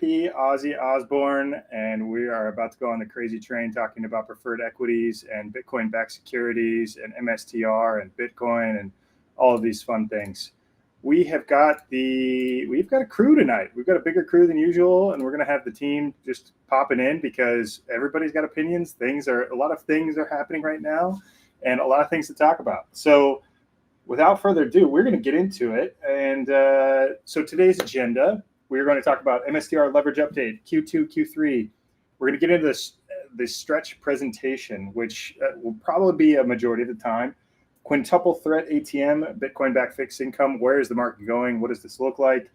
Ozzy Osbourne, and we are about to go on the crazy train talking about preferred equities and Bitcoin-backed securities and MSTR and Bitcoin and all of these fun things. We've got a crew tonight. We've got a bigger crew than usual, and we're going to have the team just popping in because everybody's got opinions. A lot of things are happening right now, and a lot of things to talk about. So, without further ado, we're going to get into it. And so today's agenda, we're going to talk about MSTR leverage update, Q2, Q3. We're going to get into this stretch presentation, which will probably be a majority of the time. Quintuple threat ATM, Bitcoin-backed fixed income. Where is the market going? What does this look like?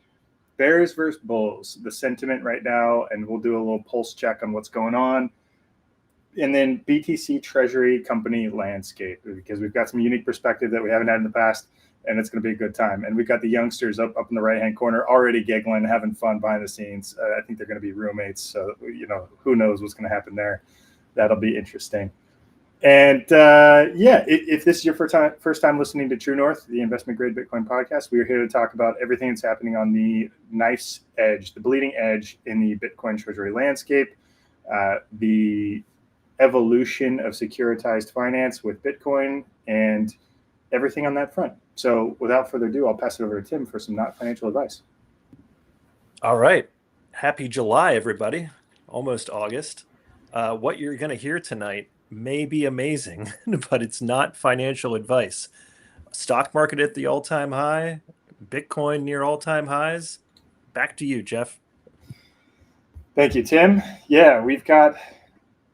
Bears versus bulls, the sentiment right now, and we'll do a little pulse check on what's going on. And then BTC Treasury company landscape, because we've got some unique perspective that we haven't had in the past, and it's going to be a good time. And we've got the youngsters up in the right-hand corner already giggling, having fun behind the scenes. I think they're going to be roommates, so who knows what's going to happen there. That'll be interesting. And if this is your first time listening to True North, the investment grade Bitcoin podcast, we are here to talk about everything that's happening on the knife's edge, the bleeding edge in the Bitcoin Treasury landscape, the evolution of securitized finance with Bitcoin, and everything on that front. So without further ado, I'll pass it over to Tim for some not financial advice. All right. Happy July, everybody. Almost August. What you're going to hear tonight may be amazing, but it's not financial advice. Stock market at the all-time high, Bitcoin near all-time highs. Back to you, Jeff. Thank you, Tim. Yeah,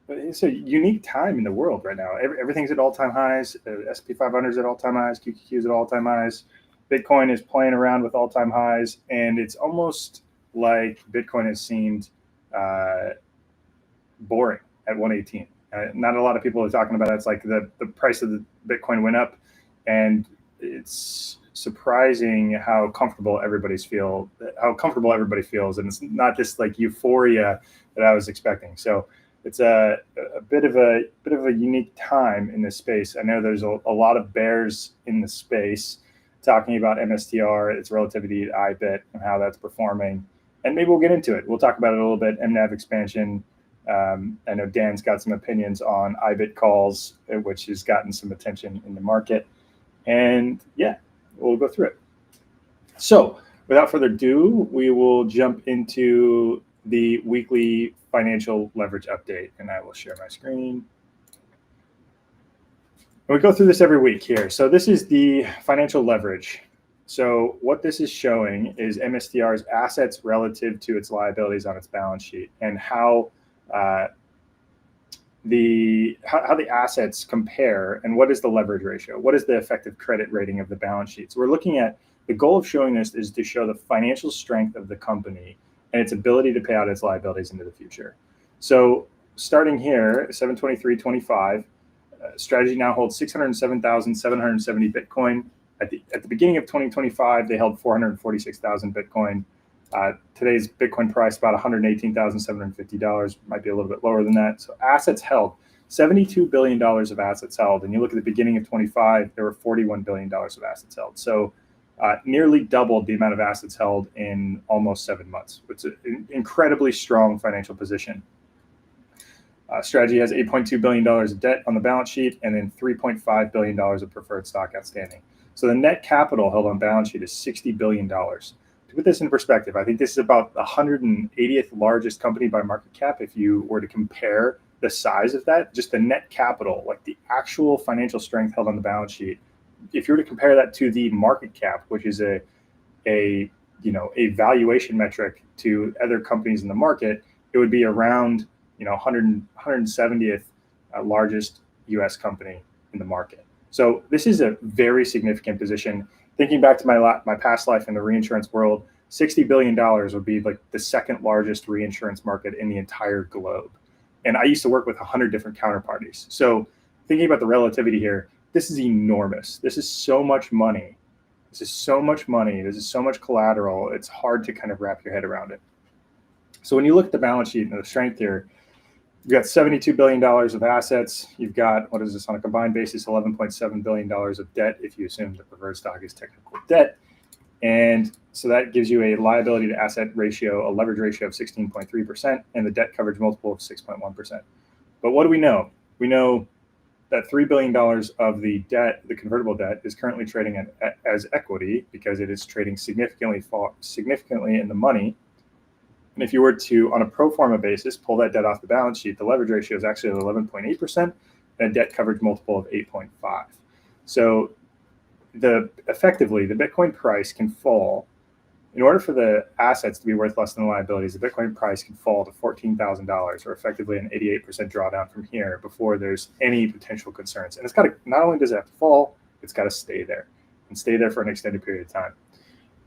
it's a unique time in the world right now. Everything's at all-time highs. S&P500 is at all-time highs. QQQ is at all-time highs. Bitcoin is playing around with all-time highs, and it's almost like Bitcoin has seemed boring at 118. Not a lot of people are talking about it. It's like the price of the Bitcoin went up, and it's surprising how comfortable everybody feels, and it's not just like euphoria that I was expecting. So it's a bit of a unique time in this space. I know there's a lot of bears in the space talking about MSTR, its relativity to IBIT, and how that's performing. And maybe we'll get into it. We'll talk about it a little bit. mNAV expansion. I know Dan's got some opinions on IBIT calls, which has gotten some attention in the market. And yeah, we'll go through it. So without further ado, we will jump into the weekly financial leverage update, and I will share my screen. And we go through this every week here. So this is the financial leverage. So what this is showing is MSTR's assets relative to its liabilities on its balance sheet, and how the assets compare, and what is the leverage ratio? What is the effective credit rating of the balance sheet? So we're looking at, the goal of showing this is to show the financial strength of the company and its ability to pay out its liabilities into the future. So starting here, 7/23/25, Strategy now holds 607,770 Bitcoin. At the beginning of 2025, they held 446,000 Bitcoin. Today's Bitcoin price about $118,750, might be a little bit lower than that. So assets held, $72 billion of assets held. And you look at the beginning of 25, there were $41 billion of assets held. So nearly doubled the amount of assets held in almost 7 months. It's an incredibly strong financial position. Strategy has $8.2 billion of debt on the balance sheet, and then $3.5 billion of preferred stock outstanding. So the net capital held on balance sheet is $60 billion. To put this in perspective, I think this is about the 180th largest company by market cap. If you were to compare the size of that, just the net capital, like the actual financial strength held on the balance sheet, if you were to compare that to the market cap, which is a valuation metric to other companies in the market, it would be around 170th largest U.S. company in the market. So this is a very significant position. Thinking back to my past life in the reinsurance world, $60 billion would be like the second largest reinsurance market in the entire globe. And I used to work with 100 different counterparties. So thinking about the relativity here, this is enormous. This is so much money. This is so much money. This is so much collateral. It's hard to kind of wrap your head around it. So when you look at the balance sheet and the strength here, you've got $72 billion of assets. You've got, what is this on a combined basis, $11.7 billion of debt, if you assume the preferred stock is technical debt. And so that gives you a liability to asset ratio, a leverage ratio of 16.3%, and the debt coverage multiple of 6.1%. But what do we know? We know that $3 billion of the debt, the convertible debt, is currently trading as equity because it is trading significantly in the money. And if you were to, on a pro forma basis, pull that debt off the balance sheet, the leverage ratio is actually 11.8% and a debt coverage multiple of 8.5. So effectively, the Bitcoin price can fall. In order for the assets to be worth less than the liabilities, the Bitcoin price can fall to $14,000, or effectively an 88% drawdown from here before there's any potential concerns. And it's got to, not only does it have to fall, it's got to stay there and stay there for an extended period of time.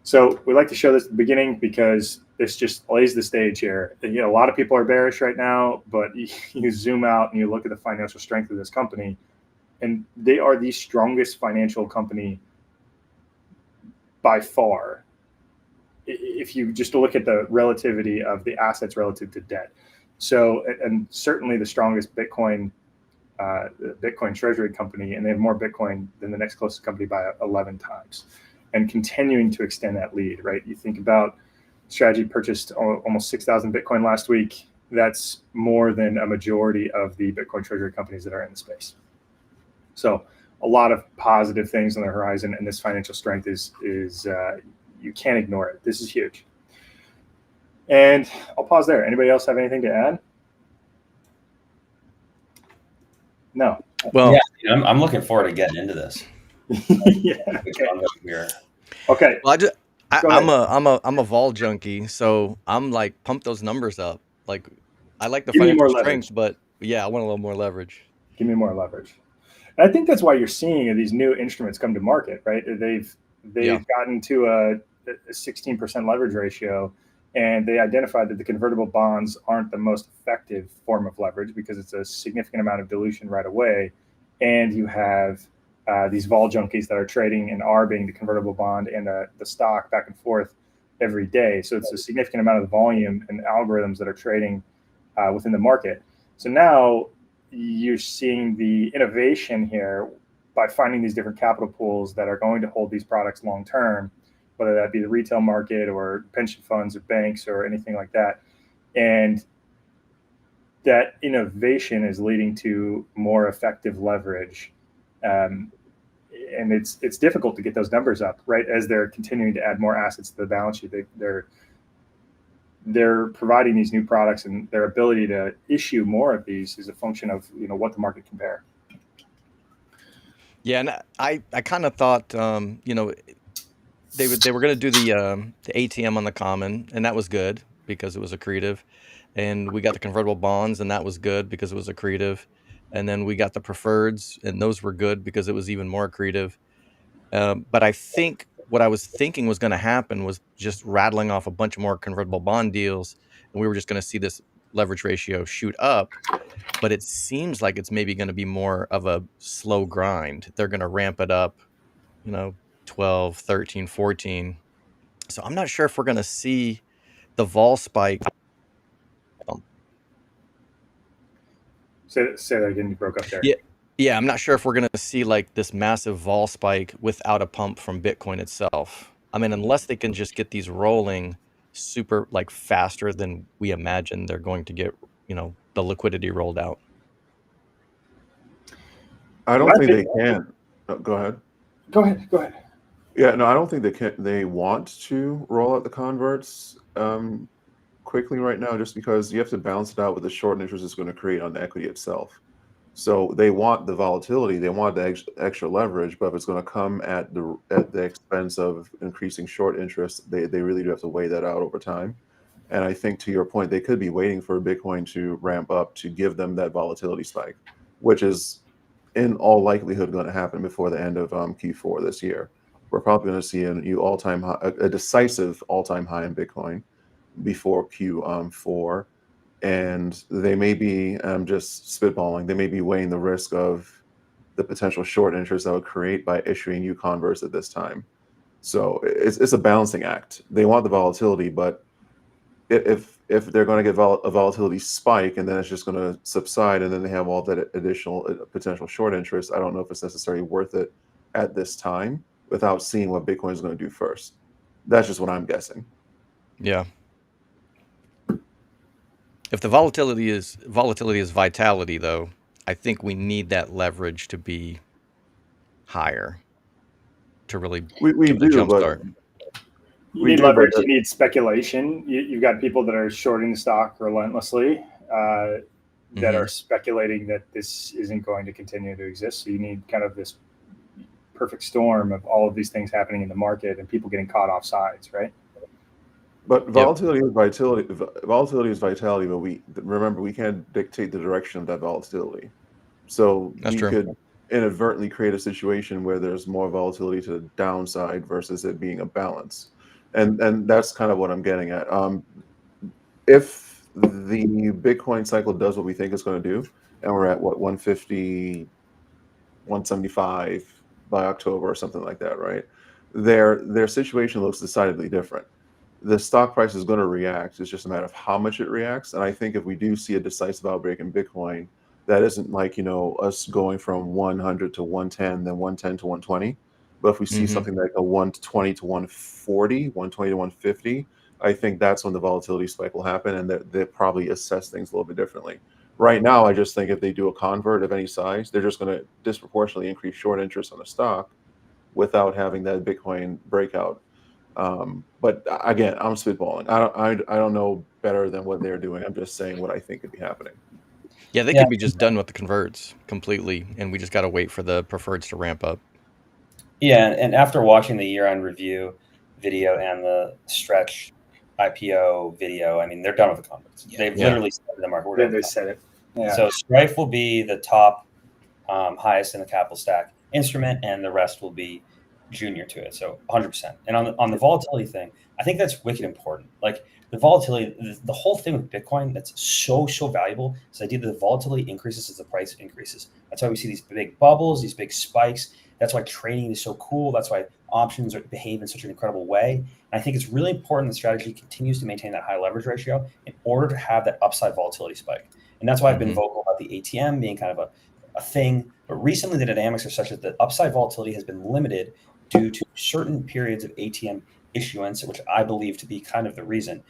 So we like to show this at the beginning because this just lays the stage here. And, a lot of people are bearish right now, but you zoom out and you look at the financial strength of this company, and they are the strongest financial company by far. If you just look at the relativity of the assets relative to debt. So, and certainly the strongest Bitcoin treasury company, and they have more Bitcoin than the next closest company by 11 times, and continuing to extend that lead, right? You think about Strategy purchased almost 6,000 Bitcoin last week. That's more than a majority of the Bitcoin treasury companies that are in the space. So a lot of positive things on the horizon, and this financial strength is you can't ignore it. This is huge. And I'll pause there. Anybody else have anything to add? No. Well, yeah, I'm looking forward to getting into this. Yeah. Okay. Well, I'm a vol junkie, so I'm like, pump those numbers up. Like, I like the financial strength, but yeah, I want a little more leverage. Give me more leverage. And I think that's why you're seeing these new instruments come to market, right? They've gotten to a 16% leverage ratio, and they identified that the convertible bonds aren't the most effective form of leverage because it's a significant amount of dilution right away. And you have these vol junkies that are trading and arbing the convertible bond and the stock back and forth every day. So it's a significant amount of volume and algorithms that are trading within the market. So now you're seeing the innovation here by finding these different capital pools that are going to hold these products long term, whether that be the retail market or pension funds or banks or anything like that. And that innovation is leading to more effective leverage. And it's difficult to get those numbers up, right? As they're continuing to add more assets to the balance sheet, they're providing these new products, and their ability to issue more of these is a function of what the market can bear. Yeah, and I kind of thought they were going to do the ATM on the common, and that was good because it was accretive, and we got the convertible bonds, and that was good because it was accretive, and then we got the preferreds, and those were good because it was even more accretive. But I think what I was thinking was going to happen was just rattling off a bunch more convertible bond deals, and we were just going to see this leverage ratio shoot up. But it seems like it's maybe going to be more of a slow grind. They're going to ramp it up, 12, 13, 14. So I'm not sure if we're going to see the vol spike. Say that again, you broke up there. Yeah, I'm not sure if we're going to see like this massive vol spike without a pump from Bitcoin itself. I mean, unless they can just get these rolling super like faster than we imagine they're going to get, the liquidity rolled out. I don't think they can. Oh, go ahead. Go ahead. Yeah, no, I don't think they can. They want to roll out the converts quickly right now, just because you have to balance it out with the short interest it's going to create on the equity itself. So they want the volatility, they want the extra leverage, but if it's going to come at the expense of increasing short interest, they really do have to weigh that out over time. And I think, to your point, they could be waiting for Bitcoin to ramp up to give them that volatility spike, which is in all likelihood going to happen before the end of Q4 this year. We're probably going to see a decisive all-time high in Bitcoin before Q4. And they may be just spitballing. They may be weighing the risk of the potential short interest that would create by issuing new converts at this time. So it's a balancing act. They want the volatility, but if they're going to get a volatility spike and then it's just going to subside and then they have all that additional potential short interest, I don't know if it's necessarily worth it at this time without seeing what Bitcoin is going to do first. That's just what I'm guessing. Yeah. If the volatility is vitality, though, I think we need that leverage to be higher to really We do, but jumpstart. You need leverage. You need speculation. You've got people that are shorting the stock relentlessly, that are speculating that this isn't going to continue to exist. So you need kind of this perfect storm of all of these things happening in the market and people getting caught off sides, right? But volatility is vitality. Volatility is vitality, but remember we can't dictate the direction of that volatility. So That's true. Could inadvertently create a situation where there's more volatility to the downside versus it being a balance, and that's kind of what I'm getting at. If the Bitcoin cycle does what we think it's going to do, and we're at what 150, 175 by October or something like that, right? Their situation looks decidedly different. The stock price is going to react. It's just a matter of how much it reacts. And I think if we do see a decisive outbreak in Bitcoin, that isn't like, us going from 100 to 110, then 110 to 120. But if we see something like a 120 to 140, 120 to 150, I think that's when the volatility spike will happen, and they probably assess things a little bit differently. Right now, I just think if they do a convert of any size, they're just going to disproportionately increase short interest on the stock without having that Bitcoin breakout. But again, I'm spitballing. I don't know better than what they're doing. I'm just saying what I think could be happening. Yeah, they could be just done with the converts completely, and we just got to wait for the preferreds to ramp up. Yeah, and after watching the year-end review video and the stretch IPO video, I mean, they're done with the converts. They've literally said in the market. They said it. Yeah. So Strife will be the top, highest in the capital stack instrument, and the rest will be junior to it. So 100%. And on the volatility thing, I think that's wicked important. Like the volatility, the whole thing with Bitcoin that's so valuable is the idea that the volatility increases as the price increases. That's why we see these big bubbles, these big spikes. That's why trading is so cool. That's why options behave in such an incredible way. And I think it's really important the strategy continues to maintain that high leverage ratio in order to have that upside volatility spike. And that's why I've been vocal about the ATM being kind of a thing. But recently the dynamics are such that the upside volatility has been limited due to certain periods of ATM issuance, which I believe to be kind of the reason.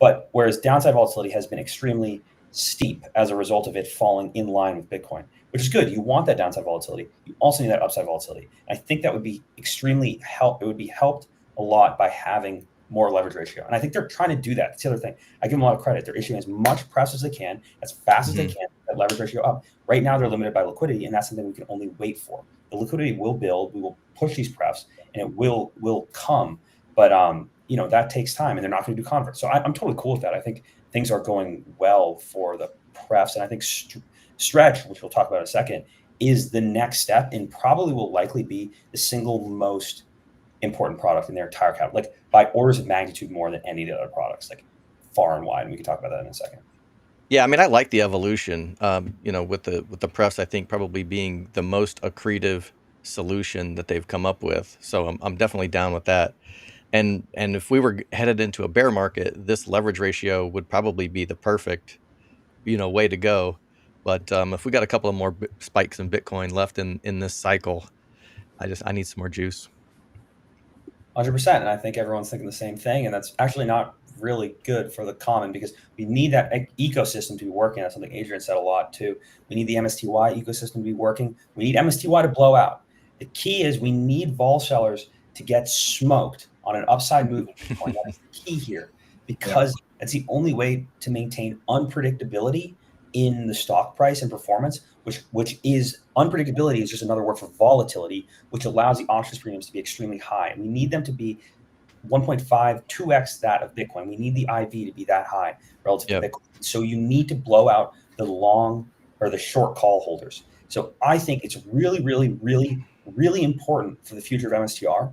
But whereas downside volatility has been extremely steep as a result of it falling in line with Bitcoin, which is good. You want that downside volatility. You also need that upside volatility. And I think that would be extremely it would be helped a lot by having more leverage ratio. And I think they're trying to do that. That's the other thing. I give them a lot of credit. They're issuing as much press as they can, as fast as they can, that leverage ratio up. Right now, they're limited by liquidity, and that's something we can only wait for. The liquidity will build. We will push these prefs, and it will come. But that takes time, and they're not going to do converts. So I'm totally cool with that. I think things are going well for the prefs, and I think Stretch, which we'll talk about in a second, is the next step and probably will likely be the single most important product in their entire cap, like by orders of magnitude more than any of the other products, like far and wide. And we can talk about that in a second. Yeah, I mean, I like the evolution. With the prefs, I think probably being the most accretive solution that they've come up with. So I'm definitely down with that. And if we were headed into a bear market, this leverage ratio would probably be the perfect, way to go. But if we got a couple of more spikes in Bitcoin left in this cycle, I need some more juice. 100%. And I think everyone's thinking the same thing. And that's actually not really good for the common, because we need that ecosystem to be working. That's something Adrian said a lot too. We need the MSTY ecosystem to be working. We need MSTY to blow out. The key is we need vol sellers to get smoked on an upside move in Bitcoin. That is the key here, because that's the only way to maintain unpredictability in the stock price and performance, which is unpredictability is just another word for volatility, which allows the options premiums to be extremely high. And we need them to be 1.5, 2x that of Bitcoin. We need the IV to be that high relative to Bitcoin. So you need to blow out the long or the short call holders. So I think it's really, really, really, really important for the future of MSTR.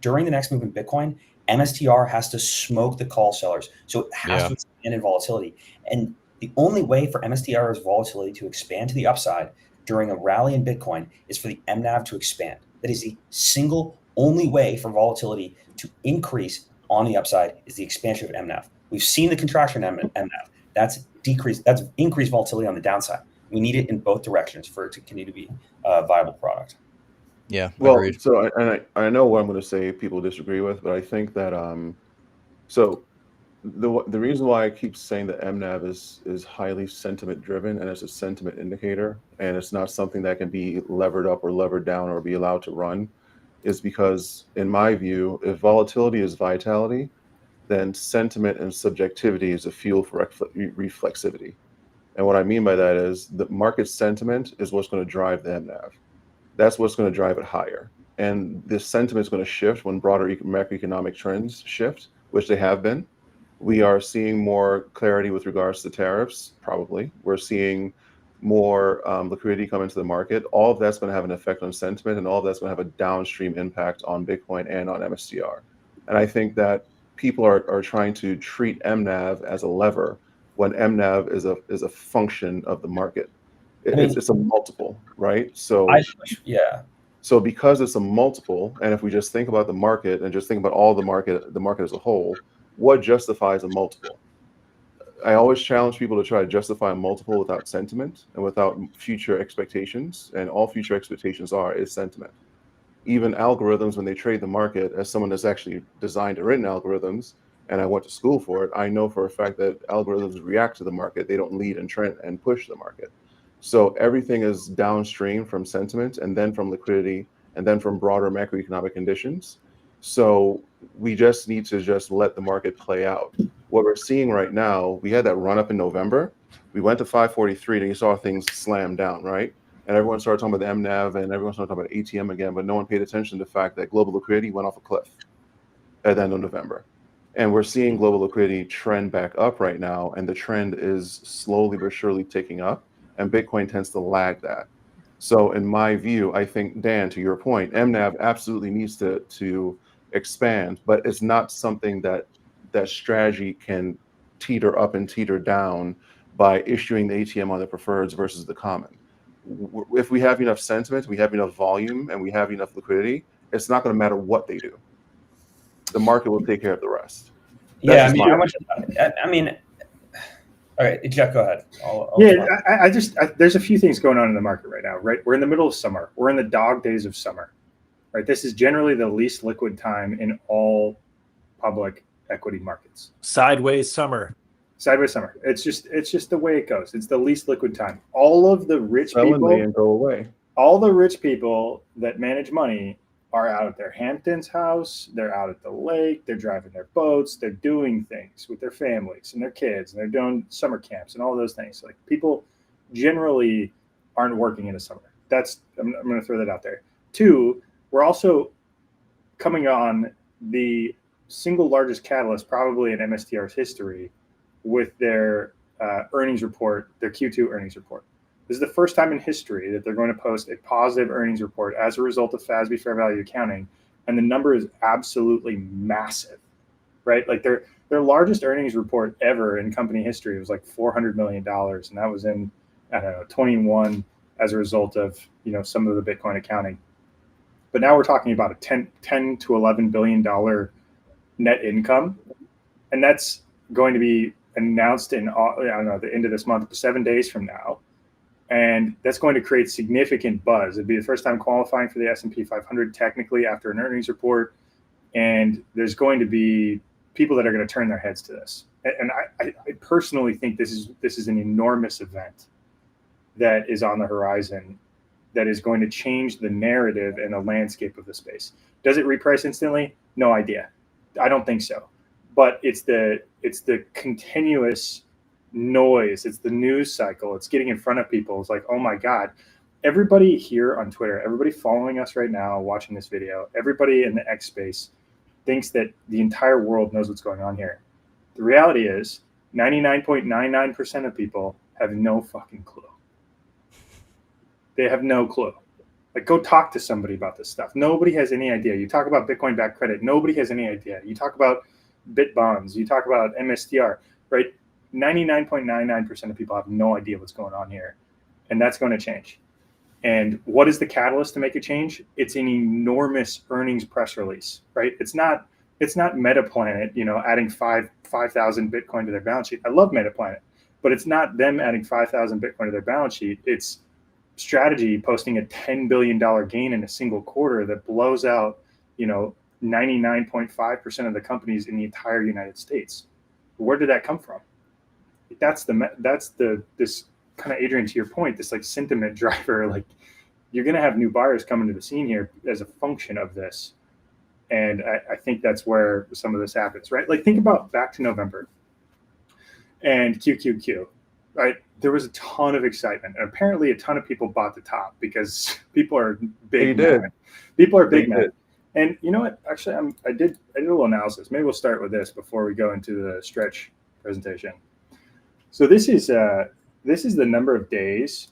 During the next move in Bitcoin, MSTR has to smoke the call sellers. So it has to expand in volatility. And the only way for MSTR's volatility to expand to the upside during a rally in Bitcoin is for the mNAV to expand. That is the single only way for volatility to increase on the upside, is the expansion of mNAV. We've seen the contraction in mNAV. That's increased volatility on the downside. We need it in both directions for it to continue to be a viable product. Yeah, Well, agreed. so I know what I'm going to say people disagree with, but I think that so the reason why I keep saying that mNAV is highly sentiment driven and it's a sentiment indicator and it's not something that can be levered up or levered down or be allowed to run is because in my view, if volatility is vitality, then sentiment and subjectivity is a fuel for reflexivity. And what I mean by that is the market sentiment is what's going to drive the mNAV. That's what's going to drive it higher. And this sentiment is going to shift when broader macroeconomic trends shift, which they have been. We are seeing more clarity with regards to tariffs, probably. We're seeing more liquidity come into the market. All of that's going to have an effect on sentiment, and all of that's going to have a downstream impact on Bitcoin and on MSTR. And I think that people are trying to treat mNAV as a lever when mNAV is a function of the market. It's a multiple, right? So So because it's a multiple, and if we just think about the market and just think about all the market as a whole, what justifies a multiple? I always challenge people to try to justify a multiple without sentiment and without future expectations. And all future expectations is sentiment. Even algorithms, when they trade the market, as someone that's actually designed and written algorithms, and I went to school for it, I know for a fact that algorithms react to the market. They don't lead and trend and push the market. So everything is downstream from sentiment and then from liquidity and then from broader macroeconomic conditions. So we just need to just let the market play out. What we're seeing right now, we had that run up in November. We went to 543 and you saw things slam down, right? And everyone started talking about the mNAV and everyone started talking about ATM again, but no one paid attention to the fact that global liquidity went off a cliff at the end of November. And we're seeing global liquidity trend back up right now, and the trend is slowly but surely ticking up, and Bitcoin tends to lag that. So in my view, I think, Dan, to your point, mNAV absolutely needs to expand, but it's not something that strategy can teeter up and teeter down by issuing the ATM on the preferreds versus the common. If we have enough sentiment, we have enough volume, and we have enough liquidity, it's not going to matter what they do. The market will take care of the rest. That's I mean, all right, Jeff, go ahead. There's a few things going on in the market right now, right? We're in the middle of summer. We're in the dog days of summer, right? This is generally the least liquid time in all public equity markets. Sideways summer. It's just the way it goes. It's the least liquid time. All of the rich people and go away. All the rich people that manage money are out at their Hamptons house. They're out at the lake. They're driving their boats. They're doing things with their families and their kids, and they're doing summer camps and all those things. Like, people generally aren't working in the summer. I'm going to throw that out there. Two, we're also coming on the single largest catalyst probably in MSTR's history with their earnings report, their Q2 earnings report. This is the first time in history that they're going to post a positive earnings report as a result of FASB fair value accounting, and the number is absolutely massive, right? Like, their largest earnings report ever in company history was like $400 million, and that was in, I don't know, 21 as a result of, some of the Bitcoin accounting. But now we're talking about a $10 to $11 billion net income, and that's going to be announced in, the end of this month, 7 days from now. And that's going to create significant buzz. It'd be the first time qualifying for the S&P 500 technically after an earnings report. And there's going to be people that are going to turn their heads to this. And I personally think this is an enormous event that is on the horizon that is going to change the narrative and the landscape of the space. Does it reprice instantly? No idea. I don't think so. But it's the continuous noise. It's the news cycle. It's getting in front of people. It's like, oh my God, everybody here on Twitter, everybody following us right now, watching this video, everybody in the X space thinks that the entire world knows what's going on here. The reality is 99.99% of people have no fucking clue. They have no clue. Like, go talk to somebody about this stuff. Nobody has any idea. You talk about Bitcoin-backed credit. Nobody has any idea. You talk about bit bonds. You talk about MSTR, right? 99.99% of people have no idea what's going on here, and that's going to change. And what is the catalyst to make a change? It's an enormous earnings press release, right? It's not MetaPlanet, adding 5,000 Bitcoin to their balance sheet. I love MetaPlanet, but it's not them adding 5,000 Bitcoin to their balance sheet. It's strategy posting a $10 billion gain in a single quarter that blows out, 99.5% of the companies in the entire United States. Where did that come from? That's this kind of, Adrian, to your point, this like sentiment driver, like you're going to have new buyers coming to the scene here as a function of this. And I think that's where some of this happens, right? Like think about back to November and QQQ, right? There was a ton of excitement, and apparently a ton of people bought the top because people are big. People are big mad. And you know what? Actually, I did a little analysis. Maybe we'll start with this before we go into the stretch presentation. So this is the number of days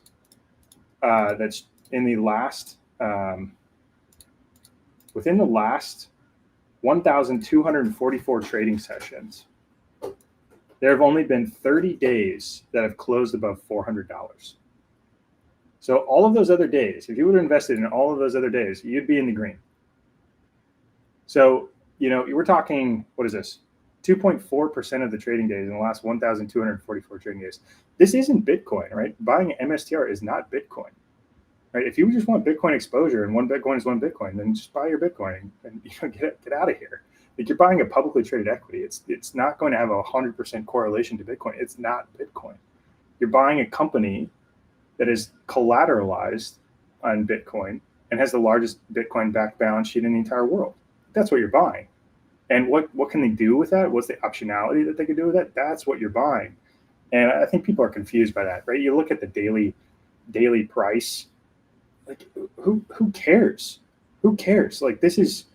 that's in the last within the last 1,244 trading sessions. There have only been 30 days that have closed above $400. So all of those other days, if you would have invested in all of those other days, you'd be in the green. So, we're talking, what is this? 2.4% of the trading days in the last 1,244 trading days. This isn't Bitcoin, right? Buying an MSTR is not Bitcoin, right? If you just want Bitcoin exposure and one Bitcoin is one Bitcoin, then just buy your Bitcoin and get out of here. Like you're buying a publicly traded equity. It's not going to have 100% correlation to Bitcoin. It's not Bitcoin. You're buying a company that is collateralized on Bitcoin and has the largest Bitcoin-backed balance sheet in the entire world. That's what you're buying. And what can they do with that? What's the optionality that they can do with that? That's what you're buying. And I think people are confused by that, right? You look at the daily price. Like who cares? Who cares? Like this is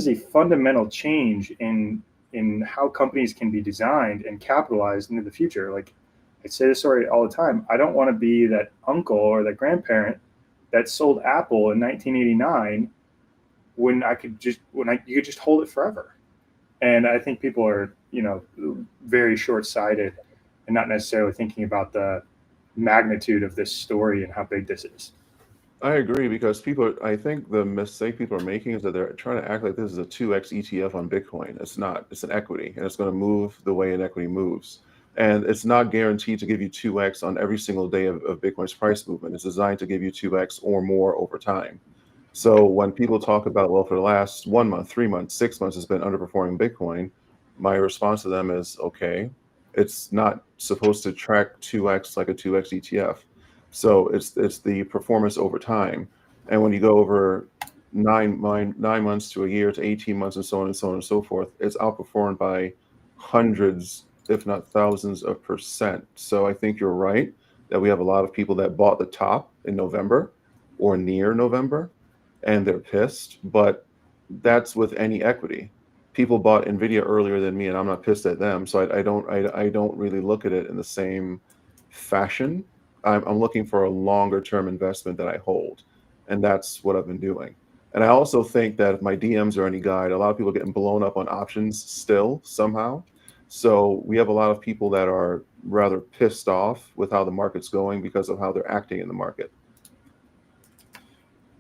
a fundamental change in how companies can be designed and capitalized into the future. Like I say this story all the time. I don't want to be that uncle or that grandparent that sold Apple in 1989 when you could just hold it forever. And I think people are, very short-sighted and not necessarily thinking about the magnitude of this story and how big this is. I agree, because I think the mistake people are making is that they're trying to act like this is a 2x ETF on Bitcoin. It's not. It's an equity, and it's going to move the way an equity moves. And it's not guaranteed to give you 2x on every single day of Bitcoin's price movement. It's designed to give you 2x or more over time. So when people talk about, well, for the last 1 month, 3 months, 6 months, it's been underperforming Bitcoin, my response to them is, okay, it's not supposed to track 2x like a 2x ETF. So it's the performance over time. And when you go over 9 months to a year to 18 months and so on and so on and so forth, it's outperformed by hundreds, if not thousands of %. So I think you're right that we have a lot of people that bought the top in November or near November, and they're pissed. But that's with any equity. People bought Nvidia earlier than me, and I'm not pissed at them. So I don't really look at it in the same fashion. I'm looking for a longer term investment that I hold, and that's what I've been doing. And I also think that if my DMs are any guide, a lot of people are getting blown up on options still somehow. So we have a lot of people that are rather pissed off with how the market's going because of how they're acting in the market.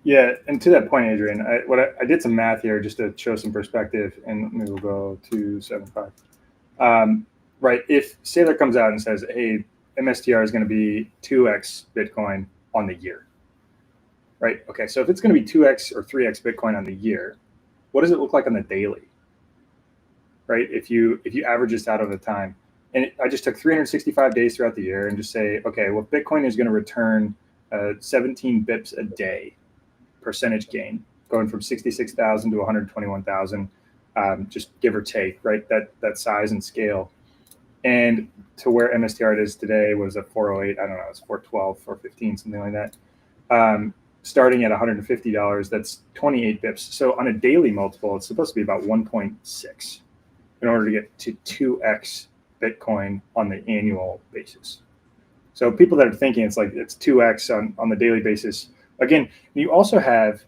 Yeah, and to that point, Adrian, I did some math here just to show some perspective, and maybe we'll go to 7.5. Right, if Saylor comes out and says, hey, MSTR is going to be 2x Bitcoin on the year, right? Okay, so if it's going to be 2x or 3x Bitcoin on the year, what does it look like on the daily, right? If you average this out over time, and I just took 365 days throughout the year and just say, okay, well, Bitcoin is going to return 17 bips a day percentage gain, going from 66,000 to 121,000, just give or take, right? That size and scale. And to where MSTR is today was a 408, I don't know, it's 412, 415, something like that. Starting at $150, that's 28 bips. So on a daily multiple, it's supposed to be about 1.6 in order to get to 2x Bitcoin on the annual basis. So people that are thinking it's 2x on the daily basis, again, you also have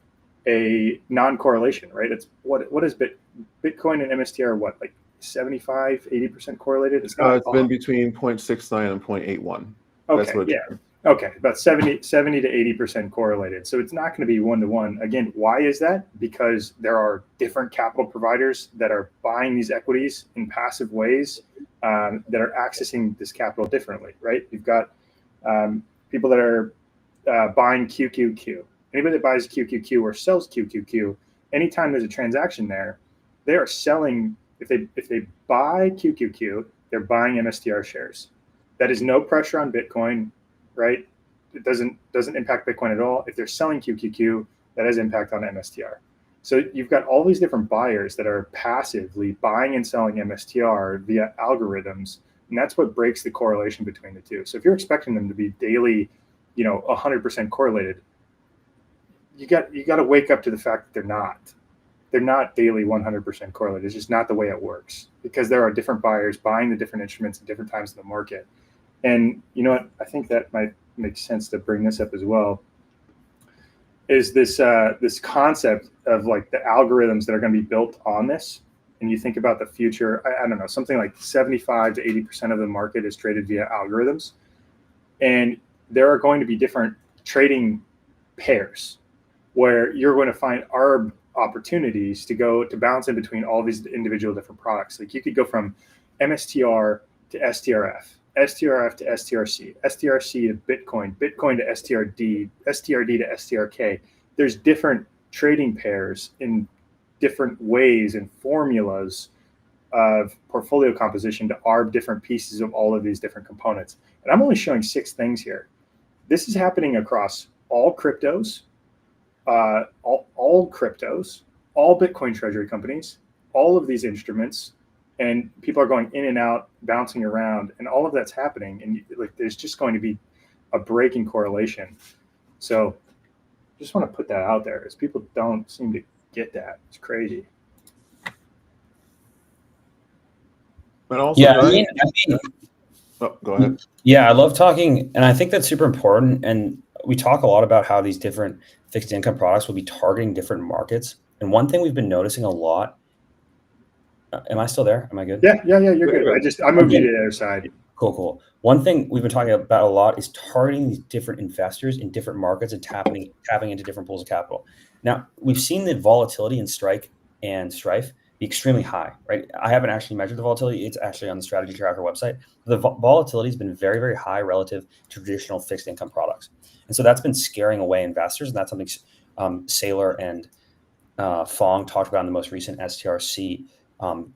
a non-correlation, right? It's what is Bitcoin and MSTR, what, like 75, 80% correlated? It's been between 0.69 and 0.81. Okay, yeah. Okay, about 70 to 80% correlated. So it's not going to be one-to-one. Again, why is that? Because there are different capital providers that are buying these equities in passive ways that are accessing this capital differently, right? You've got people that are buying QQQ. Anybody that buys QQQ or sells QQQ, anytime there's a transaction there, they are selling. If they buy QQQ, they're buying MSTR shares. That is no pressure on Bitcoin, right? It doesn't impact Bitcoin at all. If they're selling QQQ, that has impact on MSTR. So you've got all these different buyers that are passively buying and selling MSTR via algorithms, and that's what breaks the correlation between the two. So if you're expecting them to be daily, 100% correlated, you got to wake up to the fact that they're not. They're not daily 100% correlated. It's just not the way it works, because there are different buyers buying the different instruments at different times in the market. And you know what? I think that might make sense to bring this up as well. Is this concept of like the algorithms that are going to be built on this? And you think about the future. I don't know, something like 75 to 80% of the market is traded via algorithms, and there are going to be different trading pairs where you're going to find arb opportunities to bounce in between all these individual different products. Like you could go from MSTR to STRF, STRF to STRC, STRC to Bitcoin, Bitcoin to STRD, STRD to STRK. There's different trading pairs in different ways and formulas of portfolio composition to arb different pieces of all of these different components. And I'm only showing 6 things here. This is happening across all cryptos, all cryptos, all Bitcoin treasury companies, all of these instruments, and people are going in and out, bouncing around, and all of that's happening. And like, there's just going to be a breaking correlation. So just want to put that out there, as people don't seem to get that. It's crazy. But also, Yeah, oh, go ahead. Yeah, I love talking, and I think that's super important. And we talk a lot about how these different fixed income products will be targeting different markets. And one thing we've been noticing a lot. Am I still there? Am I good? Yeah, you're good. I moved you to the other side. Cool. One thing we've been talking about a lot is targeting these different investors in different markets and tapping into different pools of capital. Now, we've seen the volatility in Strike and Strife be extremely high, right? I haven't actually measured the volatility. It's actually on the Strategy Tracker website. The volatility has been very, very high relative to traditional fixed income products. And so that's been scaring away investors. And that's something Saylor and Fong talked about in the most recent STRC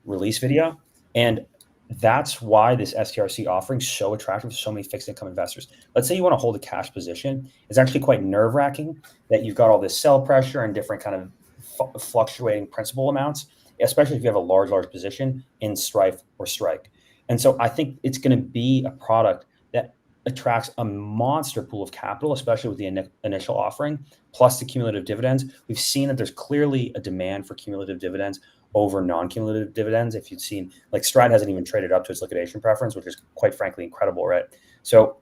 release video. And that's why this STRC offering is so attractive to so many fixed income investors. Let's say you want to hold a cash position. It's actually quite nerve-wracking that you've got all this sell pressure and different kind of fluctuating principal amounts, especially if you have a large position in Strife or Strike. And so I think it's going to be a product that attracts a monster pool of capital, especially with the initial offering, plus the cumulative dividends. We've seen that there's clearly a demand for cumulative dividends over non-cumulative dividends. If you've seen, like, Stride hasn't even traded up to its liquidation preference, which is quite frankly incredible, right? So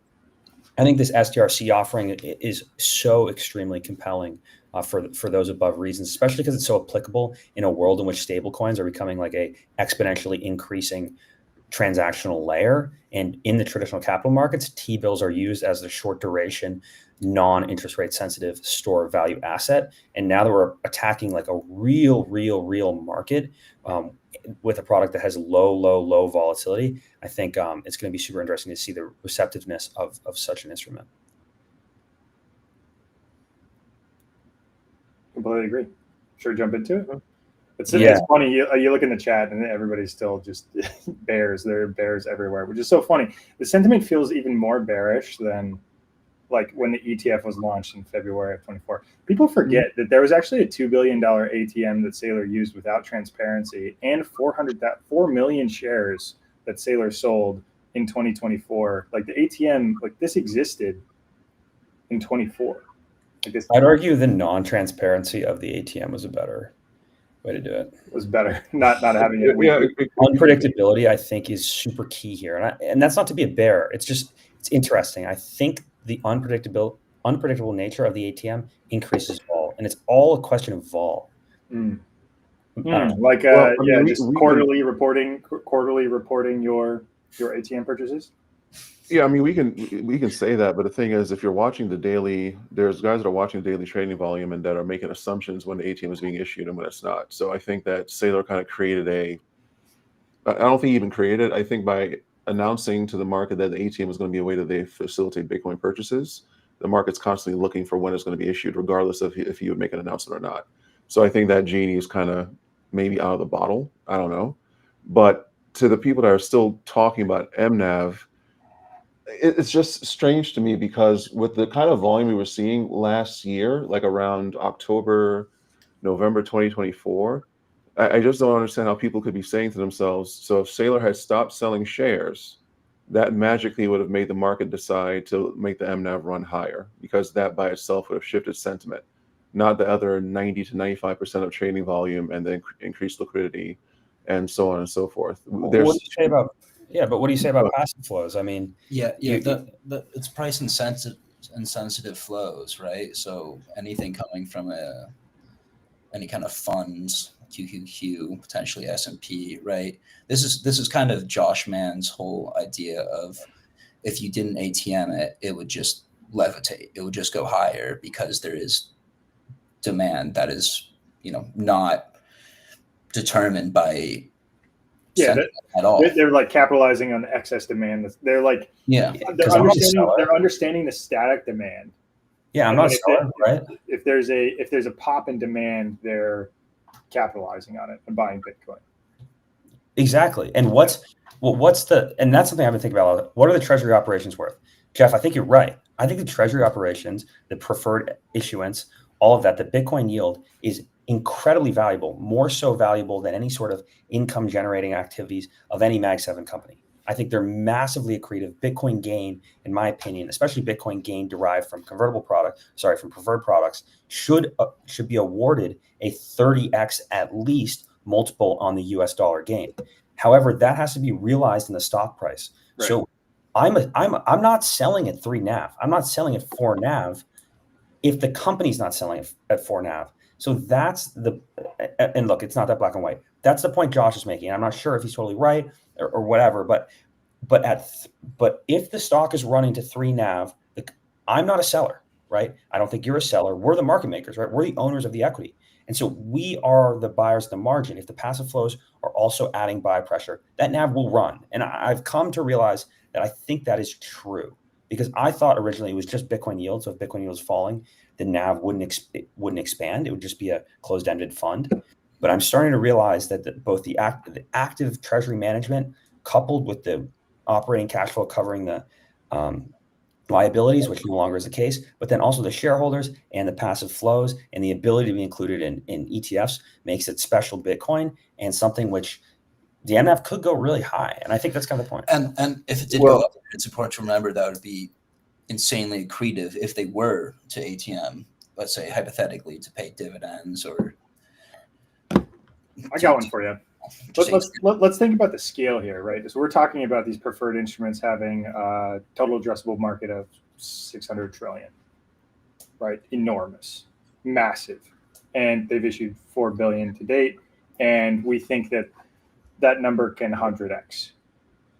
I think this STRC offering is so extremely compelling for those above reasons, especially because it's so applicable in a world in which stablecoins are becoming like a exponentially increasing transactional layer. And in the traditional capital markets, T-bills are used as the short duration, non-interest rate sensitive store of value asset. And now that we're attacking like a real market with a product that has low volatility, I think it's going to be super interesting to see the receptiveness of such an instrument. Completely agree. Sure, jump into it. It's funny. You look in the chat and everybody's still just bears. There are bears everywhere, which is so funny. The sentiment feels even more bearish than like when the ETF was launched in February of 24. People forget that there was actually a $2 billion ATM that Saylor used without transparency, and 4 million shares that Saylor sold in 2024. Like the ATM, like this existed in 24. I'd argue the non-transparency of the ATM was a better way to do it. It was better not having it. Unpredictability, I think, is super key here, and that's not to be a bear. It's interesting. I think the unpredictable nature of the ATM increases vol, and it's all a question of vol. Quarterly reporting your ATM purchases. Yeah, I mean, we can say that, but the thing is, if you're watching the daily, there's guys that are watching the daily trading volume and that are making assumptions when the ATM is being issued and when it's not. So I think that Saylor kind of created I don't think he even created, I think by announcing to the market that the ATM was going to be a way that they facilitate Bitcoin purchases, the market's constantly looking for when it's going to be issued, regardless of if you would make an announcement or not. So I think that genie is kind of maybe out of the bottle. I don't know. But to the people that are still talking about mNAV, it's just strange to me, because with the kind of volume we were seeing last year, like around October, November 2024, I just don't understand how people could be saying to themselves, so if Saylor had stopped selling shares, that magically would have made the market decide to make the mNAV run higher, because that by itself would have shifted sentiment, not the other 90 to 95% of trading volume and the increased liquidity and so on and so forth. What do you say about but what do you say about passive flows? I mean, it's price insensitive flows, right? So anything coming from any kind of funds, QQQ, potentially S&P, right? This is kind of Josh Mann's whole idea of, if you didn't ATM it, it would just levitate. It would just go higher because there is demand that is, not determined by at all. They're like capitalizing on the excess demand. They're like, they're understanding the static demand. Yeah, I'm not selling, right? If there's a pop in demand, they're capitalizing on it and buying Bitcoin. Exactly. And and that's something I've been thinking about. What are the treasury operations worth? Jeff, I think you're right. I think the treasury operations, the preferred issuance, all of that, the Bitcoin yield is incredibly valuable, more so valuable than any sort of income generating activities of any Mag 7 company. I think they're massively accretive. Bitcoin gain, in my opinion, especially Bitcoin gain derived from from preferred products, should be awarded a 30x at least multiple on the US dollar gain. However, that has to be realized in the stock price. Right. So I'm not selling at 3 NAV. I'm not selling at 4 NAV if the company's not selling at 4 NAV. So that's and look, it's not that black and white. That's the point Josh is making. I'm not sure if he's totally right or whatever, but if the stock is running to 3 NAV, I'm not a seller, right? I don't think you're a seller. We're the market makers, right? We're the owners of the equity. And so we are the buyers at the margin. If the passive flows are also adding buy pressure, that NAV will run. And I've come to realize that I think that is true, because I thought originally it was just Bitcoin yield. So if Bitcoin yield is falling, the NAV wouldn't expand. It would just be a closed-ended fund. But I'm starting to realize that both the active treasury management coupled with the operating cash flow covering the liabilities, which no longer is the case, but then also the shareholders and the passive flows and the ability to be included in ETFs makes it special Bitcoin and something which the mNAV could go really high. And I think that's kind of the point. And if it did go up, it's important to remember that would be insanely accretive if they were to ATM, let's say hypothetically, to pay dividends or. I got one for you. Let's think about the scale here, right? So we're talking about these preferred instruments having a total addressable market of 600 trillion, right? Enormous, massive. And they've issued 4 billion to date. And we think that number can 100x,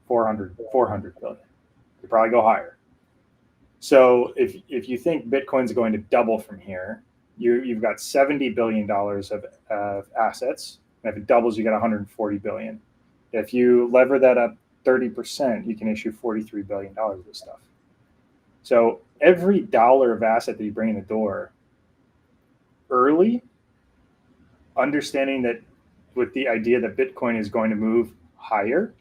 400 billion. Could probably go higher. So if you think Bitcoin's going to double from here, you've got $70 billion of assets. And if it doubles, you get 140 billion. If you lever that up 30%, you can issue $43 billion of this stuff. So every dollar of asset that you bring in the door early, understanding that with the idea that Bitcoin is going to move higher,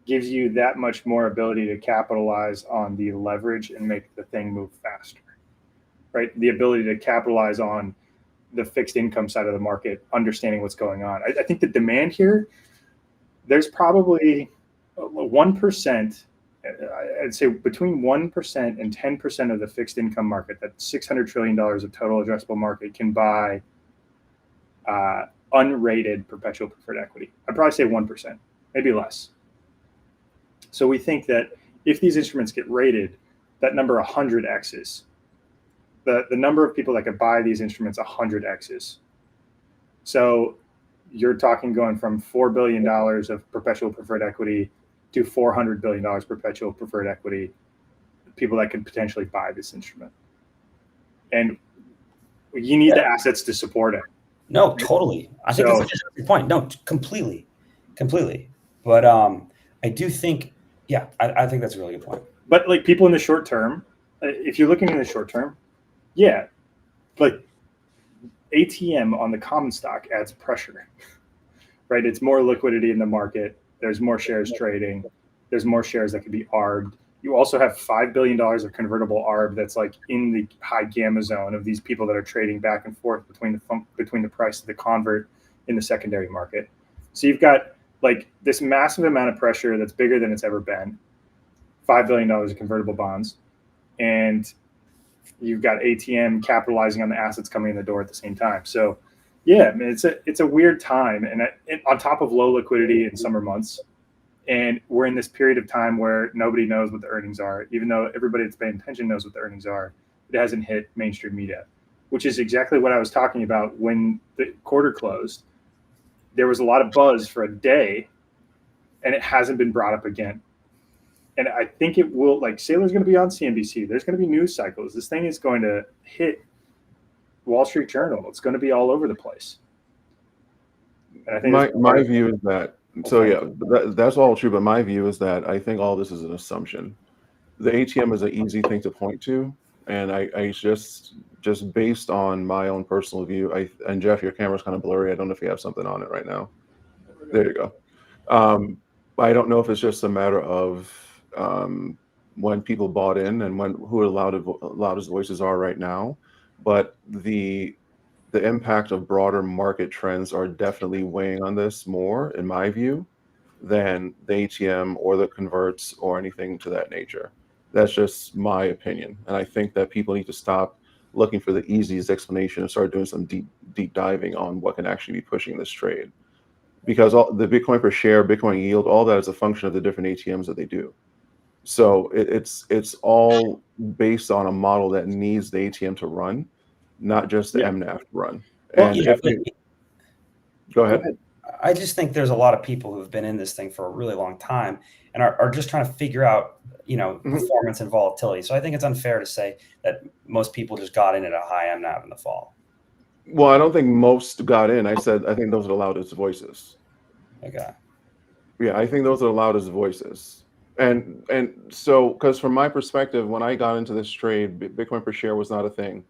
gives you that much more ability to capitalize on the leverage and make the thing move faster, right? The ability to capitalize on the fixed income side of the market, understanding what's going on. I think the demand here, there's probably 1%, I'd say between 1% and 10% of the fixed income market, that $600 trillion of total addressable market, can buy unrated perpetual preferred equity. I'd probably say 1%, maybe less. So we think that if these instruments get rated, that number 100x's. The number of people that could buy these instruments 100x's. So you're talking going from $4 billion of perpetual preferred equity to $400 billion perpetual preferred equity, people that could potentially buy this instrument. And you need the assets to support it. No, totally. I think that's a good point. No, completely. But I do think, I think that's a really good point. But like people in the short term, if you're looking in the short term, yeah, like ATM on the common stock adds pressure, right? It's more liquidity in the market. There's more shares trading. There's more shares that could be arbed. You also have $5 billion of convertible arb that's like in the high gamma zone of these people that are trading back and forth between the price of the convert in the secondary market. So you've got like this massive amount of pressure that's bigger than it's ever been, $5 billion of convertible bonds, and you've got ATM capitalizing on the assets coming in the door at the same time. So yeah, I mean, it's a weird time, and on top of low liquidity in summer months. And we're in this period of time where nobody knows what the earnings are, even though everybody that's paying attention knows what the earnings are. It hasn't hit mainstream media, which is exactly what I was talking about when the quarter closed. There was a lot of buzz for a day, and it hasn't been brought up again. And I think it will, like Saylor's going to be on CNBC. There's going to be news cycles. This thing is going to hit Wall Street Journal. It's going to be all over the place. And I think my view is that, so yeah, that's all true. But my view is that I think all this is an assumption. The ATM is an easy thing to point to, and I just based on my own personal view. And Jeff, your camera's kind of blurry. I don't know if you have something on it right now. There you go. I don't know if it's just a matter of when people bought in and who loudest voices are right now, but the impact of broader market trends are definitely weighing on this more, in my view, than the ATM or the converts or anything to that nature. That's just my opinion. And I think that people need to stop looking for the easiest explanation and start doing some deep diving on what can actually be pushing this trade. Because all the Bitcoin per share, Bitcoin yield, all that is a function of the different ATMs that they do. So it's all based on a model that needs the ATM to run, not just the mNAV to run. Well, And go ahead. I just think there's a lot of people who have been in this thing for a really long time and are just trying to figure out, performance and volatility. So I think it's unfair to say that most people just got in at a high mNAV in the fall. Well, I don't think most got in. I think those are the loudest voices. Okay. Yeah, I think those are the loudest voices. And so, because from my perspective, when I got into this trade, Bitcoin per share was not a thing.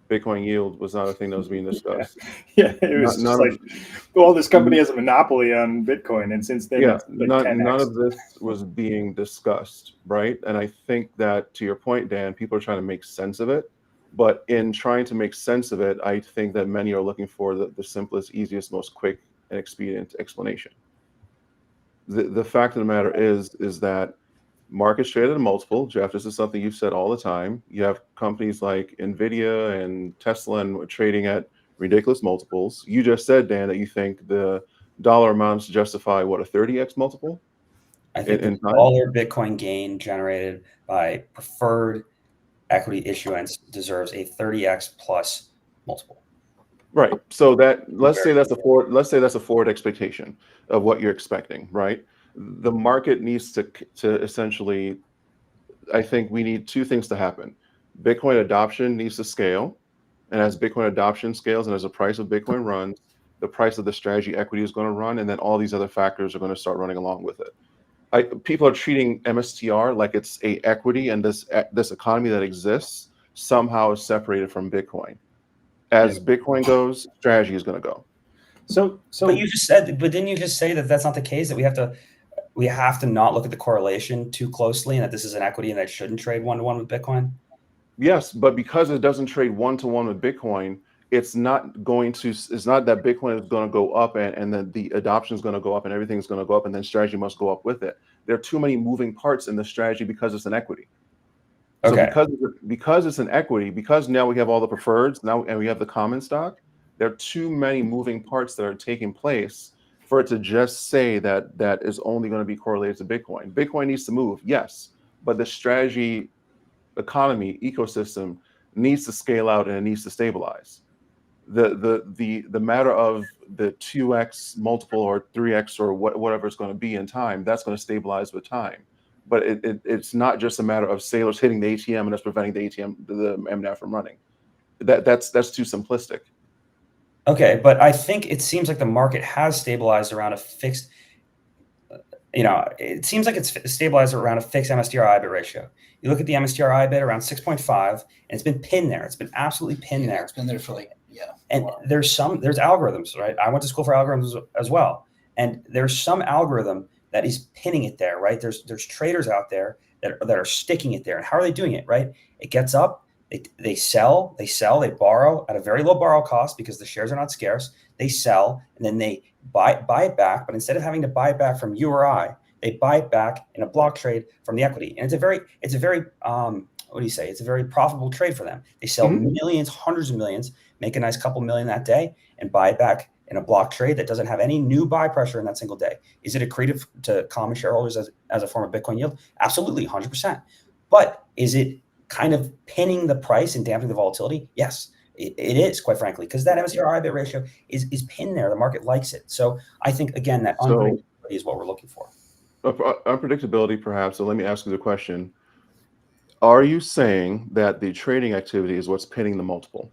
Bitcoin yield was not a thing that was being discussed. Yeah, it was just like, well, this company has a monopoly on Bitcoin, and since then, it's like none of this was being discussed, right? And I think that, to your point, Dan, people are trying to make sense of it. But in trying to make sense of it, I think that many are looking for the simplest, easiest, most quick and expedient explanation. The fact of the matter is that markets trade at a multiple. Jeff, this is something you've said all the time. You have companies like NVIDIA and Tesla and trading at ridiculous multiples. You just said, Dan, that you think the dollar amounts justify, what, a 30x multiple? I think the dollar Bitcoin gain generated by preferred equity issuance deserves a 30x plus multiple. Right. So that let's say that's a forward expectation of what you're expecting, right? The market needs to essentially, I think we need two things to happen. Bitcoin adoption needs to scale. And as Bitcoin adoption scales and as the price of Bitcoin runs, the price of the strategy equity is going to run. And then all these other factors are going to start running along with it. People are treating MSTR like it's a equity, and this economy that exists somehow is separated from Bitcoin. As Bitcoin goes, strategy is going to go. So but didn't you just say that that's not the case, that we have to not look at the correlation too closely, and that this is an equity and that shouldn't trade one-to-one with Bitcoin? Yes, but because it doesn't trade one-to-one with Bitcoin, it's not that Bitcoin is going to go up and then the adoption is going to go up and everything's going to go up and then strategy must go up with it. There are too many moving parts in the strategy because it's an equity. Okay. So because it's an equity, because now we have all the preferreds now and we have the common stock, there are too many moving parts that are taking place for it to just say that is only going to be correlated to Bitcoin. Bitcoin needs to move, yes, but the strategy economy ecosystem needs to scale out and it needs to stabilize. The matter of the 2x multiple or 3x or whatever it's going to be in time, that's going to stabilize with time. But it's not just a matter of sailors hitting the ATM and that's preventing the mNAV from running. That's too simplistic. Okay, but I think it seems like the market has stabilized around a fixed it seems like it's stabilized around a fixed MSTR IBIT ratio. You look at the MSTR IBIT around 6.5, and it's been pinned there. It's been absolutely pinned there. It's been there for And there's algorithms, right? I went to school for algorithms as well. And there's some algorithm that is pinning it there, right? There's traders out there that are sticking it there. And how are they doing it, right? It gets up, they sell, they borrow at a very low borrow cost because the shares are not scarce. They sell, and then they buy it back. But instead of having to buy it back from you or I, they buy it back in a block trade from the equity. And it's a very what do you say? It's a very profitable trade for them. They sell millions, hundreds of millions, make a nice couple million that day, and buy it back in a block trade that doesn't have any new buy pressure in that single day. Is it accretive to common shareholders as a form of Bitcoin yield? Absolutely, 100%. But is it kind of pinning the price and dampening the volatility? Yes, it is, quite frankly, because that MSTR IBIT ratio is pinned there. The market likes it. So I think, again, that unpredictability is what we're looking for. Unpredictability, perhaps. So let me ask you the question. Are you saying that the trading activity is what's pinning the multiple?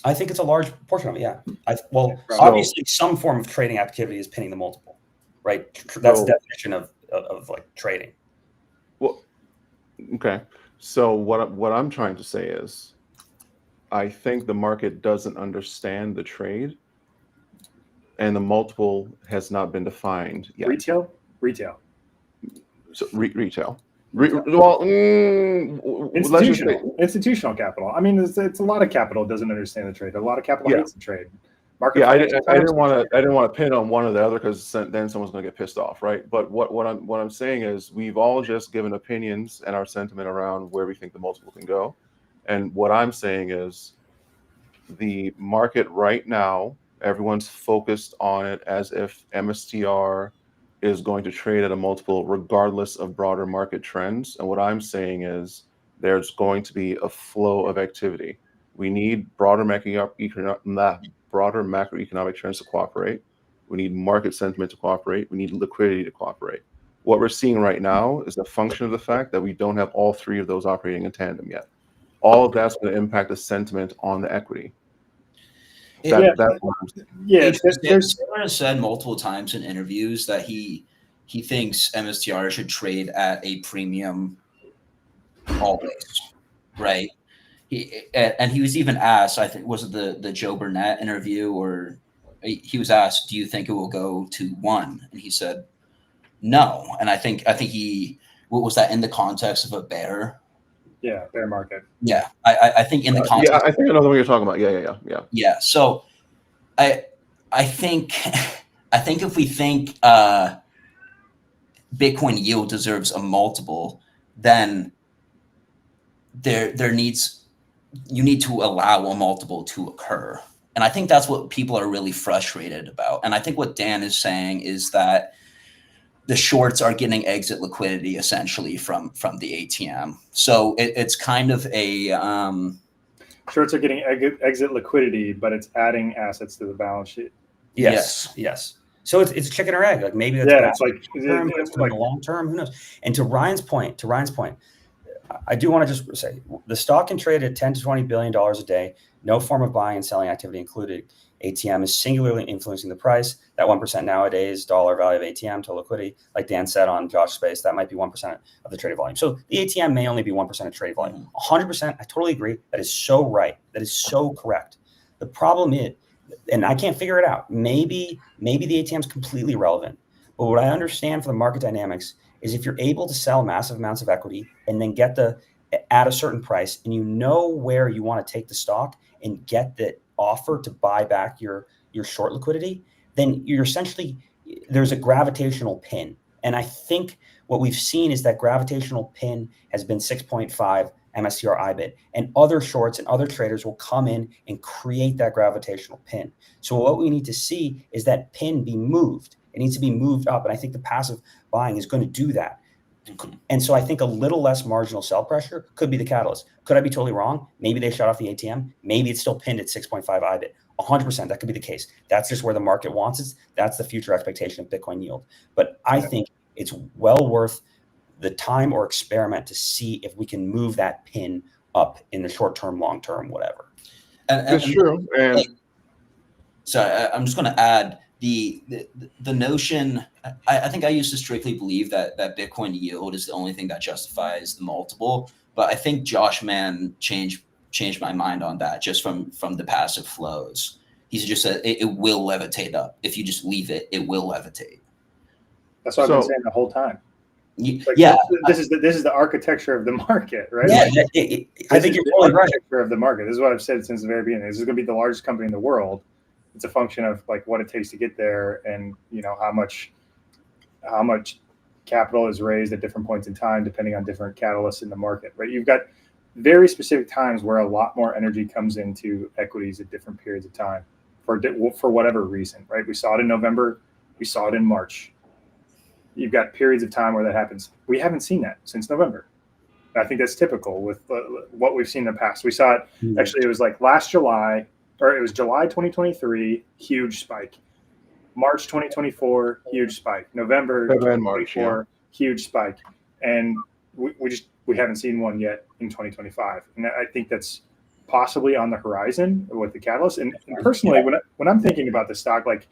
I think it's a large portion of it, yeah. Obviously, some form of trading activity is pinning the multiple, right? That's the definition of like trading. Well, okay. So what I'm trying to say is, I think the market doesn't understand the trade, and the multiple has not been defined yet. Retail. So retail. Institutional capital. I mean, it's a lot of capital doesn't understand the trade. A lot of capital hates the trade. I didn't want to pin on one or the other because then someone's going to get pissed off, right? But what I'm saying is we've all just given opinions and our sentiment around where we think the multiple can go, and what I'm saying is the market right now, everyone's focused on it as if MSTR is going to trade at a multiple regardless of broader market trends. And what I'm saying is there's going to be a flow of activity. We need broader macroeconomic trends to cooperate. We need market sentiment to cooperate. We need liquidity to cooperate. What we're seeing right now is a function of the fact that we don't have all three of those operating in tandem yet. All of that's going to impact the sentiment on the equity. Taylor has said multiple times in interviews that he thinks MSTR should trade at a premium always, right? He was even asked, I think, was it the Joe Burnett interview, or he was asked, do you think it will go to 1? And he said no. And I think what was that in the context of a bear? Yeah, bear market. Yeah, I think in the context. I think I know what you're talking about. Yeah. So, I think if we think Bitcoin yield deserves a multiple, then you need to allow a multiple to occur, and I think that's what people are really frustrated about. And I think what Dan is saying is that the shorts are getting exit liquidity essentially from the ATM. So it's kind of a shorts are getting exit liquidity, but it's adding assets to the balance sheet. Yes. So it's a chicken or egg. Like maybe that's it's like long term. Who knows? And to Ryan's point, I do want to just say the stock can trade at $10 to $20 billion a day. No form of buying and selling activity included. ATM is singularly influencing the price. That 1% nowadays, dollar value of ATM to liquidity, like Dan said on Josh Space, that might be 1% of the trade volume. So the ATM may only be 1% of trade volume. 100%, I totally agree. That is so right. That is so correct. The problem is, and I can't figure it out, maybe the ATM is completely irrelevant. But what I understand for the market dynamics is if you're able to sell massive amounts of equity and then get at a certain price, and you know where you want to take the stock and get the offer to buy back your short liquidity, then you're essentially, there's a gravitational pin. And I think what we've seen is that gravitational pin has been 6.5 MSTR IBIT, and other shorts and other traders will come in and create that gravitational pin. So what we need to see is that pin be moved. It needs to be moved up. And I think the passive buying is going to do that. And so I think a little less marginal sell pressure could be the catalyst. Could I be totally wrong? Maybe they shut off the ATM. Maybe it's still pinned at 6.5 IBIT. 100%, that could be the case. That's just where the market wants it. That's the future expectation of Bitcoin yield. But I think it's well worth the time or experiment to see if we can move that pin up in the short term, long term, whatever. That's true. And so I'm just going to add, the notion, I think I used to strictly believe that Bitcoin yield is the only thing that justifies the multiple. But I think Josh Mann changed my mind on that just from the passive flows. He's just said it will levitate up. If you just leave it, it will levitate. That's what I've been saying the whole time. Like, yeah, this is the architecture of the market, right? Yeah, I think you're totally right. Architecture of the market. This is what I've said since the very beginning. This is going to be the largest company in the world. It's a function of like what it takes to get there, and how much capital is raised at different points in time, depending on different catalysts in the market. Right? You've got very specific times where a lot more energy comes into equities at different periods of time for whatever reason. Right? We saw it in November. We saw it in March. You've got periods of time where that happens. We haven't seen that since November. I think that's typical with what we've seen in the past. We saw it, actually, it was like last July, or it was July 2023, huge spike. March 2024, huge spike. November 2024, huge spike. And we haven't seen one yet in 2025. And I think that's possibly on the horizon with the catalyst. And personally, when I'm thinking about the stock, like,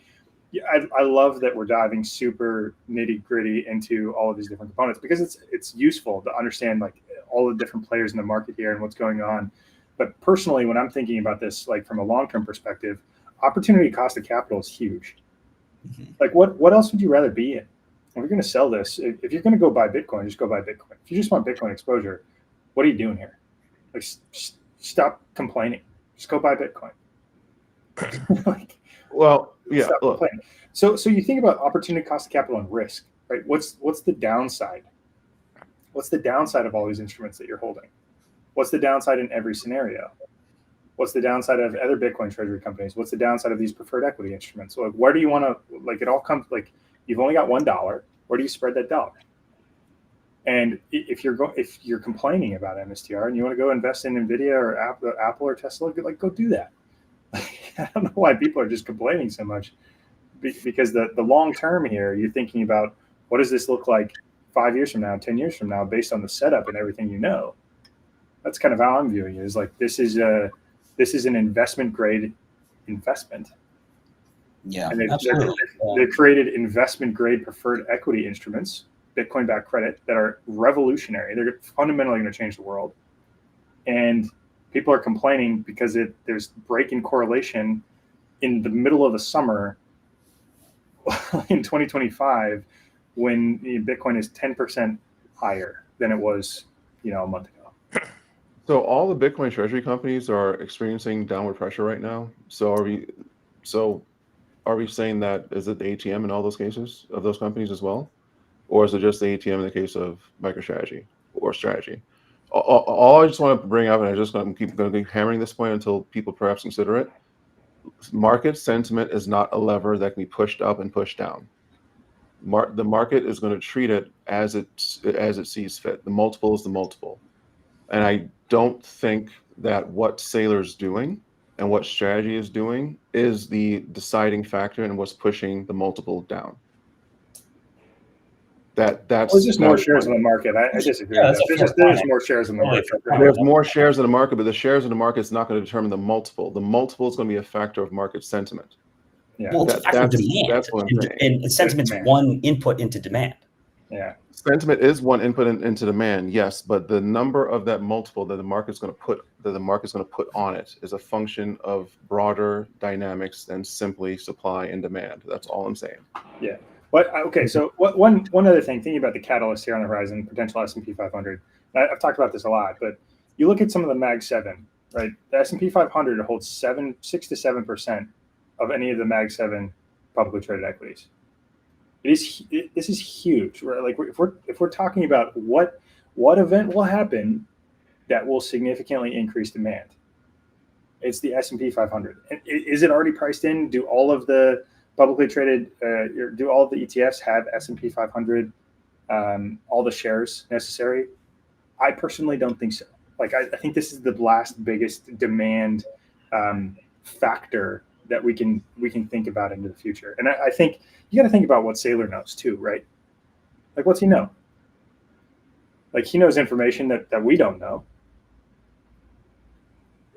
I love that we're diving super nitty gritty into all of these different components, because it's useful to understand like all the different players in the market here and what's going on. But personally, when I'm thinking about this, like from a long-term perspective, opportunity cost of capital is huge. Mm-hmm. Like what else would you rather be in? If you're going to sell this, if you're going to go buy Bitcoin, just go buy Bitcoin. If you just want Bitcoin exposure, what are you doing here? Like, stop complaining. Just go buy Bitcoin. Like, well, yeah. So you think about opportunity cost of capital and risk, right? What's the downside? What's the downside of all these instruments that you're holding? What's the downside in every scenario? What's the downside of other Bitcoin treasury companies? What's the downside of these preferred equity instruments? So like, where do you want to, like, it all comes, like, you've only got $1. Where do you spread that dollar? And if you're complaining about MSTR and you want to go invest in NVIDIA or Apple or Tesla, like, go do that. I don't know why people are just complaining so much, because the long term here, you're thinking about what does this look like 5 years from now, 10 years from now, based on the setup and everything you know. That's kind of how I'm viewing it. Is like this is an investment grade investment. Yeah, and they've created investment grade preferred equity instruments, Bitcoin backed credit, that are revolutionary. They're fundamentally going to change the world, and people are complaining because there's breaking correlation in the middle of the summer in 2025 when Bitcoin is 10% higher than it was, a month ago. So all the Bitcoin treasury companies are experiencing downward pressure right now. So are we saying that is it the ATM in all those cases of those companies as well, or is it just the ATM in the case of MicroStrategy or Strategy? All I just want to bring up, and I'm just going to keep hammering this point until people perhaps consider it. Market sentiment is not a lever that can be pushed up and pushed down. The market is going to treat it as it sees fit. The multiple is the multiple, and I don't think that what Saylor's doing and what Strategy is doing is the deciding factor in what's pushing the multiple down. That's just more shares in the market. I disagree. Yeah, there's more shares in the market. There's more shares in the market, but the shares in the market is not going to determine the multiple. The multiple is going to be a factor of market sentiment. Yeah, well, it's a factor of demand. That's what I'm saying. And sentiment's one input into demand. Yeah, sentiment is one input into demand. Yes, but the number of that multiple that the market's going to put on it is a function of broader dynamics than simply supply and demand. That's all I'm saying. Yeah. Okay, so one other thing, thinking about the catalyst here on the horizon, potential S&P 500. I've talked about this a lot, but you look at some of the Mag 7, right? The S&P 500 holds 6 to 7% of any of the Mag 7 publicly traded equities. This is huge, right? Like if we're talking about what event will happen that will significantly increase demand, it's the S&P 500. And is it already priced in? Do all of the publicly traded, do all of the ETFs have S&P 500, all the shares necessary? I personally don't think so. Like, I think this is the last biggest demand factor that we can think about into the future. And I think you got to think about what Saylor knows too, right? Like, what's he know? Like, he knows information that we don't know.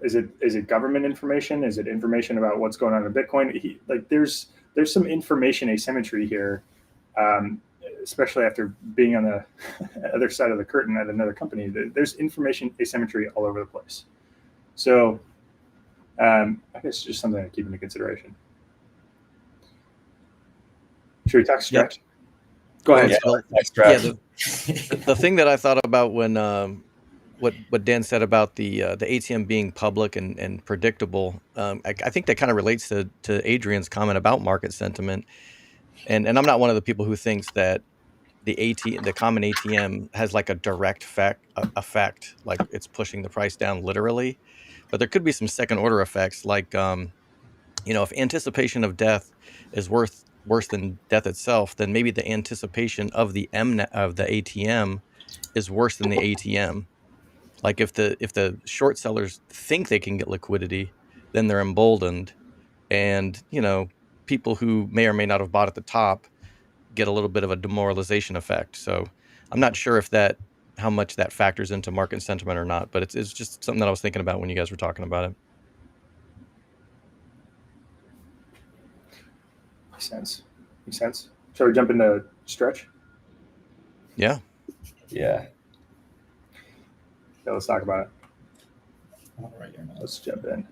Is it government information? Is it information about what's going on in Bitcoin? There's there's some information asymmetry here, especially after being on the other side of the curtain at another company. There's information asymmetry all over the place. So I guess just something to keep into consideration. Should we talk stretch? Yep. Go ahead. The thing that I thought about when what Dan said about the ATM being public and predictable, I think that kind of relates to Adrian's comment about market sentiment. And I'm not one of the people who thinks that the common ATM has like a direct effect, like it's pushing the price down literally, but there could be some second order effects, like if anticipation of death is worse than death itself, then maybe the anticipation of the ATM is worse than the ATM. Like if the short sellers think they can get liquidity, then they're emboldened, and people who may or may not have bought at the top get a little bit of a demoralization effect. So I'm not sure how much that factors into market sentiment or not, but it's just something that I was thinking about when you guys were talking about it. Makes sense. Shall we jump into stretch? Yeah. Yeah. Let's talk about it. All right, Let's jump in.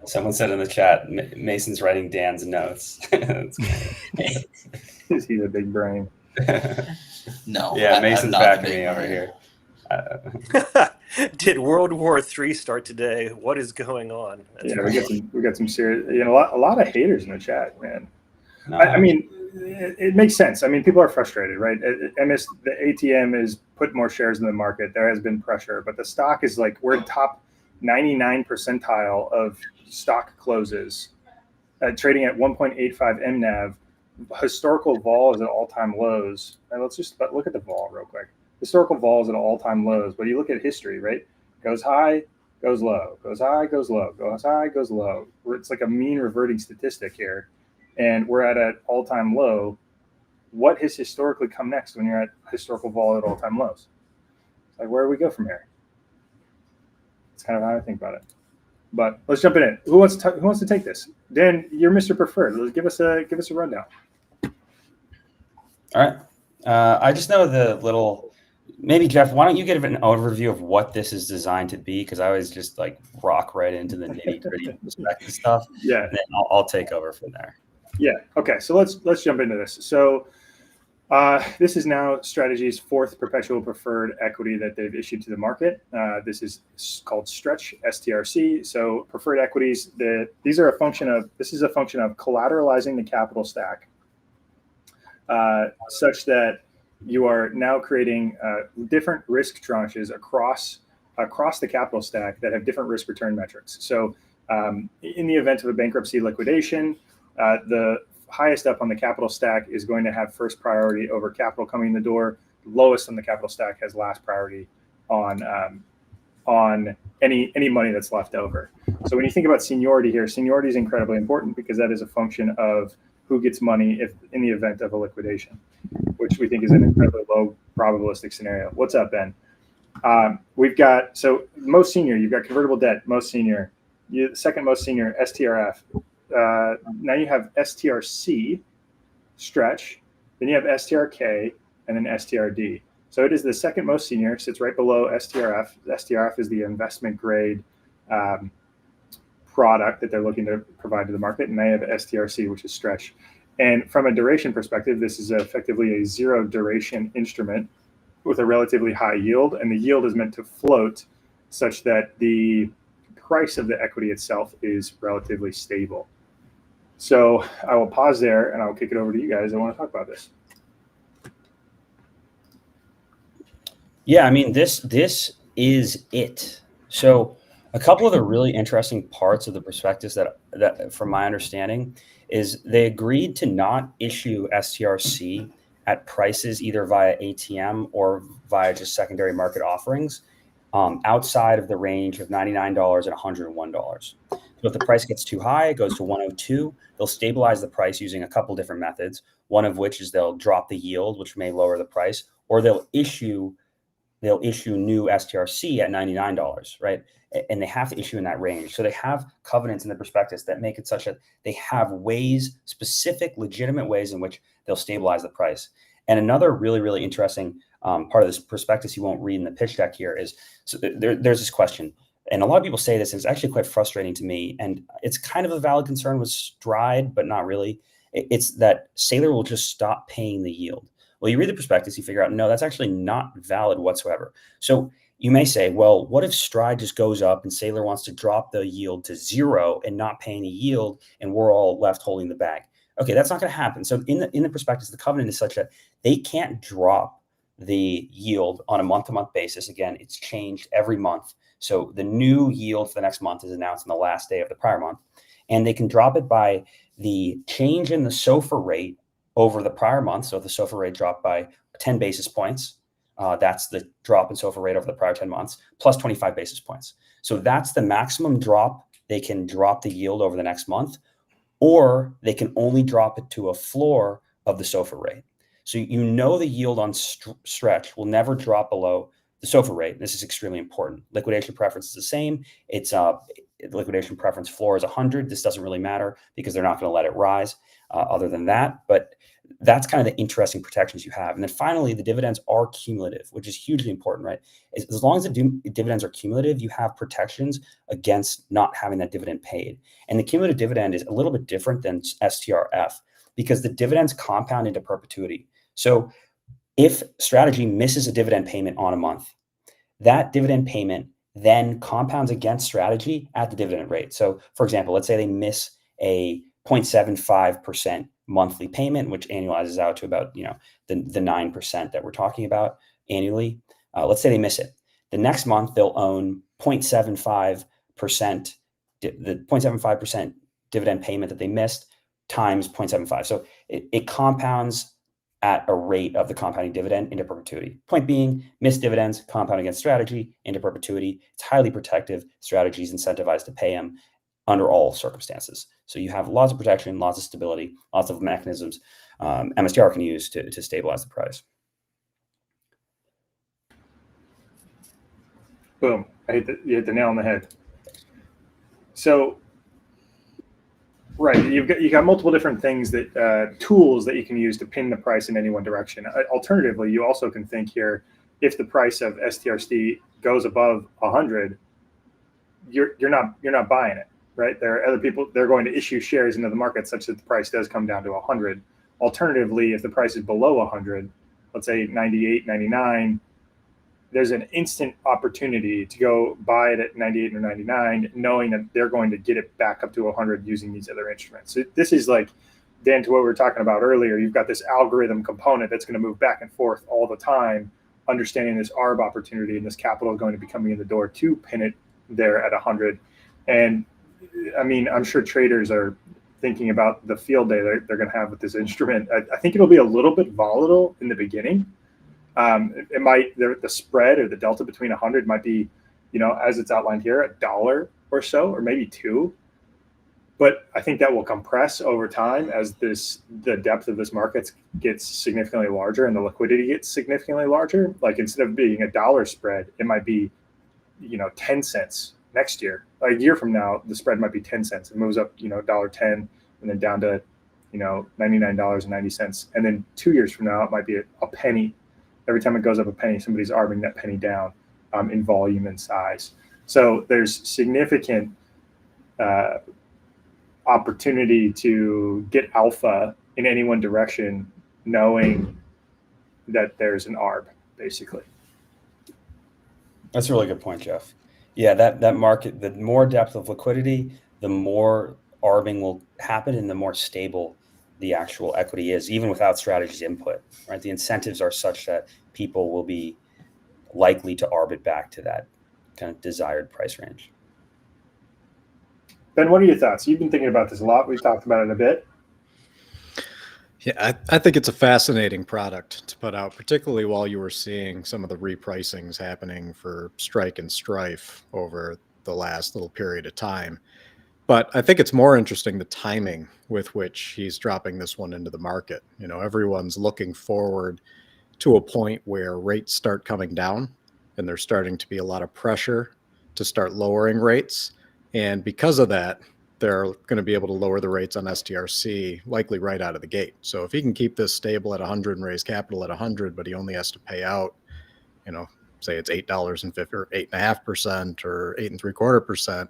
Someone said in the chat, Mason's writing Dan's notes. He's a big brain. No. Yeah, Mason's backing me over here. Did World War III start today? What is going on? That's we got some serious, a lot of haters in the chat, man. No. I mean, it makes sense. I mean, people are frustrated, right? The ATM is put more shares in the market. There has been pressure, but the stock is like, we're top 99 percentile of stock closes, trading at 1.85 mNAV. Historical vol is at all-time lows. And let's just look at the vol real quick. Historical vol is at all-time lows, but you look at history, right? Goes high, goes low, goes high, goes low, goes high, goes low. It's like a mean reverting statistic here, and we're at an all-time low. What has historically come next when you're at historical vol at all-time lows? It's like, where do we go from here? It's kind of how I think about it. But let's jump in. Who wants to take this? Dan, you're Mr. Preferred. Let's give us a rundown. All right. I just know the little. Maybe Jeff, why don't you give an overview of what this is designed to be? Because I always just like rock right into the nitty gritty perspective stuff. Yeah. And then I'll take over from there. Yeah. Okay. So let's jump into this. So this is now Strategy's fourth perpetual preferred equity that they've issued to the market. This is called Stretch, STRC. So preferred equities, this is a function of collateralizing the capital stack such that you are now creating different risk tranches across the capital stack that have different risk return metrics. So in the event of a bankruptcy liquidation, the highest up on the capital stack is going to have first priority over capital coming in the door. Lowest on the capital stack has last priority on any money that's left over. So when you think about seniority here, seniority is incredibly important because that is a function of who gets money if in the event of a liquidation, which we think is an incredibly low probabilistic scenario. What's up, Ben? We've got, so most senior, you've got convertible debt, most senior. Second most senior, STRF. Now you have STRC, stretch, then you have STRK, and then STRD. So it is the second most senior, sits right below STRF. STRF is the investment grade product that they're looking to provide to the market, and they have STRC, which is stretch. And from a duration perspective, this is effectively a zero duration instrument with a relatively high yield, and the yield is meant to float such that the price of the equity itself is relatively stable. So I will pause there and I'll kick it over to you guys. I want to talk about this. Yeah, I mean, this is it. So a couple of the really interesting parts of the prospectus that from my understanding is they agreed to not issue STRC at prices either via ATM or via just secondary market offerings outside of the range of $99 and $101. So if the price gets too high, it goes to 102. They'll stabilize the price using a couple different methods, one of which is they'll drop the yield, which may lower the price, or they'll issue they'll issue new STRC at $99, right? And they have to issue in that range. So they have covenants in the prospectus that make it such that they have ways, specific, legitimate ways in which they'll stabilize the price. And another really, really interesting part of this prospectus you won't read in the pitch deck here is, so there's this question. And a lot of people say this, and it's actually quite frustrating to me. And it's kind of a valid concern with Stride, but not really. It's that Saylor will just stop paying the yield. Well, you read the prospectus, you figure out, no, that's actually not valid whatsoever. So you may say, well, what if Stride just goes up and Saylor wants to drop the yield to 0 and not pay any yield, and we're all left holding the bag? Okay, that's not going to happen. So in the prospectus, the covenant is such that they can't drop the yield on a month-to-month basis. Again, it's changed every month. So the new yield for the next month is announced on the last day of the prior month. And they can drop it by the change in the SOFR rate over the prior month. So if the SOFR rate dropped by 10 basis points, that's the drop in SOFR rate over the prior 10 months, plus 25 basis points. So that's the maximum drop they can drop the yield over the next month, or they can only drop it to a floor of the SOFR rate. So you know the yield on stretch will never drop below the SOFR rate. This is extremely important. Liquidation preference is the same. It's liquidation preference floor is 100. This doesn't really matter because they're not going to let it rise other than that. But that's kind of the interesting protections you have. And then finally, the dividends are cumulative, which is hugely important, right? As long as the dividends are cumulative, you have protections against not having that dividend paid. And the cumulative dividend is a little bit different than STRF because the dividends compound into perpetuity. So if strategy misses a dividend payment on a month, that dividend payment then compounds against strategy at the dividend rate. So for example, let's say they miss a 0.75% monthly payment, which annualizes out to about, the 9% that we're talking about annually. Let's say they miss it. The next month they'll own 0.75%, the 0.75% dividend payment that they missed times 0.75. So it compounds at a rate of the compounding dividend into perpetuity. Point being, missed dividends compound against strategy into perpetuity. It's highly protective. Strategy is incentivized to pay them under all circumstances. So you have lots of protection, lots of stability, lots of mechanisms MSTR can use to stabilize the price. Boom. You hit the nail on the head. So, right, you got multiple different things that tools that you can use to pin the price in any one direction. Alternatively, you also can think here, if the price of STRC goes above 100, you're not buying it, right? There are other people, they're going to issue shares into the market such that the price does come down to 100. Alternatively, if the price is below 100, let's say 98, 99, there's an instant opportunity to go buy it at 98 or 99, knowing that they're going to get it back up to 100 using these other instruments. So this is like, Dan, to what we were talking about earlier, you've got this algorithm component that's going to move back and forth all the time, understanding this ARB opportunity and this capital going to be coming in the door to pin it there at 100. And I mean, I'm sure traders are thinking about the field day they're going to have with this instrument. I think it'll be a little bit volatile in the beginning. It might, the spread or the delta between 100 might be, as it's outlined here, $1 or so, or maybe $2. But I think that will compress over time as the depth of this market gets significantly larger and the liquidity gets significantly larger. Like instead of being $1 spread, it might be, 10 cents next year. A year from now, the spread might be 10 cents. It moves up, $1.10 and then down to, $99.90. And then 2 years from now, it might be a penny. Every time it goes up a penny, somebody's arbing that penny down in volume and size. So there's significant opportunity to get alpha in any one direction, knowing that there's an ARB, basically. That's a really good point, Jeff. Yeah, that market, the more depth of liquidity, the more arbing will happen and the more stable the actual equity is, even without strategy's input, right? The incentives are such that people will be likely to arb it back to that kind of desired price range. Ben, what are your thoughts? You've been thinking about this a lot. We've talked about it a bit. Yeah, I think it's a fascinating product to put out, particularly while you were seeing some of the repricings happening for Strike and Strife over the last little period of time. But I think it's more interesting the timing with which he's dropping this one into the market. Everyone's looking forward to a point where rates start coming down. and there's starting to be a lot of pressure to start lowering rates. And because of that, they're going to be able to lower the rates on STRC likely right out of the gate. So if he can keep this stable at 100 and raise capital at 100, but he only has to pay out, say it's $8.50 or 8.5% or 8.75%,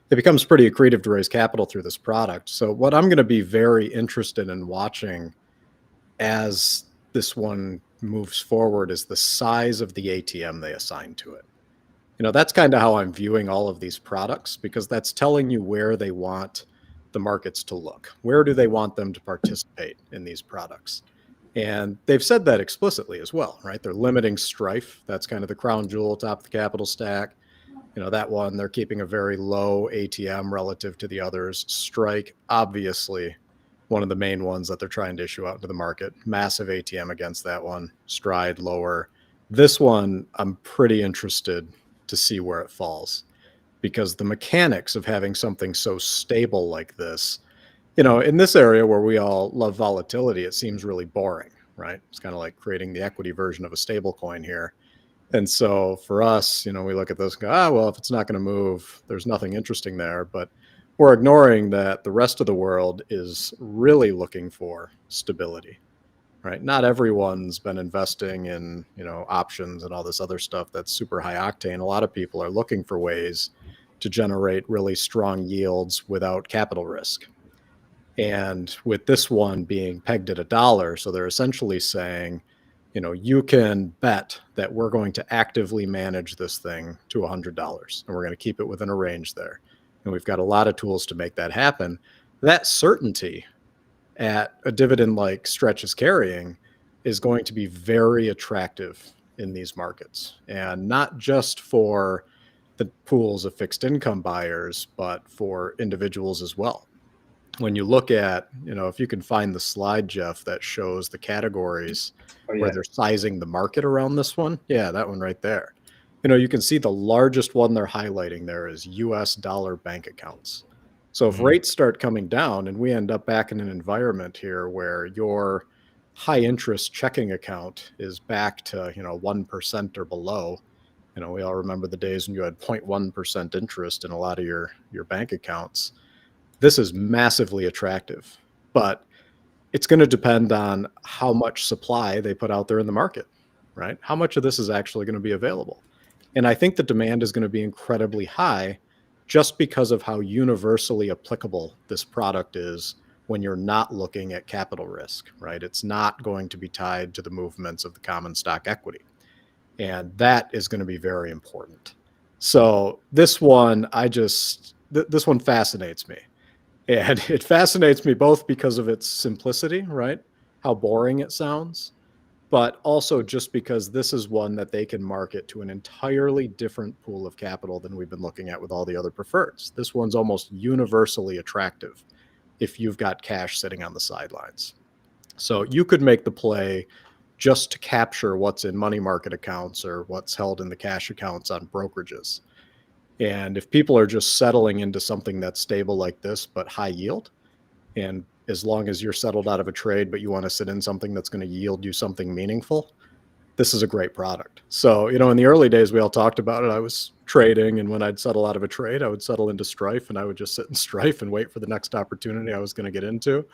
it becomes pretty accretive to raise capital through this product. So what I'm going to be very interested in watching as this one moves forward is the size of the ATM they assign to it. That's kind of how I'm viewing all of these products, because that's telling you where they want the markets to look. Where do they want them to participate in these products? And they've said that explicitly as well, right? They're limiting Strife. That's kind of the crown jewel, top of the capital stack. That one, they're keeping a very low ATM relative to the others. Strike, obviously, one of the main ones that they're trying to issue out into the market. Massive ATM against that one. Stride, lower. This one, I'm pretty interested to see where it falls, because the mechanics of having something so stable like this, in this area where we all love volatility, it seems really boring, right? It's kind of like creating the equity version of a stable coin here. And so for us, we look at this and go, well, if it's not going to move, there's nothing interesting there. But we're ignoring that the rest of the world is really looking for stability, right? Not everyone's been investing in, options and all this other stuff that's super high octane. A lot of people are looking for ways to generate really strong yields without capital risk. And with this one being pegged at $1, so they're essentially saying, you can bet that we're going to actively manage this thing to $100, and we're going to keep it within a range there. And we've got a lot of tools to make that happen. That certainty at a dividend like Stretch is carrying is going to be very attractive in these markets, and not just for the pools of fixed income buyers, but for individuals as well. When you look at, if you can find the slide, Jeff, that shows the categories where they're sizing the market around this one. Yeah, that one right there. You can see the largest one they're highlighting there is US dollar bank accounts. So if rates start coming down and we end up back in an environment here where your high interest checking account is back to, 1% or below, we all remember the days when you had 0.1% interest in a lot of your bank accounts. This is massively attractive, but it's going to depend on how much supply they put out there in the market, right? How much of this is actually going to be available? And I think the demand is going to be incredibly high just because of how universally applicable this product is when you're not looking at capital risk, right? It's not going to be tied to the movements of the common stock equity. And that is going to be very important. So this one, this one fascinates me. And it fascinates me both because of its simplicity, right? How boring it sounds, but also just because this is one that they can market to an entirely different pool of capital than we've been looking at with all the other preferreds. This one's almost universally attractive if you've got cash sitting on the sidelines. So you could make the play just to capture what's in money market accounts or what's held in the cash accounts on brokerages. And if people are just settling into something that's stable like this, but high yield, and as long as you're settled out of a trade, but you want to sit in something that's going to yield you something meaningful, this is a great product. So, in the early days, we all talked about it. I was trading, and when I'd settle out of a trade, I would settle into Strife, and I would just sit in Strife and wait for the next opportunity I was going to get into.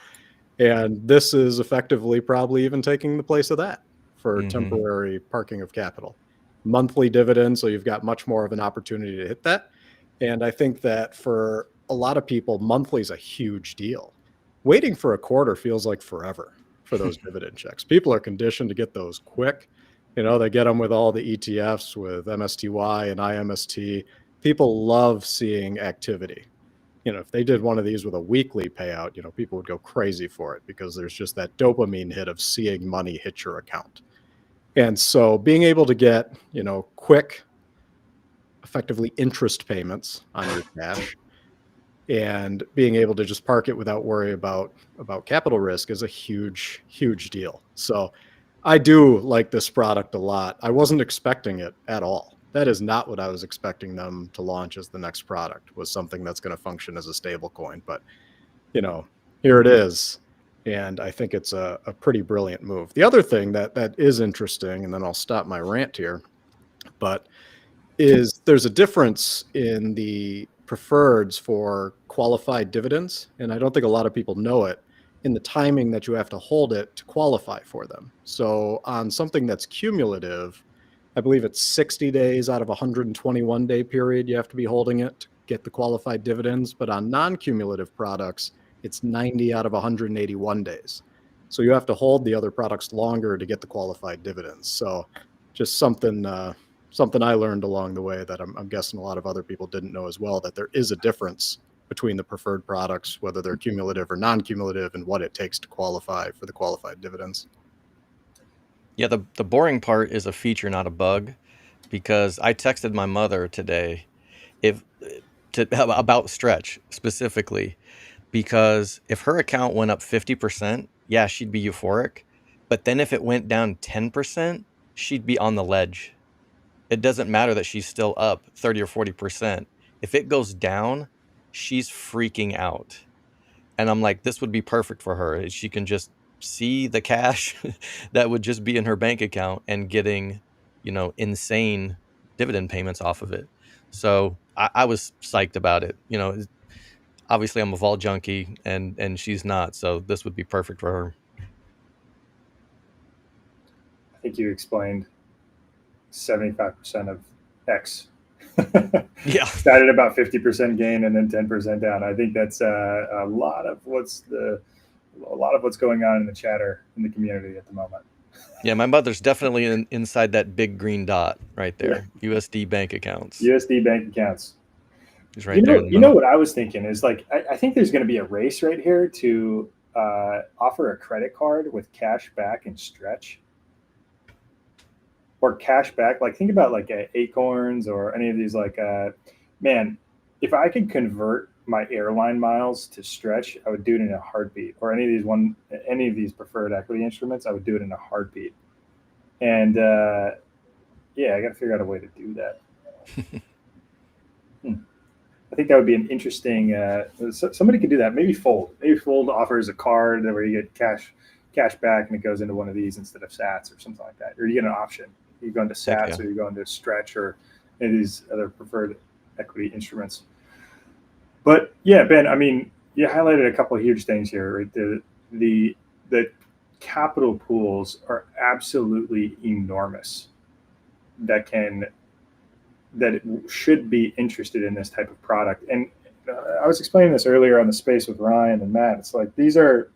And this is effectively probably even taking the place of that for temporary parking of capital. Monthly dividend, so you've got much more of an opportunity to hit that. And I think that for a lot of people, monthly is a huge deal. Waiting for a quarter feels like forever for those dividend checks. People are conditioned to get those quick. They get them with all the ETFs, with MSTY and IMST. People love seeing activity. If they did one of these with a weekly payout, people would go crazy for it because there's just that dopamine hit of seeing money hit your account. And so being able to get, quick, effectively interest payments on your cash and being able to just park it without worry about capital risk is a huge, huge deal. So I do like this product a lot. I wasn't expecting it at all. That is not what I was expecting them to launch as the next product, was something that's going to function as a stable coin. But, here it is. And I think it's a pretty brilliant move. The other thing that is interesting, and then I'll stop my rant here, but there's a difference in the preferreds for qualified dividends, and I don't think a lot of people know it, in the timing that you have to hold it to qualify for them. So on something that's cumulative, I believe it's 60 days out of a 121-day period you have to be holding it to get the qualified dividends. But on non-cumulative products, it's 90 out of 181 days. So you have to hold the other products longer to get the qualified dividends. So just something I learned along the way that I'm guessing a lot of other people didn't know as well, that there is a difference between the preferred products, whether they're cumulative or non-cumulative, and what it takes to qualify for the qualified dividends. Yeah, the boring part is a feature, not a bug, because I texted my mother today about Stretch specifically, because if her account went up 50%, yeah, she'd be euphoric. But then if it went down 10%, she'd be on the ledge. It doesn't matter that she's still up 30 or 40%. If it goes down, she's freaking out. And I'm like, this would be perfect for her. She can just see the cash that would just be in her bank account and getting, insane dividend payments off of it. So I was psyched about it. Obviously I'm a vol junkie and she's not. So this would be perfect for her. I think you explained 75% of X. Yeah. Started about 50% gain and then 10% down. I think that's a lot of what's going on in the chatter in the community at the moment. Yeah, my mother's definitely inside that big green dot right there. Yeah. USD bank accounts. USD bank accounts. He's right there. You know what I was thinking is, like, I think there's going to be a race right here to offer a credit card with Cashback and Stretch. Or Cashback, like, think about like Acorns or any of these, like, man, if I could convert my airline miles to Stretch, I would do it in a heartbeat. Or any of these preferred equity instruments, I would do it in a heartbeat. And yeah, I got to figure out a way to do that. I think that would be an interesting. Somebody could do that. Maybe Fold. Maybe Fold offers a card where you get cash back and it goes into one of these instead of Sats or something like that. Or you get an option. You go into Sats or you go into Stretch or any of these other preferred equity instruments. But yeah, Ben, I mean, you highlighted a couple of huge things here, right? The capital pools are absolutely enormous that should be interested in this type of product. And I was explaining this earlier on the space with Ryan and Matt. It's like these are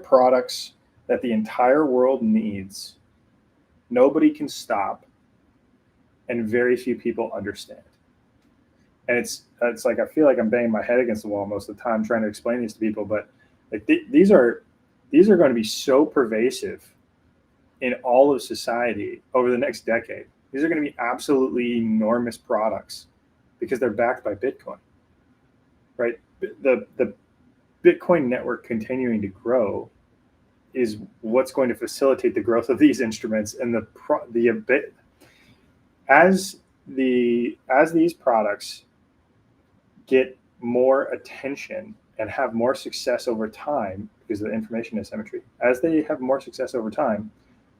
products that the entire world needs. Nobody can stop, and very few people understand. And it's like I feel like I'm banging my head against the wall most of the time trying to explain these to people. But like these are going to be so pervasive in all of society over the next decade. These are going to be absolutely enormous products because they're backed by Bitcoin, right? The Bitcoin network continuing to grow is what's going to facilitate the growth of these instruments. And as these products get more attention and have more success over time because of the information asymmetry, as they have more success over time,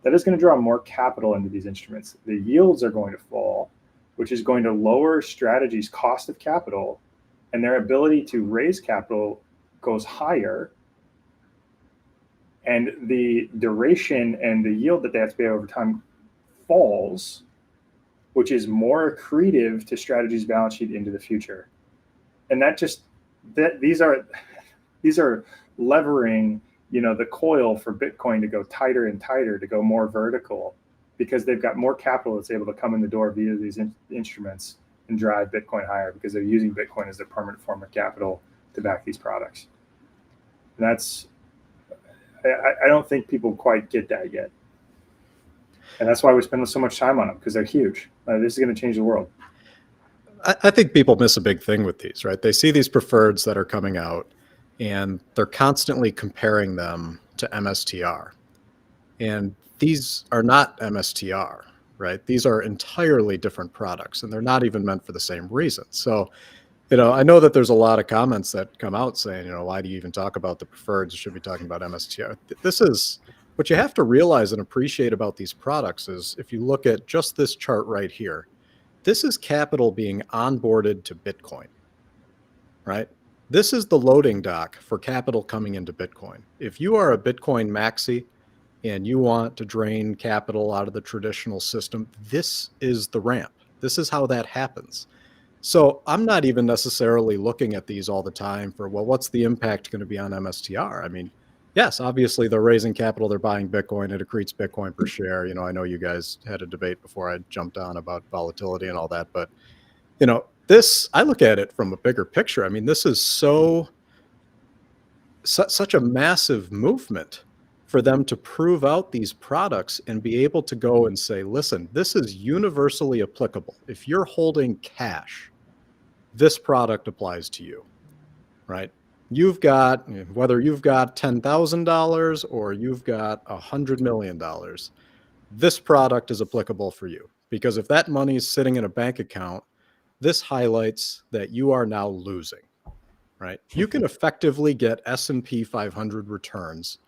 that is going to draw more capital into these instruments. The yields are going to fall, which is going to lower strategies' cost of capital, and their ability to raise capital goes higher. And the duration and the yield that they have to pay over time falls, which is more accretive to strategies' balance sheet into the future. And these are levering, the coil for Bitcoin to go tighter and tighter, to go more vertical, because they've got more capital that's able to come in the door via these instruments and drive Bitcoin higher because they're using Bitcoin as their permanent form of capital to back these products. And I don't think people quite get that yet. And that's why we spend so much time on them, because they're huge. This is going to change the world. I think people miss a big thing with these, right? They see these preferreds that are coming out, and they're constantly comparing them to MSTR. And these are not MSTR, right? These are entirely different products, and they're not even meant for the same reason. So, I know that there's a lot of comments that come out saying, why do you even talk about the preferreds? You should be talking about MSTR. This is What you have to realize and appreciate about these products is if you look at just this chart right here, this is capital being onboarded to Bitcoin, right? This is the loading dock for capital coming into Bitcoin. If you are a Bitcoin maxi and you want to drain capital out of the traditional system, this is the ramp. This is how that happens. So I'm not even necessarily looking at these all the time for, well, what's the impact going to be on MSTR? I mean, yes, obviously they're raising capital, they're buying Bitcoin, it accretes Bitcoin per share. I know you guys had a debate before I jumped on about volatility and all that, but this, I look at it from a bigger picture. I mean, this is such a massive movement for them to prove out these products and be able to go and say, listen, this is universally applicable. If you're holding cash, this product applies to you, right? Whether you've got $10,000 or you've got $100 million, this product is applicable for you. Because if that money is sitting in a bank account, this highlights that you are now losing, right? You can effectively get S&P 500 returns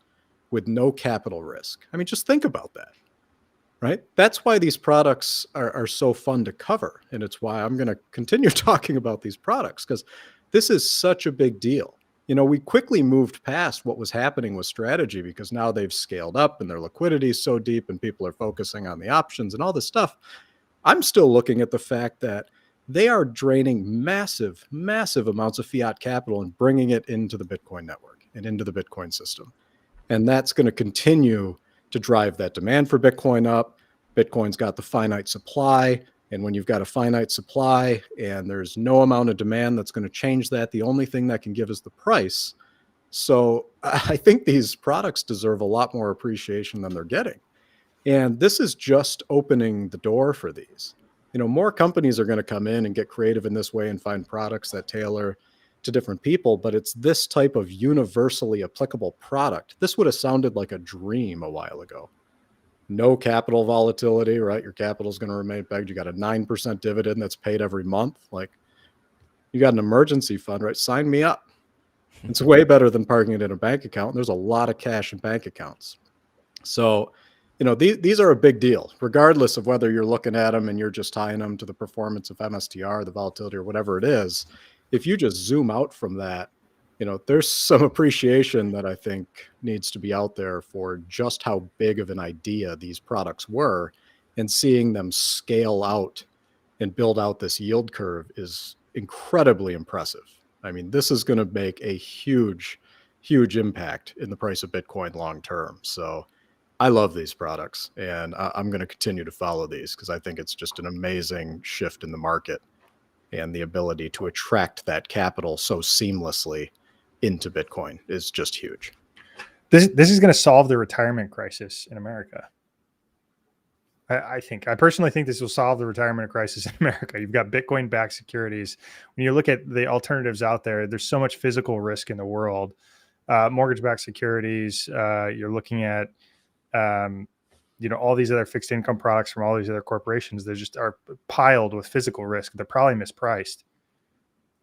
with no capital risk. I mean, just think about that, right? That's why these products are so fun to cover. And it's why I'm going to continue talking about these products, because this is such a big deal. We quickly moved past what was happening with strategy because now they've scaled up and their liquidity is so deep and people are focusing on the options and all this stuff. I'm still looking at the fact that they are draining massive, massive amounts of fiat capital and bringing it into the Bitcoin network and into the Bitcoin system. And that's going to continue to drive that demand for Bitcoin up. Bitcoin's got the finite supply. And when you've got a finite supply and there's no amount of demand that's going to change that, the only thing that can give is the price. So I think these products deserve a lot more appreciation than they're getting. And this is just opening the door for these. More companies are going to come in and get creative in this way and find products that tailor to different people, but it's this type of universally applicable product. This would have sounded like a dream a while ago. No capital volatility, right? Your capital is going to remain pegged. You got a 9% dividend that's paid every month. Like, you got an emergency fund, right? Sign me up. It's way better than parking it in a bank account. There's a lot of cash in bank accounts. So, these are a big deal, regardless of whether you're looking at them and you're just tying them to the performance of MSTR, the volatility, or whatever it is. If you just zoom out from that, there's some appreciation that I think needs to be out there for just how big of an idea these products were, and seeing them scale out and build out this yield curve is incredibly impressive. I mean, this is going to make a huge, huge impact in the price of Bitcoin long term. So I love these products, and I'm going to continue to follow these because I think it's just an amazing shift in the market, and the ability to attract that capital so seamlessly into Bitcoin is just huge. This is going to solve the retirement crisis in America. I personally think this will solve the retirement crisis in America. You've got Bitcoin-backed securities. When you look at the alternatives out there, there's so much physical risk in the world. Mortgage-backed securities, you're looking at all these other fixed income products from all these other corporations. They just are piled with physical risk. They're probably mispriced.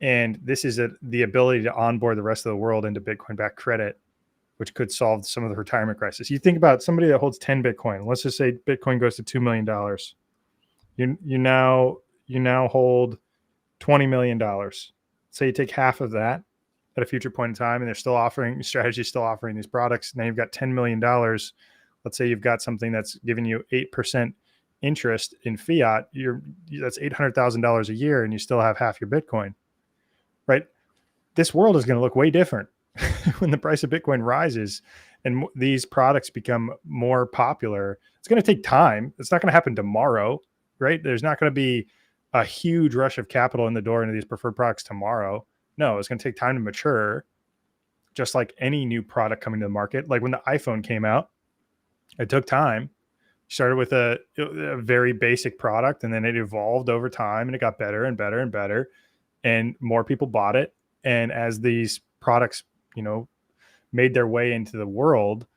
And this is the ability to onboard the rest of the world into Bitcoin-backed credit, which could solve some of the retirement crisis. You think about somebody that holds 10 Bitcoin. Let's just say Bitcoin goes to $2 million. You now hold $20 million. Say you take half of that at a future point in time, and they're still offering, strategy's still offering these products. Now you've got $10 million. Let's say you've got something that's giving you 8% interest in fiat. That's $800,000 a year, and you still have half your Bitcoin, right? This world is going to look way different when the price of Bitcoin rises and these products become more popular. It's going to take time. It's not going to happen tomorrow, right? There's not going to be a huge rush of capital in the door into these preferred products tomorrow. No, it's going to take time to mature, just like any new product coming to the market. Like when the iPhone came out, it took time. Started with a very basic product, and then it evolved over time, and it got better and better and better, and more people bought it. And as these products, made their way into the world,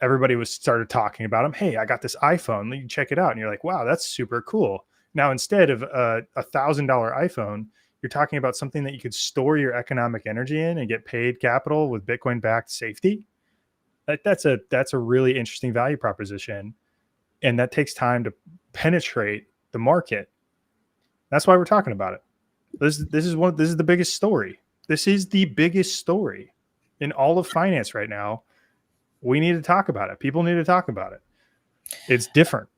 everybody started talking about them. Hey, I got this iPhone. You check it out. And you're like, wow, that's super cool. Now, instead of a $1,000 iPhone, you're talking about something that you could store your economic energy in and get paid capital with Bitcoin-backed safety. That's a really interesting value proposition, and that takes time to penetrate the market. That's why we're talking about it. This is the biggest story. This is the biggest story in all of finance right now. We need to talk about it. People need to talk about it. It's different.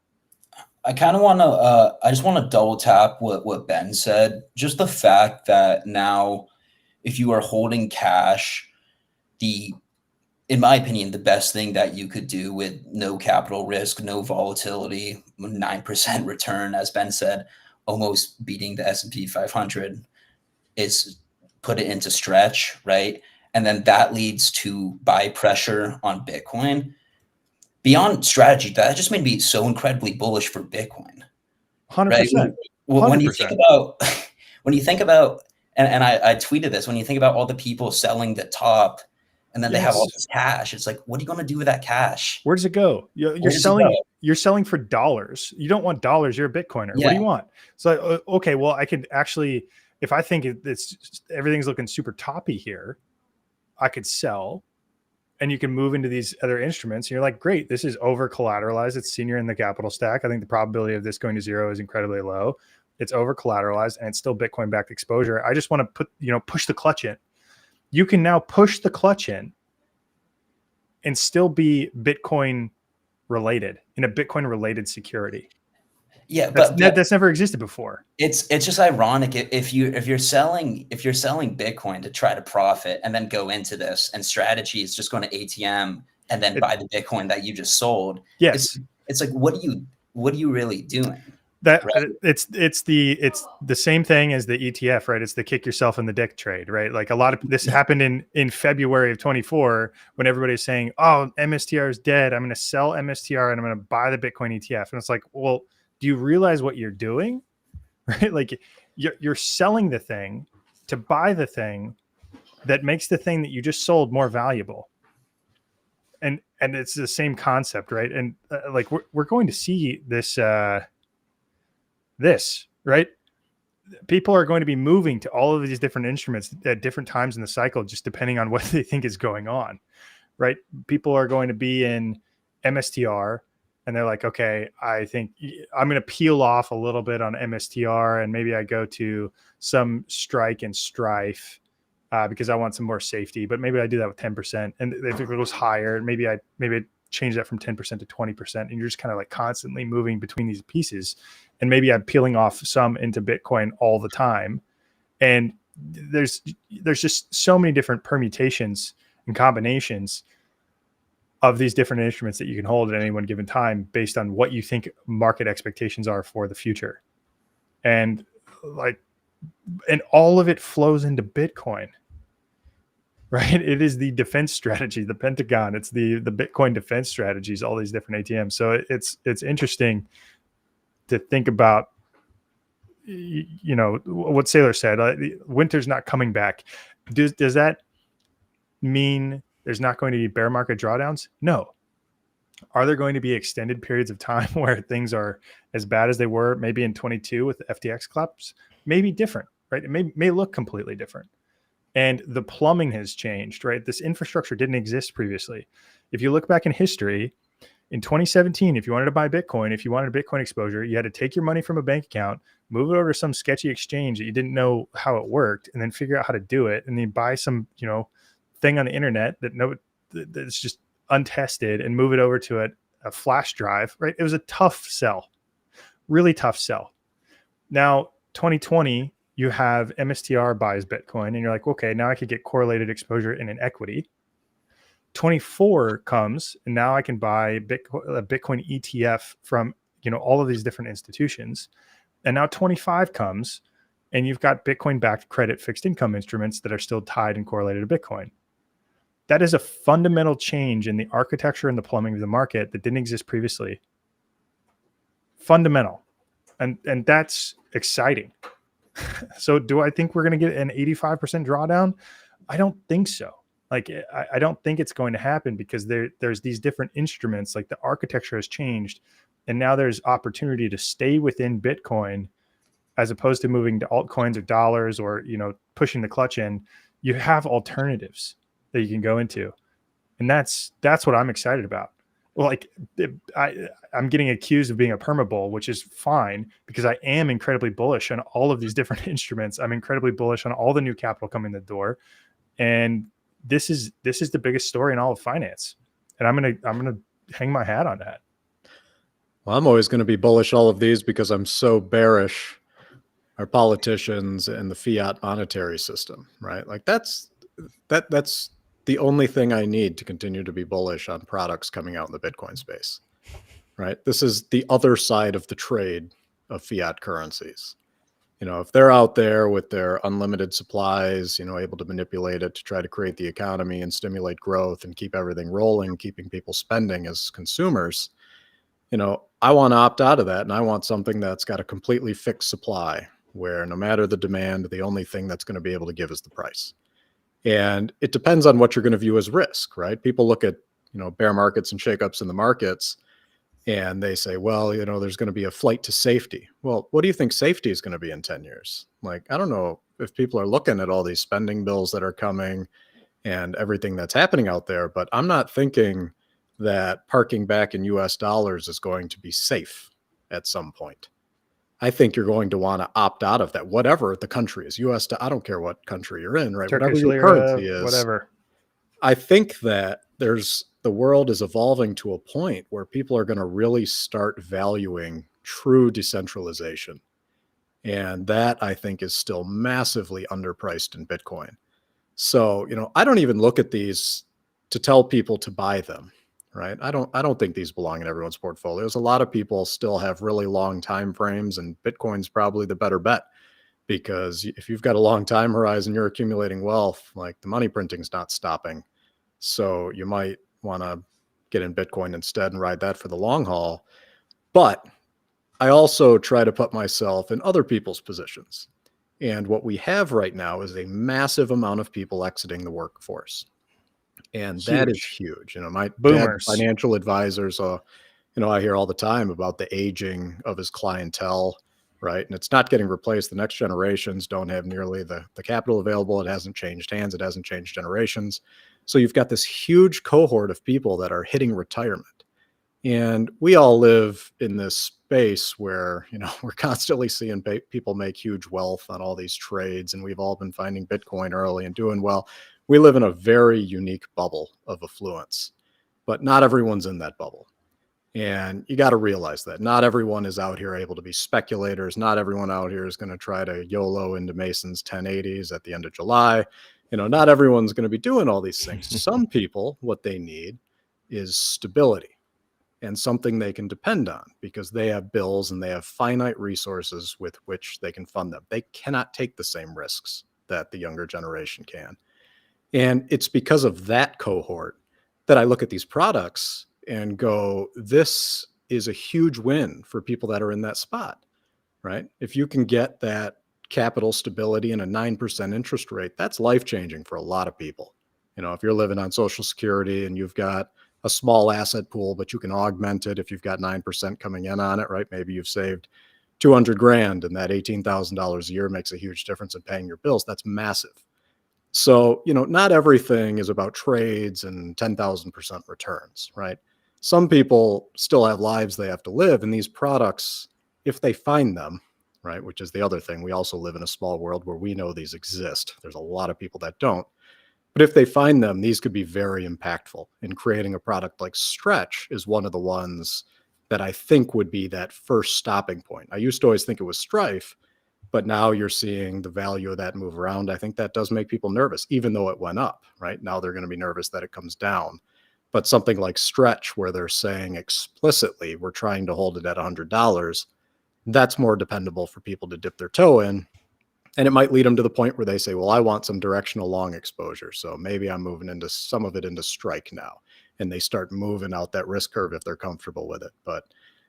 I kind of want to, I just want to double tap what Ben said. Just the fact that now, if you are holding cash, in my opinion, the best thing that you could do with no capital risk, no volatility, 9% return, as Ben said, almost beating the S&P 500, is put it into stretch, right? And then that leads to buy pressure on Bitcoin. Beyond strategy, that just made me so incredibly bullish for Bitcoin. 100%. Right? When you think about, and I tweeted this, when you think about all the people selling the top, and then they have all this cash, it's like, what are you going to do with that cash? Where does it go? You're selling for dollars. You don't want dollars. You're a Bitcoiner. Yeah. What do you want? So, okay, well, I could actually, if I think everything's looking super toppy here, I could sell, and you can move into these other instruments. And you're like, great, this is over collateralized. It's senior in the capital stack. I think the probability of this going to zero is incredibly low. It's over collateralized, and it's still Bitcoin backed exposure. I just want to push the clutch in. You can now push the clutch in and still be Bitcoin related in a Bitcoin related security. Yeah, that's never existed before. It's just ironic if you're selling Bitcoin to try to profit and then go into this, and strategy is just going to ATM and then buy the Bitcoin that you just sold. Yes, it's like, what are you really doing? That right? It's the same thing as the ETF, right? It's the kick yourself in the dick trade, right? Like a lot of this happened in February of 24 when everybody's saying, "Oh, MSTR is dead. I'm going to sell MSTR and I'm going to buy the Bitcoin ETF." And it's like, well, do you realize what you're doing? Right? Like you're selling the thing to buy the thing that makes the thing that you just sold more valuable. And it's the same concept, right? And like we're going to see this. Right? People are going to be moving to all of these different instruments at different times in the cycle, just depending on what they think is going on, right? People are going to be in MSTR and they're like, okay, I think I'm going to peel off a little bit on MSTR and maybe I go to some strike and strife because I want some more safety, but maybe I do that with 10%. And if it goes higher, maybe I change that from 10% to 20%. And you're just kind of like constantly moving between these pieces. And maybe I'm peeling off some into Bitcoin all the time. And there's just so many different permutations and combinations of these different instruments that you can hold at any one given time based on what you think market expectations are for the future. And all of it flows into Bitcoin, right? It is the defense strategy, the Pentagon. It's the Bitcoin defense strategies, all these different ATMs. So it's interesting to think about, what Saylor said, winter's not coming back. Does that mean there's not going to be bear market drawdowns? No. Are there going to be extended periods of time where things are as bad as they were maybe in 22 with the FTX collapse? Maybe different, right? It may look completely different. And the plumbing has changed, right? This infrastructure didn't exist previously. If you look back in history, in 2017, if you wanted to buy Bitcoin, if you wanted a Bitcoin exposure, you had to take your money from a bank account, move it over to some sketchy exchange that you didn't know how it worked, and then figure out how to do it, and then buy some, thing on the internet that's just untested and move it over to a flash drive, right? It was a tough sell, really tough sell. Now, 2020, you have MSTR buys Bitcoin, and you're like, okay, now I could get correlated exposure in an equity. 24 comes, and now I can buy a Bitcoin ETF from all of these different institutions. And now 25 comes, and you've got Bitcoin-backed credit fixed income instruments that are still tied and correlated to Bitcoin. That is a fundamental change in the architecture and the plumbing of the market that didn't exist previously. Fundamental, and that's exciting. So, do I think we're going to get an 85% drawdown? I don't think so. Like, I don't think it's going to happen because there's these different instruments, like the architecture has changed, and now there's opportunity to stay within Bitcoin as opposed to moving to altcoins or dollars or, pushing the clutch in. You have alternatives that you can go into. And that's what I'm excited about. Like I'm getting accused of being a perma bull, which is fine because I am incredibly bullish on all of these different instruments. I'm incredibly bullish on all the new capital coming in the door. And this is the biggest story in all of finance. And I'm gonna hang my hat on that. Well, I'm always going to be bullish all of these because I'm so bearish our politicians and the fiat monetary system, right? Like that's the only thing I need to continue to be bullish on products coming out in the Bitcoin space, right? This is the other side of the trade of fiat currencies. You know, if they're out there with their unlimited supplies, you know, able to manipulate it to try to create the economy and stimulate growth and keep everything rolling, keeping people spending as consumers, you know, I want to opt out of that. And I want something that's got a completely fixed supply where no matter the demand, the only thing that's going to be able to give is the price. And it depends on what you're going to view as risk, right? People look at, you know, bear markets and shakeups in the markets and they say, well, you know, there's going to be a flight to safety. Well, what do you think safety is going to be in 10 years? Like, I don't know if people are looking at all these spending bills that are coming and everything that's happening out there, but I'm not thinking that parking back in US dollars is going to be safe at some point. I think you're going to want to opt out of that, whatever the country is. US, I don't care what country you're in, right? Turkish whatever your lira, currency is. whatever. I think that the world is evolving to a point where people are going to really start valuing true decentralization. And that I think is still massively underpriced in Bitcoin. So, you know, I don't even look at these to tell people to buy them. Right. I don't think these belong in everyone's portfolios. A lot of people still have really long time frames, and Bitcoin's probably the better bet because if you've got a long time horizon, you're accumulating wealth, like the money printing's not stopping. So you might want to get in Bitcoin instead and ride that for the long haul. But I also try to put myself in other people's positions. And what we have right now is a massive amount of people exiting the workforce. And that is huge. You know, my Boomers. dad, financial advisors, you know, I hear all the time about the aging of his clientele, right? And it's not getting replaced. The next generations don't have nearly the capital available. It hasn't changed hands. It hasn't changed generations. So you've got this huge cohort of people that are hitting retirement. And we all live in this space where, you know, we're constantly seeing people make huge wealth on all these trades. And we've all been finding Bitcoin early and doing well. We live in a very unique bubble of affluence, but not everyone's in that bubble. And you got to realize that not everyone is out here able to be speculators. Not everyone out here is going to try to YOLO into Mason's 1080s at the end of July. You know, not everyone's going to be doing all these things. Some people, what they need is stability and something they can depend on because they have bills and they have finite resources with which they can fund them. They cannot take the same risks that the younger generation can. And it's because of that cohort that I look at these products and go, this is a huge win for people that are in that spot, right? If you can get that capital stability and a 9% interest rate, that's life-changing for a lot of people. You know, if you're living on Social Security and you've got a small asset pool, but you can augment it if you've got 9% coming in on it, right? Maybe you've saved 200 grand and that $18,000 a year makes a huge difference in paying your bills. That's massive. So, you know, not everything is about trades and 10,000% returns, right? Some people still have lives they have to live, and these products, if they find them, right, which is the other thing, we also live in a small world where we know these exist. There's a lot of people that don't. But if they find them, these could be very impactful. And creating a product like Stretch is one of the ones that I think would be that first stopping point. I used to always think it was Strife, but now you're seeing the value of that move around. I think that does make people nervous, even though it went up, right? Now they're going to be nervous that it comes down. But something like Stretch, where they're saying explicitly, we're trying to hold it at $100, that's more dependable for people to dip their toe in. And it might lead them to the point where they say, well, I want some directional long exposure. So maybe I'm moving into some of it into strike now. And they start moving out that risk curve if they're comfortable with it. But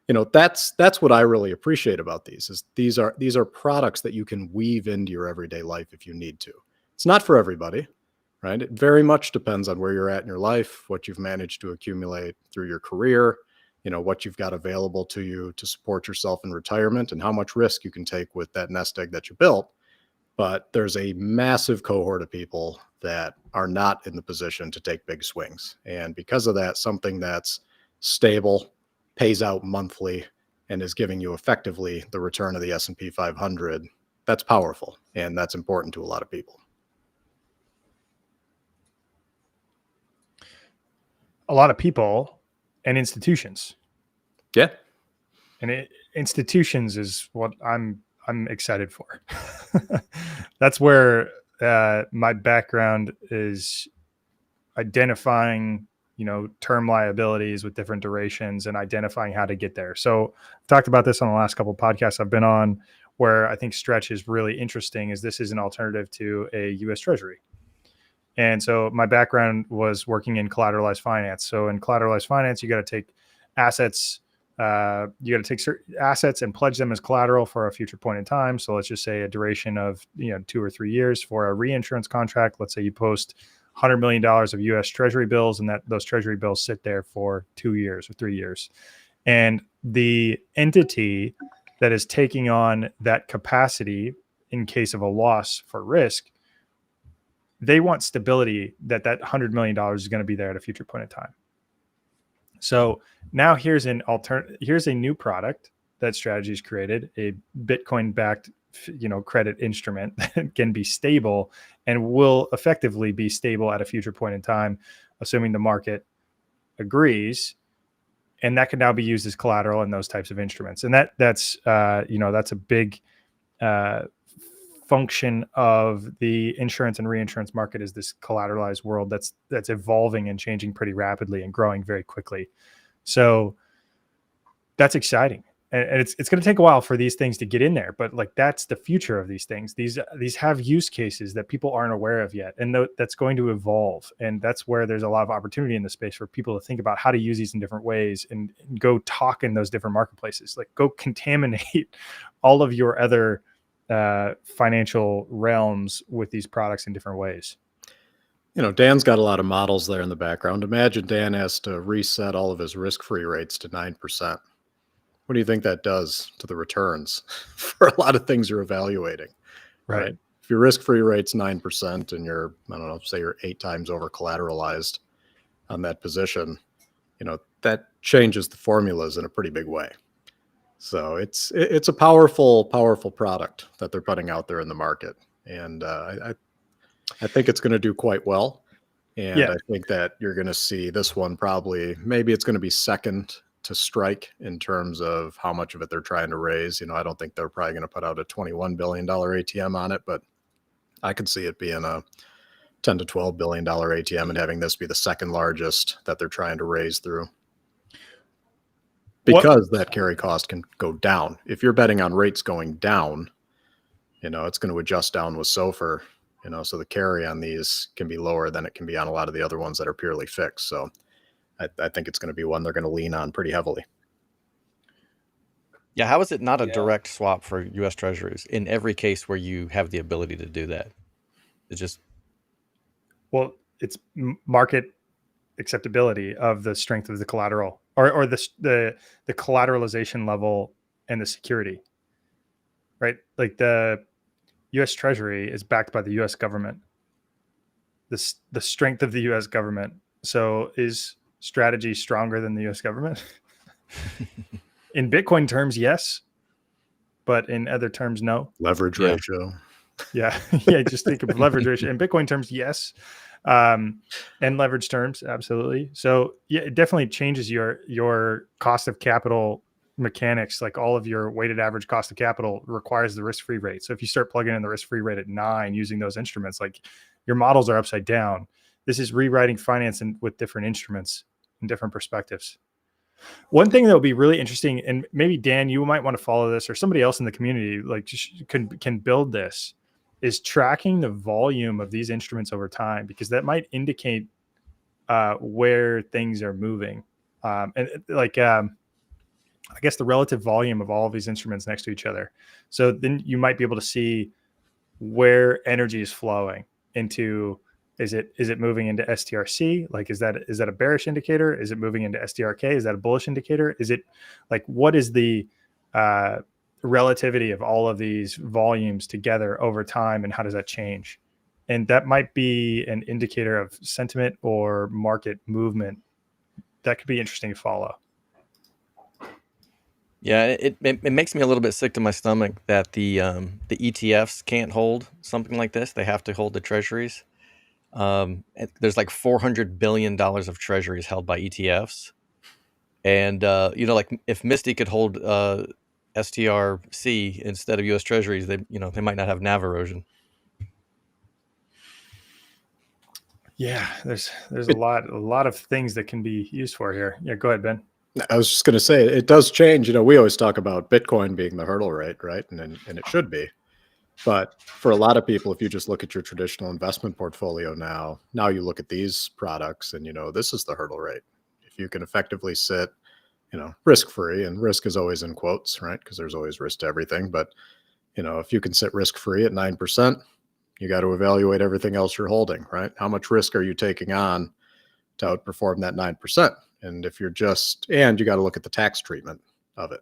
you know, that's what I really appreciate about these is these are products that you can weave into your everyday life if you need to. It's not for everybody, right? It very much depends on where you're at in your life, what you've managed to accumulate through your career, you know, what you've got available to you to support yourself in retirement and how much risk you can take with that nest egg that you built. but there's a massive cohort of people that are not in the position to take big swings. And because of that, something that's stable, pays out monthly, and is giving you effectively the return of the S&P 500, that's powerful. And that's important to a lot of people. A lot of people and institutions. Yeah. And institutions is what I'm excited for. That's where my background is, identifying, term liabilities with different durations and identifying how to get there. So I've talked about this on the last couple of podcasts I've been on, where I think stretch is really interesting, is this is an alternative to a US Treasury. And so my background was working in collateralized finance. So in collateralized finance, you got to take assets, certain assets and pledge them as collateral for a future point in time. So let's just say a duration of 2 or 3 years for a reinsurance contract. Let's say you post $100 million of US Treasury bills, and that those Treasury bills sit there for 2 years or 3 years. And the entity that is taking on that capacity in case of a loss for risk, they want stability that $100 million is going to be there at a future point in time. So now here's a new product that Strategy's created, a Bitcoin-backed, credit instrument that can be stable and will effectively be stable at a future point in time, assuming the market agrees. And that can now be used as collateral in those types of instruments. And that's a big function of the insurance and reinsurance market, is this collateralized world that's evolving and changing pretty rapidly and growing very quickly. So that's exciting. And it's going to take a while for these things to get in there, but that's the future of these things. These have use cases that people aren't aware of yet, and that's going to evolve. And that's where there's a lot of opportunity in the space for people to think about how to use these in different ways and go talk in those different marketplaces. Go contaminate all of your other financial realms with these products in different ways. Dan's got a lot of models there in the background. Imagine Dan has to reset all of his risk-free rates to 9%. What do you think that does to the returns for a lot of things you're evaluating? Right? If your risk-free rate's 9% and you're, say you're 8 times over collateralized on that position, that changes the formulas in a pretty big way. So it's a powerful product that they're putting out there in the market. And I think it's going to do quite well. And I think that you're going to see this one maybe it's going to be second to Strike in terms of how much of it they're trying to raise. I don't think they're probably going to put out a $21 billion ATM on it, but I could see it being a $10 to $12 billion ATM and having this be the second largest that they're trying to raise through. Because that carry cost can go down. If you're betting on rates going down, it's going to adjust down with SOFR, so the carry on these can be lower than it can be on a lot of the other ones that are purely fixed. So I think it's going to be one they're going to lean on pretty heavily. Yeah, how is it not a direct swap for U.S. Treasuries in every case where you have the ability to do that? It's just... Well, it's market acceptability of the strength of the collateral, or the collateralization level and the security, right? The U.S. Treasury is backed by the U.S. government. The strength of the U.S. government. So is Strategy stronger than the U.S. government? In Bitcoin terms, yes, but in other terms, no. Leverage ratio. Yeah. Just think of leverage ratio. In Bitcoin terms, yes. And leverage terms, absolutely. So it definitely changes your cost of capital mechanics. All of your weighted average cost of capital requires the risk-free rate. So if you start plugging in the risk-free rate at 9 using those instruments, your models are upside down. This is rewriting finance with different instruments and different perspectives. One thing that will be really interesting, and maybe Dan, you might want to follow this, or somebody else in the community can build this, is tracking the volume of these instruments over time, because that might indicate where things are moving. I guess the relative volume of all of these instruments next to each other. So then you might be able to see where energy is flowing into. Is it moving into STRC? Is that a bearish indicator? Is it moving into STRK? Is that a bullish indicator? Is it what is the relativity of all of these volumes together over time, and how does that change? And that might be an indicator of sentiment or market movement. That could be interesting to follow. Yeah, it makes me a little bit sick to my stomach that the ETFs can't hold something like this. They have to hold the treasuries. There's like $400 billion of treasuries held by ETFs. And, like if Misty could hold STRC instead of US treasuries, they might not have NAV erosion. Yeah, there's a lot of things that can be used for here. Yeah, go ahead, Ben. I was just going to say, it does change. We always talk about Bitcoin being the hurdle rate, right? And it should be. But for a lot of people, if you just look at your traditional investment portfolio now you look at these products and, this is the hurdle rate. If you can effectively sit, risk-free, and risk is always in quotes, right? Because there's always risk to everything. But, if you can sit risk-free at 9%, you got to evaluate everything else you're holding, right? How much risk are you taking on to outperform that 9%? And if you're and you got to look at the tax treatment of it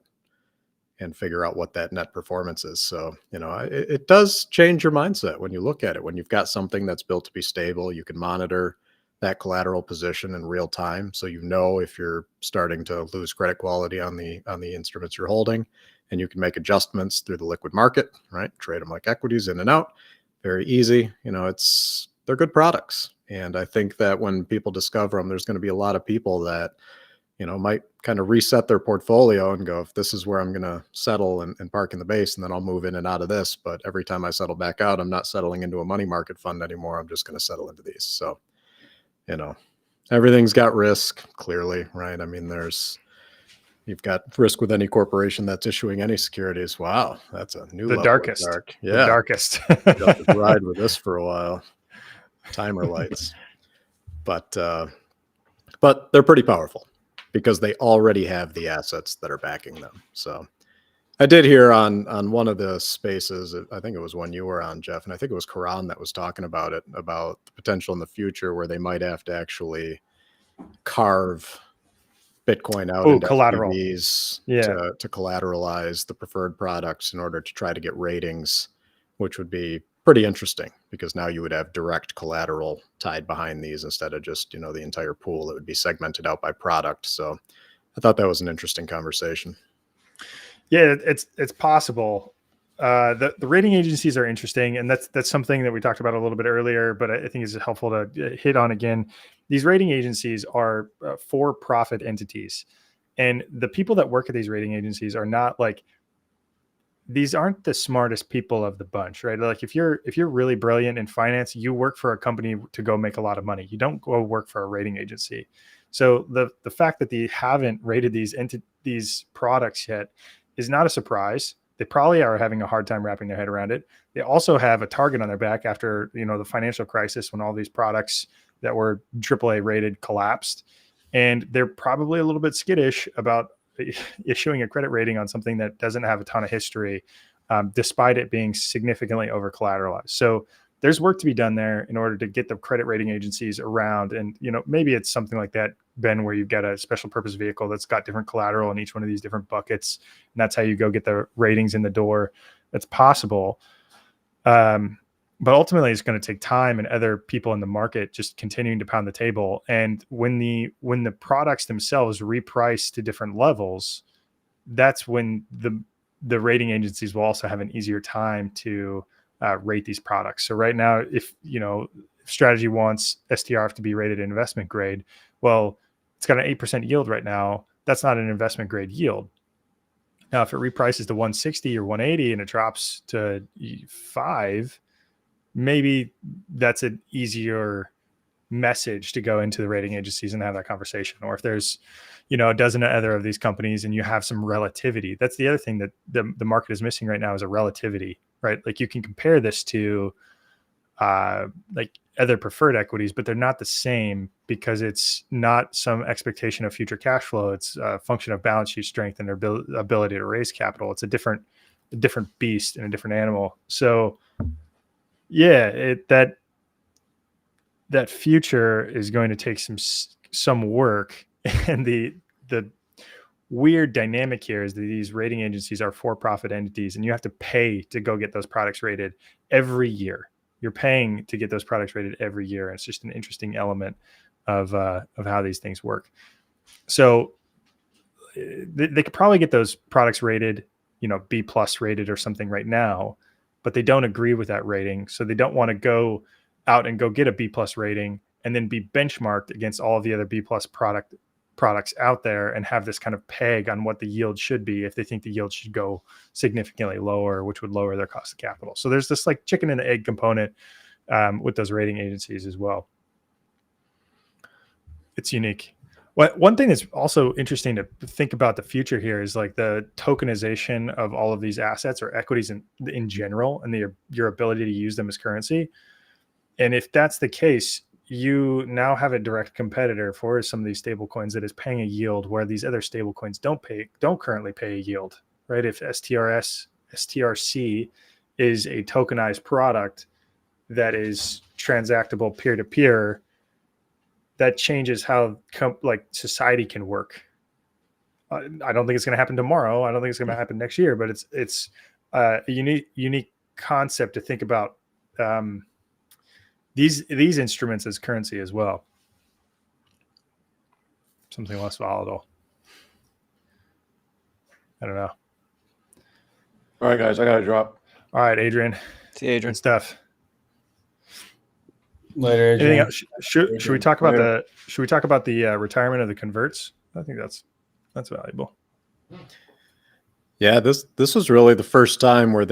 and figure out what that net performance is. So, it does change your mindset when you look at it. When you've got something that's built to be stable, you can monitor that collateral position in real time. So, if you're starting to lose credit quality on the instruments you're holding, and you can make adjustments through the liquid market, right? Trade them like equities in and out. Very easy. They're good products. And I think that when people discover them, there's going to be a lot of people that, might kind of reset their portfolio and go, if this is where I'm going to settle and park in the base, and then I'll move in and out of this. But every time I settle back out, I'm not settling into a money market fund anymore. I'm just going to settle into these. So, everything's got risk, clearly, right? I mean, you've got risk with any corporation that's issuing any securities. Wow, that's a new level. Darkest. Dark. Yeah. The darkest. Ride with this for a while. Timer lights. But they're pretty powerful because they already have the assets that are backing them. So I did hear on one of the spaces, I think it was one you were on, Jeff, and I think it was Karan that was talking about it, about the potential in the future where they might have to actually carve Bitcoin out into collateral. SPVs to collateralize the preferred products in order to try to get ratings, which would be pretty interesting because now you would have direct collateral tied behind these instead of just, the entire pool. It would be segmented out by product. So I thought that was an interesting conversation. Yeah, it's possible. The rating agencies are interesting, and that's something that we talked about a little bit earlier, but I think it's helpful to hit on again. These rating agencies are for-profit entities, and the people that work at these rating agencies are not these aren't the smartest people of the bunch, right? Like if you're really brilliant in finance, you work for a company to go make a lot of money. You don't go work for a rating agency. So the fact that they haven't rated these products yet is not a surprise. They probably are having a hard time wrapping their head around it. They also have a target on their back after, the financial crisis when all these products that were AAA rated collapsed. And they're probably a little bit skittish about issuing a credit rating on something that doesn't have a ton of history, despite it being significantly over collateralized. So there's work to be done there in order to get the credit rating agencies around. And, maybe it's something like that, Ben, where you've got a special purpose vehicle that's got different collateral in each one of these different buckets. And that's how you go get the ratings in the door. That's possible. But ultimately it's going to take time and other people in the market just continuing to pound the table. And when the products themselves reprice to different levels, that's when the rating agencies will also have an easier time to rate these products. So right now, if Strategy wants STRF to be rated investment grade, well, it's got an 8% yield right now. That's not an investment grade yield. Now, if it reprices to 160 or 180 and it drops to 5, maybe that's an easier message to go into the rating agencies and have that conversation. Or if there's, a dozen other of these companies and you have some relativity, that's the other thing that the market is missing right now is a relativity, right? Like you can compare this to other preferred equities, but they're not the same because it's not some expectation of future cash flow. It's a function of balance sheet strength and their ability to raise capital. It's a different beast and a different animal. So yeah, that future is going to take some work, and weird dynamic here is that these rating agencies are for-profit entities, and you have to pay to go get those products rated every year. You're paying to get those products rated every year. And it's just an interesting element of how these things work. So they could probably get those products rated, B+ rated or something right now, but they don't agree with that rating. So they don't want to go out and go get a B+ rating and then be benchmarked against all of the other B+ products out there and have this kind of peg on what the yield should be if they think the yield should go significantly lower, which would lower their cost of capital. So there's this like chicken and the egg component with those rating agencies as well. It's unique. One thing that's also interesting to think about the future here is like the tokenization of all of these assets or equities in general, and your ability to use them as currency. And if that's the case, you now have a direct competitor for some of these stable coins that is paying a yield where these other stable coins don't currently pay a yield, right? If STRC is a tokenized product that is transactable peer-to-peer, that changes how society can work. I don't think it's going to happen tomorrow. I don't think it's going to happen next year, but it's a unique concept to think about these instruments as currency as well. Something less volatile. I don't know. All right, guys, I got to drop. All right, Adrian. See you, Adrian. Good stuff. Later. Anything else? Should we talk about the retirement of the converts? I think that's valuable. Yeah, this was really the first time where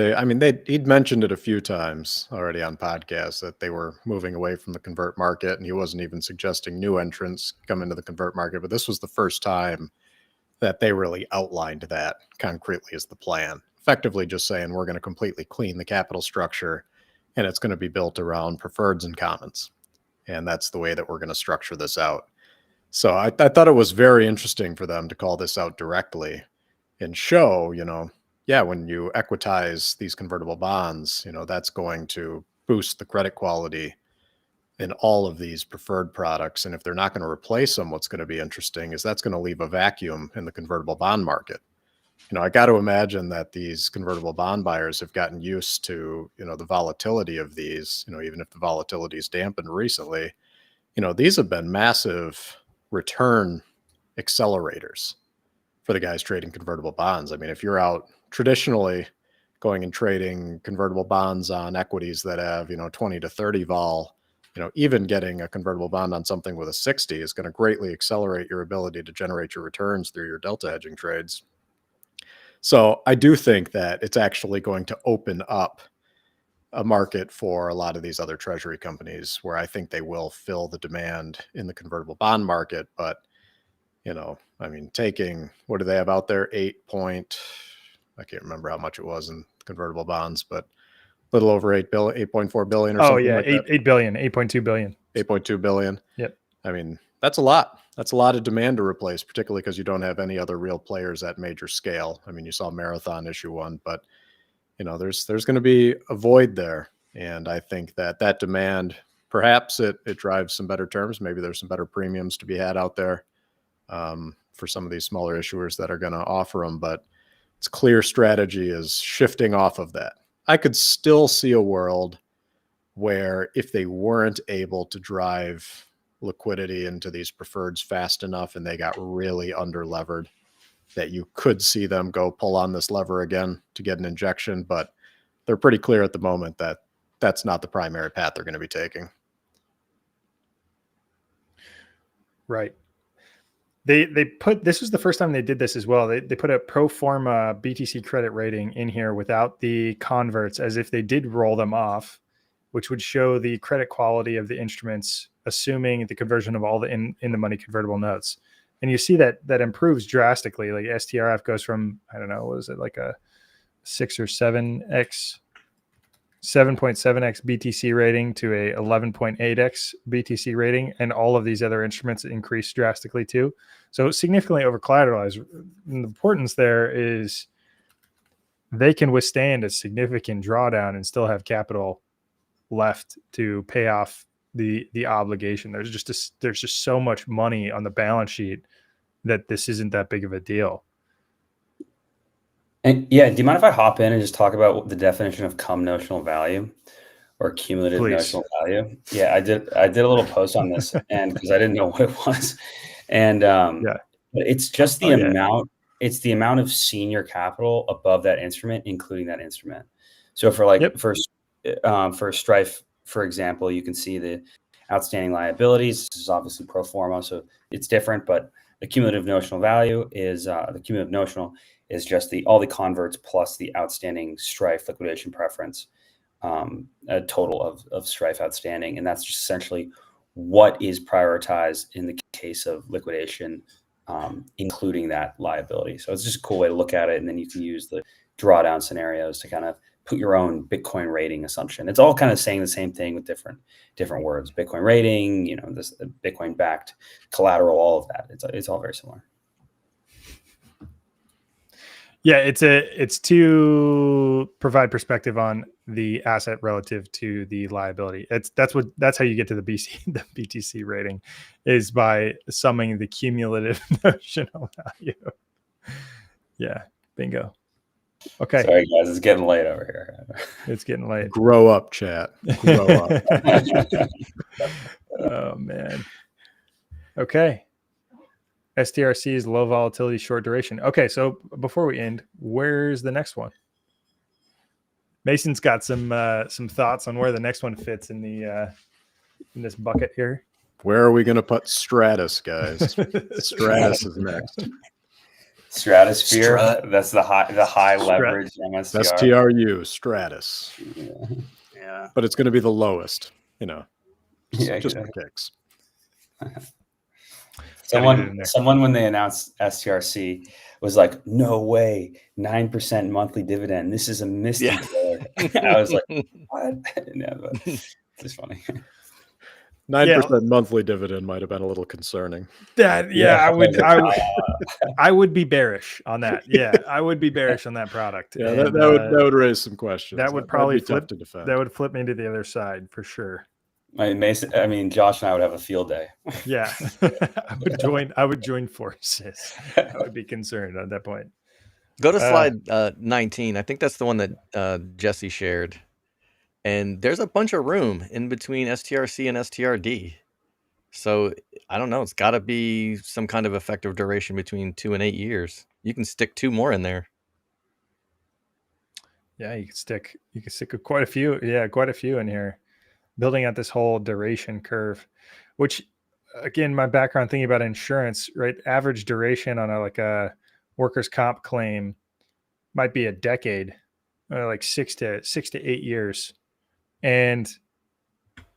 he'd mentioned it a few times already on podcasts that they were moving away from the convert market, and he wasn't even suggesting new entrants come into the convert market. But this was the first time that they really outlined that concretely as the plan, effectively just saying we're going to completely clean the capital structure, and it's going to be built around preferreds and commons, and that's the way that we're going to structure this out. So I thought it was very interesting for them to call this out directly and show, when you equitize these convertible bonds, that's going to boost the credit quality in all of these preferred products. And if they're not going to replace them, what's going to be interesting is that's going to leave a vacuum in the convertible bond market. I got to imagine that these convertible bond buyers have gotten used to, the volatility of these, even if the volatility is dampened recently, these have been massive return accelerators for the guys trading convertible bonds. I mean, if you're out traditionally going and trading convertible bonds on equities that have, 20 to 30 vol, even getting a convertible bond on something with a 60 is going to greatly accelerate your ability to generate your returns through your delta hedging trades. So I do think that it's actually going to open up a market for a lot of these other treasury companies where I think they will fill the demand in the convertible bond market. But, taking, what do they have out there? I can't remember how much it was in convertible bonds, but a little over 8.4 billion or something. Oh yeah, like 8 billion, 8.2 billion. 8.2 billion. Yep. That's a lot. That's a lot of demand to replace, particularly because you don't have any other real players at major scale. You saw Marathon issue one, but there's going to be a void there. And I think that demand, perhaps it drives some better terms. Maybe there's some better premiums to be had out there for some of these smaller issuers that are going to offer them. But it's clear strategy is shifting off of that. I could still see a world where if they weren't able to drive liquidity into these preferreds fast enough and they got really under levered, that you could see them go pull on this lever again to get an injection. But they're pretty clear at the moment that that's not the primary path they're going to be taking. Right. They put, this was the first time they did this as well. They put a pro forma BTC credit rating in here without the converts, as if they did roll them off, which would show the credit quality of the instruments, assuming the conversion of all the in the money convertible notes. And you see that improves drastically. Like STRF goes from, I don't know, what is it, like a 6 or 7x 7.7x BTC rating to a 11.8x BTC rating, and all of these other instruments increase drastically too. So significantly over collateralized. And the importance there is they can withstand a significant drawdown and still have capital left to pay off the obligation. There's just so much money on the balance sheet that this isn't that big of a deal. And yeah, do you mind if I hop in and just talk about the definition of cum notional value or cumulative Please. notional value? Yeah, I did a little post on this, and because I didn't know what it was, and it's just the amount. It's the amount of senior capital above that instrument, including that instrument. So for like for Strife, for example, you can see the outstanding liabilities. This is obviously pro forma, so it's different, but the cumulative notional value is just all the converts plus the outstanding Strife liquidation preference, a total of Strife outstanding. And that's just essentially what is prioritized in the case of liquidation, including that liability. So it's just a cool way to look at it. And then you can use the drawdown scenarios to kind of put your own Bitcoin rating assumption. It's all kind of saying the same thing with different words. Bitcoin rating, this Bitcoin backed collateral, all of that. It's all very similar. Yeah, it's to provide perspective on the asset relative to the liability. That's how you get to the BTC rating, is by summing the cumulative notional value. Yeah, bingo. Okay. Sorry guys, it's getting late over here. It's getting late. Grow up, chat. Grow up. Oh man. Okay. STRC is low volatility, short duration. Okay, so before we end, where's the next one? Mason's got some thoughts on where the next one fits in in this bucket here. Where are we going to put Stratus, guys? Stratus is next. Stratosphere. That's the high leverage MSTR. STRU, Stratus. Yeah. But it's going to be the lowest, just for kicks. Someone when they announced STRC was like, no way, 9% monthly dividend. This is a misty killer. I was like, what? No, but it's just funny. 9% monthly dividend might have been a little concerning. I would be bearish on that. Yeah, I would be bearish on that product. Yeah, that would raise some questions. That would probably flip to defend. That would flip me to the other side for sure. Josh and I would have a field day. Yeah, I would join forces. I would be concerned at that point. Go to slide 19. I think that's the one that Jesse shared. And there's a bunch of room in between STRC and STRD. So I don't know. It's got to be some kind of effective duration between 2 and 8 years. You can stick 2 more in there. Yeah, you can stick quite a few. Yeah, quite a few in here. Building out this whole duration curve, which again, my background thinking about insurance, right? Average duration on a workers' comp claim might be a decade, like 6 to 8 years. And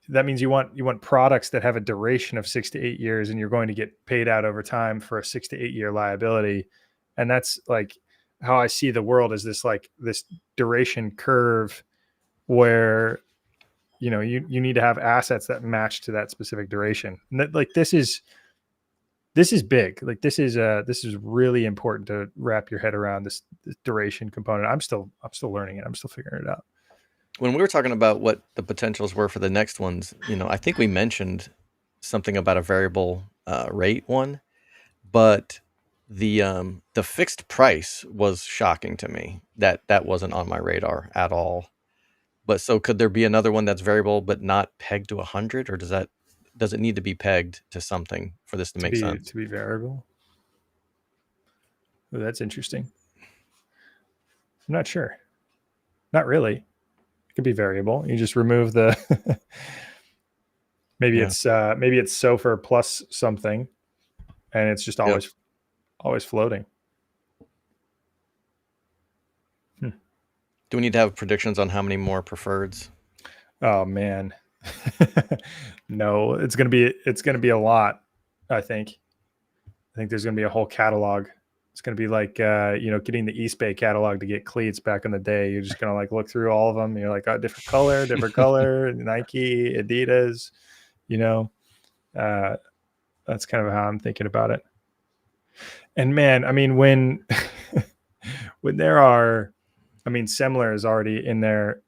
that means you want products that have a duration of 6 to 8 years, and you're going to get paid out over time for a 6 to 8 year liability. And that's like how I see the world, is this duration curve where you need to have assets that match to that specific duration. And that, this is big. Like this is really important to wrap your head around, this duration component. I'm still learning it. I'm still figuring it out. When we were talking about what the potentials were for the next ones, I think we mentioned something about a variable rate one, but the fixed price was shocking to me. That wasn't on my radar at all. But so could there be another one that's variable but not pegged to 100, or does it need to be pegged to something for this to make sense? To be variable? Oh, that's interesting. I'm not sure. Not really. It could be variable. You just remove the maybe it's SOFR plus something, and it's just always floating. Do we need to have predictions on how many more preferreds? Oh man. No, it's gonna be a lot. I think there's gonna be a whole catalog. It's gonna be like getting the East Bay catalog to get cleats back in the day. You're just gonna look through all of them. You're like, oh, different color, Nike, Adidas. That's kind of how I'm thinking about it. And man, I mean, when there are, Semler is already in their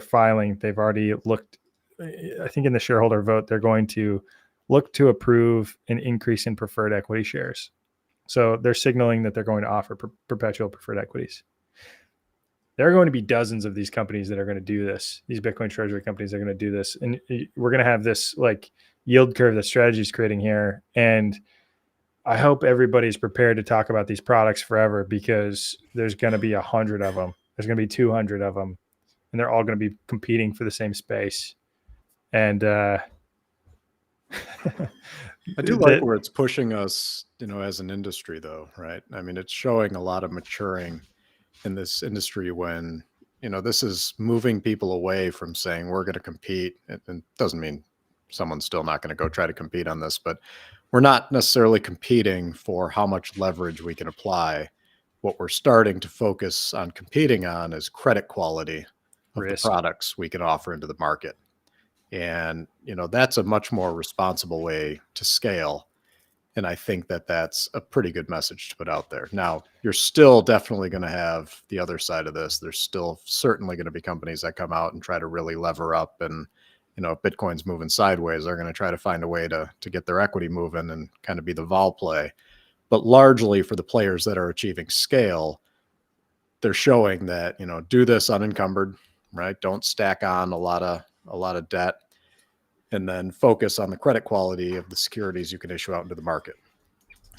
filing. They've already looked. I think in the shareholder vote, they're going to look to approve an increase in preferred equity shares. So they're signaling that they're going to offer perpetual preferred equities. There are going to be dozens of these companies that are going to do this. These Bitcoin treasury companies are going to do this. And we're going to have this like yield curve that strategy is creating here. And I hope everybody's prepared to talk about these products forever, because there's going to be 100 of them. There's going to be 200 of them, and they're all going to be competing for the same space. And I do like where it's pushing us, as an industry, though, right? I mean, it's showing a lot of maturing in this industry when, this is moving people away from saying we're going to compete. And doesn't mean someone's still not going to go try to compete on this, but we're not necessarily competing for how much leverage we can apply. What we're starting to focus on competing on is credit quality of risk. the products we can offer into the market. And, that's a much more responsible way to scale. And I think that that's a pretty good message to put out there. Now, you're still definitely going to have the other side of this. There's still certainly going to be companies that come out and try to really lever up. And, if Bitcoin's moving sideways, they're going to try to find a way to get their equity moving and kind of be the vol play. But largely for the players that are achieving scale, they're showing that, do this unencumbered, right? Don't stack on a lot of debt, and then focus on the credit quality of the securities you can issue out into the market.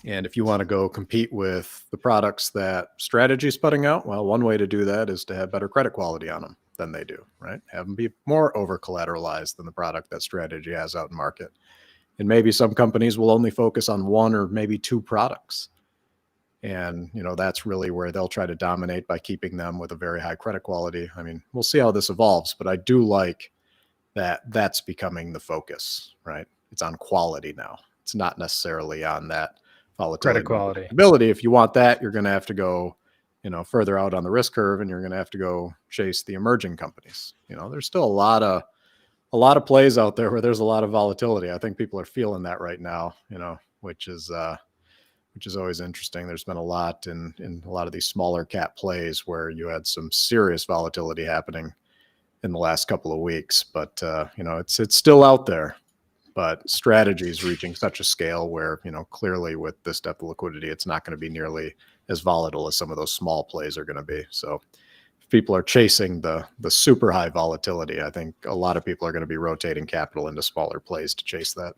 And if you want to go compete with the products that strategy is putting out, well, one way to do that is to have better credit quality on them than they do, right? Have them be more over collateralized than the product that strategy has out in market. And maybe some companies will only focus on one or maybe two products. And, that's really where they'll try to dominate by keeping them with a very high credit quality. I mean, we'll see how this evolves, but I do like that's becoming the focus, right? It's on quality now. It's not necessarily on that volatility. Credit quality. Ability. If you want that, you're going to have to go, further out on the risk curve, and you're going to have to go chase the emerging companies. There's still a lot of plays out there where there's a lot of volatility. I think people are feeling that right now, which is always interesting. There's been a lot in a lot of these smaller cap plays where you had some serious volatility happening in the last couple of weeks, but it's still out there. But strategy is reaching such a scale where, clearly with this depth of liquidity, it's not going to be nearly as volatile as some of those small plays are going to be. So if people are chasing the super high volatility, I think a lot of people are going to be rotating capital into smaller plays to chase that.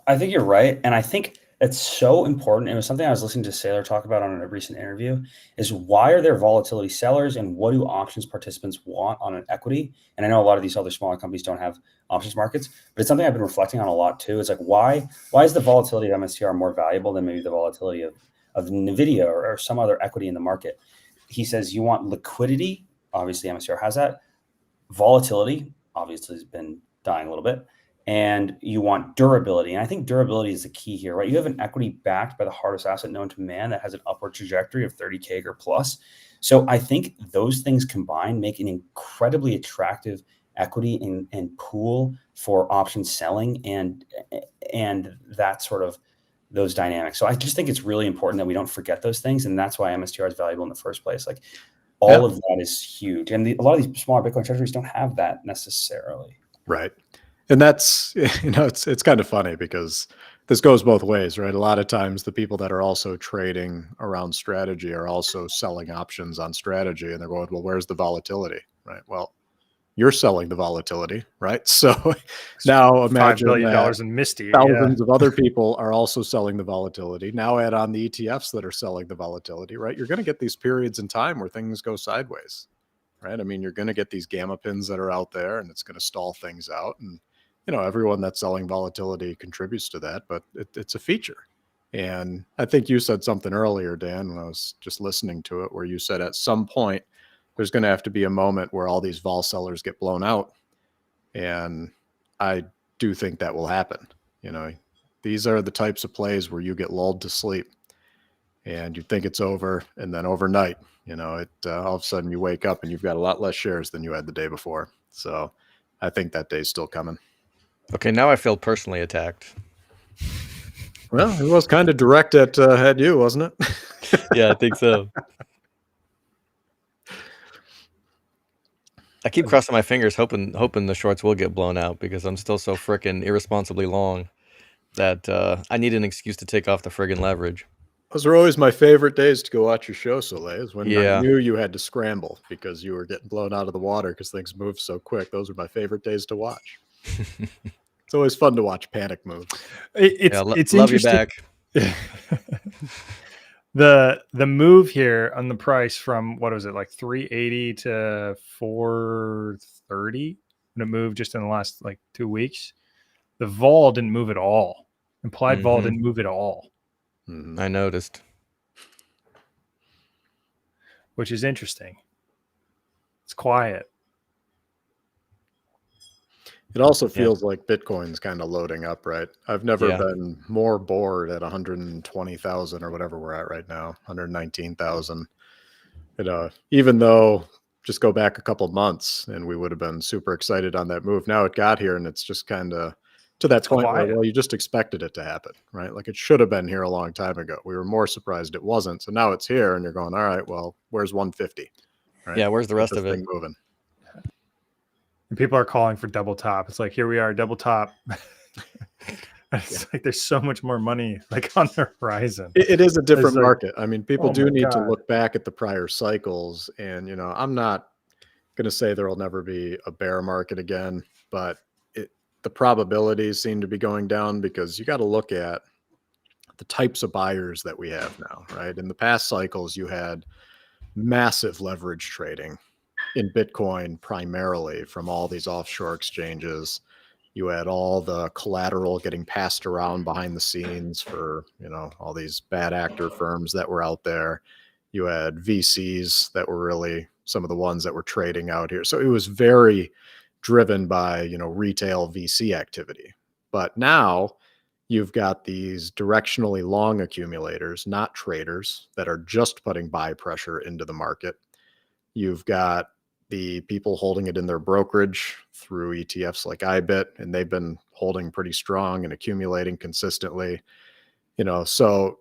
I think you're right. And I think it's so important. It was something I was listening to Saylor talk about on a recent interview, is why are there volatility sellers and what do options participants want on an equity? And I know a lot of these other smaller companies don't have options markets, but it's something I've been reflecting on a lot too. It's like, why is the volatility of MSTR more valuable than maybe the volatility of NVIDIA or some other equity in the market? He says you want liquidity. Obviously MSTR has that. Volatility obviously has been dying a little bit. And you want durability. And I think durability is the key here, right? You have an equity backed by the hardest asset known to man that has an upward trajectory of 30 CAGR plus. So I think those things combined make an incredibly attractive equity and pool for option selling and that sort of those dynamics. So I just think it's really important that we don't forget those things. And that's why MSTR is valuable in the first place. Like all of that is huge. And a lot of these smaller Bitcoin treasuries don't have that necessarily. Right. And that's, it's kind of funny because this goes both ways, right? A lot of times the people that are also trading around strategy are also selling options on strategy, and they're going, well, where's the volatility, right? Well, you're selling the volatility, right? So now imagine $5 billion in Misty. Thousands of other people are also selling the volatility. Now add on the ETFs that are selling the volatility, right? You're going to get these periods in time where things go sideways, right? I mean, you're going to get these gamma pins that are out there, and it's going to stall things out. And everyone that's selling volatility contributes to that, but it's a feature. And I think you said something earlier, Dan, when I was just listening to it, where you said at some point there's going to have to be a moment where all these vol sellers get blown out. And I do think that will happen. These are the types of plays where you get lulled to sleep and you think it's over. And then overnight, all of a sudden you wake up and you've got a lot less shares than you had the day before. So I think that day's still coming. Okay, now I feel personally attacked. Well, it was kind of direct at you, wasn't it? Yeah, I think so. I keep crossing my fingers, hoping the shorts will get blown out because I'm still so freaking irresponsibly long. that I need an excuse to take off the friggin' leverage. Those are always my favorite days to go watch your show, Soleil, is when Yeah. I knew you had to scramble because you were getting blown out of the water because things move so quick. Those are my favorite days to watch. It's always fun to watch panic moves. It's love you interesting. back. The move here on the price from, what was it, like 380 to 430, when it moved just in the last like 2 weeks. The vol didn't move at all. Implied vol didn't move at all, I noticed. which is interesting. It's quiet. It also feels like Bitcoin's kind of loading up, right? I've never been more bored at 120,000 or whatever we're at right now, 119,000. Even though just go back a couple months and we would have been super excited on that move. Now it got here and it's just kind of to that point where, well, you just expected it to happen, right? Like it should have been here a long time ago. We were more surprised it wasn't. So now it's here and you're going, all right, well, where's 150? Right? Yeah, where's the rest of it? Moving. And people are calling for double top. It's like, here we are, double top. It's like there's so much more money like on the horizon. It is a different like, market. I mean, people do need to God. look back at the prior cycles. And, I'm not going to say there will never be a bear market again, but the probabilities seem to be going down because you got to look at the types of buyers that we have now, right? In the past cycles, you had massive leverage trading in Bitcoin, primarily from all these offshore exchanges. You had all the collateral getting passed around behind the scenes for, all these bad actor firms that were out there. You had VCs that were really some of the ones that were trading out here. So it was very driven by, retail VC activity. But now you've got these directionally long accumulators, not traders, that are just putting buy pressure into the market. You've got the people holding it in their brokerage through ETFs like IBIT, and they've been holding pretty strong and accumulating consistently. So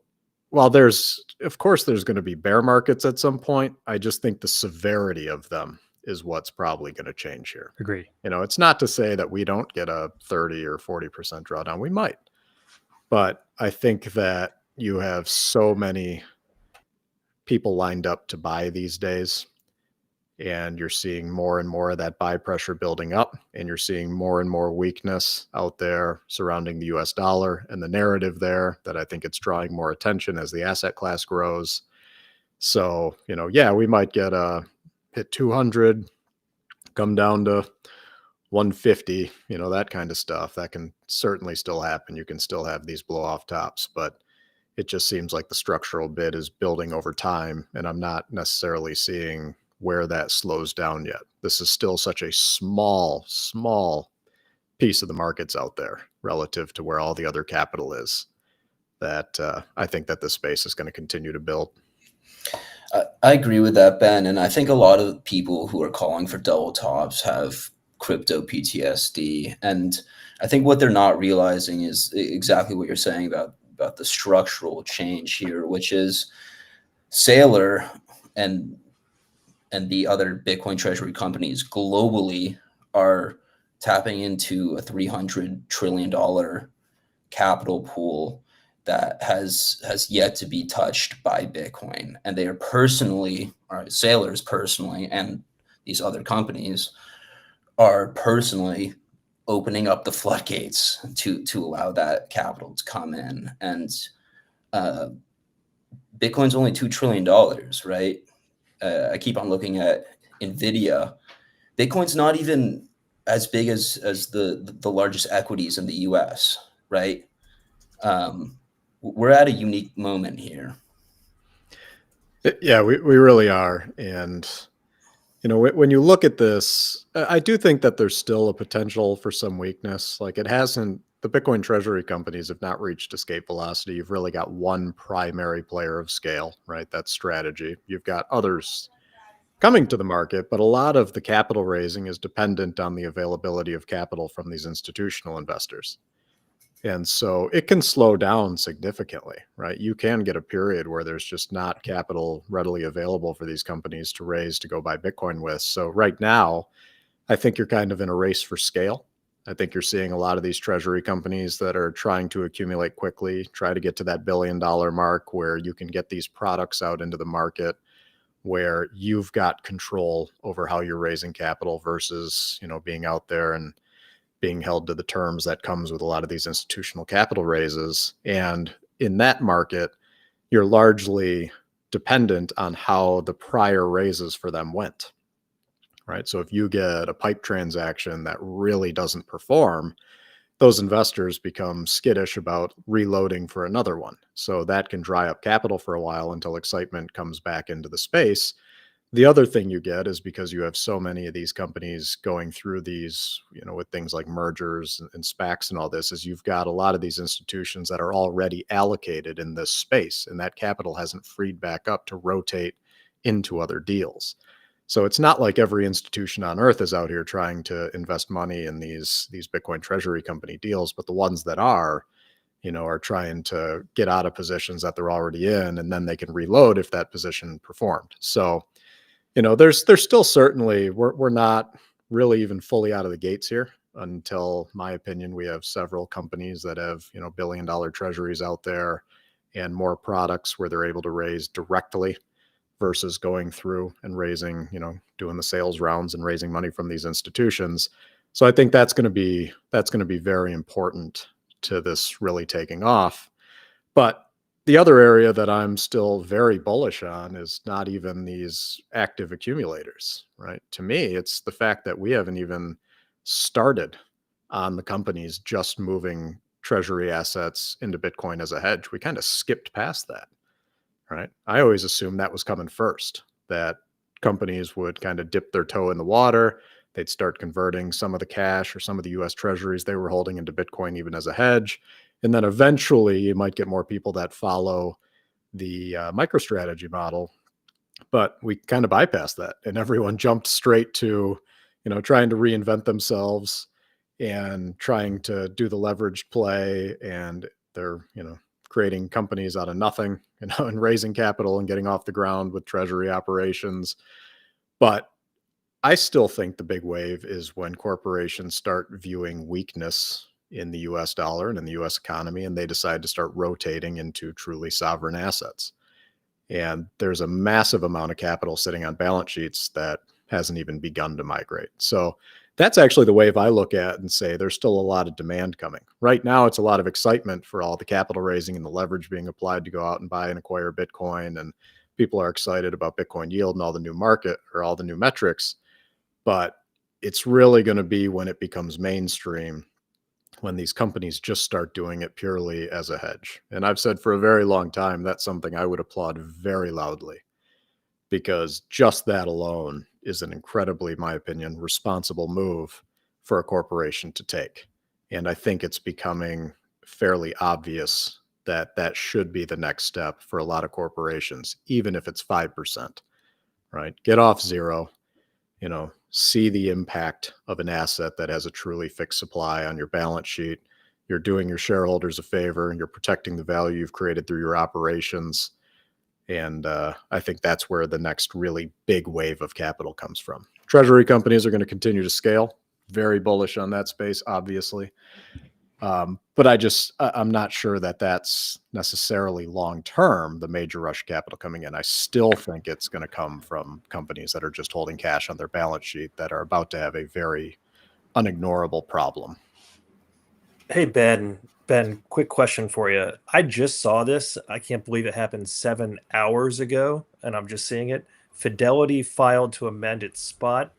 while there's going to be bear markets at some point, I just think the severity of them is what's probably going to change here. Agree. It's not to say that we don't get a 30 or 40% drawdown. We might. But I think that you have so many people lined up to buy these days, and you're seeing more and more of that buy pressure building up, and you're seeing more and more weakness out there surrounding the US dollar and the narrative there that I think it's drawing more attention as the asset class grows. So, we might get hit 200, come down to 150, that kind of stuff. That can certainly still happen. You can still have these blow off tops, but it just seems like the structural bid is building over time, and I'm not necessarily seeing where that slows down yet. This is still such a small piece of the markets out there relative to where all the other capital is, that I think that this space is going to continue to build. I agree with that, Ben. And I think a lot of people who are calling for double tops have crypto PTSD. And I think what they're not realizing is exactly what you're saying about the structural change here, which is Saylor and the other Bitcoin treasury companies globally are tapping into a $300 trillion capital pool that has yet to be touched by Bitcoin. And they are Saylor's personally, and these other companies are personally opening up the floodgates to allow that capital to come in. And Bitcoin's only $2 trillion, right? I keep on looking at NVIDIA. Bitcoin's not even as big as the largest equities in the US, right? We're at a unique moment here. Yeah, we really are. And, when you look at this, I do think that there's still a potential for some weakness. Like the Bitcoin treasury companies have not reached escape velocity. You've really got one primary player of scale, right? That's strategy. You've got others coming to the market, but a lot of the capital raising is dependent on the availability of capital from these institutional investors. And so it can slow down significantly, right? You can get a period where there's just not capital readily available for these companies to raise to go buy Bitcoin with. So right now, I think you're kind of in a race for scale. I think you're seeing a lot of these treasury companies that are trying to accumulate quickly, try to get to that $1 billion mark where you can get these products out into the market where you've got control over how you're raising capital versus, being out there and being held to the terms that comes with a lot of these institutional capital raises. And in that market, you're largely dependent on how the prior raises for them went, right? So if you get a pipe transaction that really doesn't perform, those investors become skittish about reloading for another one. So that can dry up capital for a while until excitement comes back into the space. The other thing you get is because you have so many of these companies going through these, with things like mergers and SPACs and all this, is you've got a lot of these institutions that are already allocated in this space, and that capital hasn't freed back up to rotate into other deals. So it's not like every institution on earth is out here trying to invest money in these Bitcoin treasury company deals, but the ones that are trying to get out of positions that they're already in, and then they can reload if that position performed. So there's still certainly, we're not really even fully out of the gates here until, my opinion, we have several companies that have, $1 billion treasuries out there and more products where they're able to raise directly versus going through and raising, doing the sales rounds and raising money from these institutions. So I think that's going to be very important to this really taking off. But the other area that I'm still very bullish on is not even these active accumulators, right? To me, it's the fact that we haven't even started on the companies just moving treasury assets into Bitcoin as a hedge. We kind of skipped past that, right? I always assumed that was coming first, that companies would kind of dip their toe in the water. They'd start converting some of the cash or some of the US treasuries they were holding into Bitcoin even as a hedge. And then eventually you might get more people that follow the MicroStrategy model, but we kind of bypassed that, and everyone jumped straight to, trying to reinvent themselves and trying to do the leveraged play, and they're, creating companies out of nothing, and raising capital and getting off the ground with treasury operations. But I still think the big wave is when corporations start viewing weakness in the US dollar and in the US economy, and they decide to start rotating into truly sovereign assets. And there's a massive amount of capital sitting on balance sheets that hasn't even begun to migrate. So that's actually the wave I look at and say there's still a lot of demand coming. Right now, it's a lot of excitement for all the capital raising and the leverage being applied to go out and buy and acquire Bitcoin. And people are excited about Bitcoin yield and all the new market or all the new metrics. But it's really going to be when it becomes mainstream, when these companies just start doing it purely as a hedge. And I've said for a very long time, that's something I would applaud very loudly, because just that alone is an incredibly, in my opinion, responsible move for a corporation to take. And I think it's becoming fairly obvious that that should be the next step for a lot of corporations, even if it's 5%, right? Get off zero, see the impact of an asset that has a truly fixed supply on your balance sheet. You're doing your shareholders a favor, and you're protecting the value you've created through your operations. And I think that's where the next really big wave of capital comes from. Treasury companies are going to continue to scale. Very bullish on that space, obviously. But I'm not sure that that's necessarily long-term, the major rush capital coming in. I still think it's going to come from companies that are just holding cash on their balance sheet that are about to have a very unignorable problem. Hey, Ben, quick question for you. I just saw this. I can't believe it happened 7 hours ago, and I'm just seeing it. Fidelity filed to amend its spot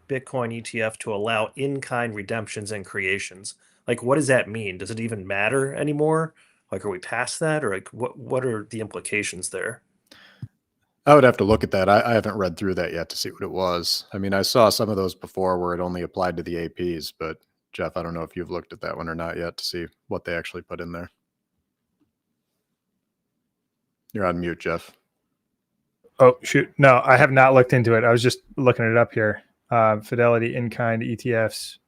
Bitcoin ETF to allow in-kind redemptions and creations. Like, what does that mean? Does it even matter anymore? Like, are we past that, or like, what are the implications there? I would have to look at that. I haven't read through that yet to see what it was. I mean, I saw some of those before where it only applied to the APs, but Jeff, I don't know if you've looked at that one or not yet to see what they actually put in there. You're on mute, Jeff. Oh, shoot. No, I have not looked into it. I was just looking it up here. Fidelity in-kind ETFs.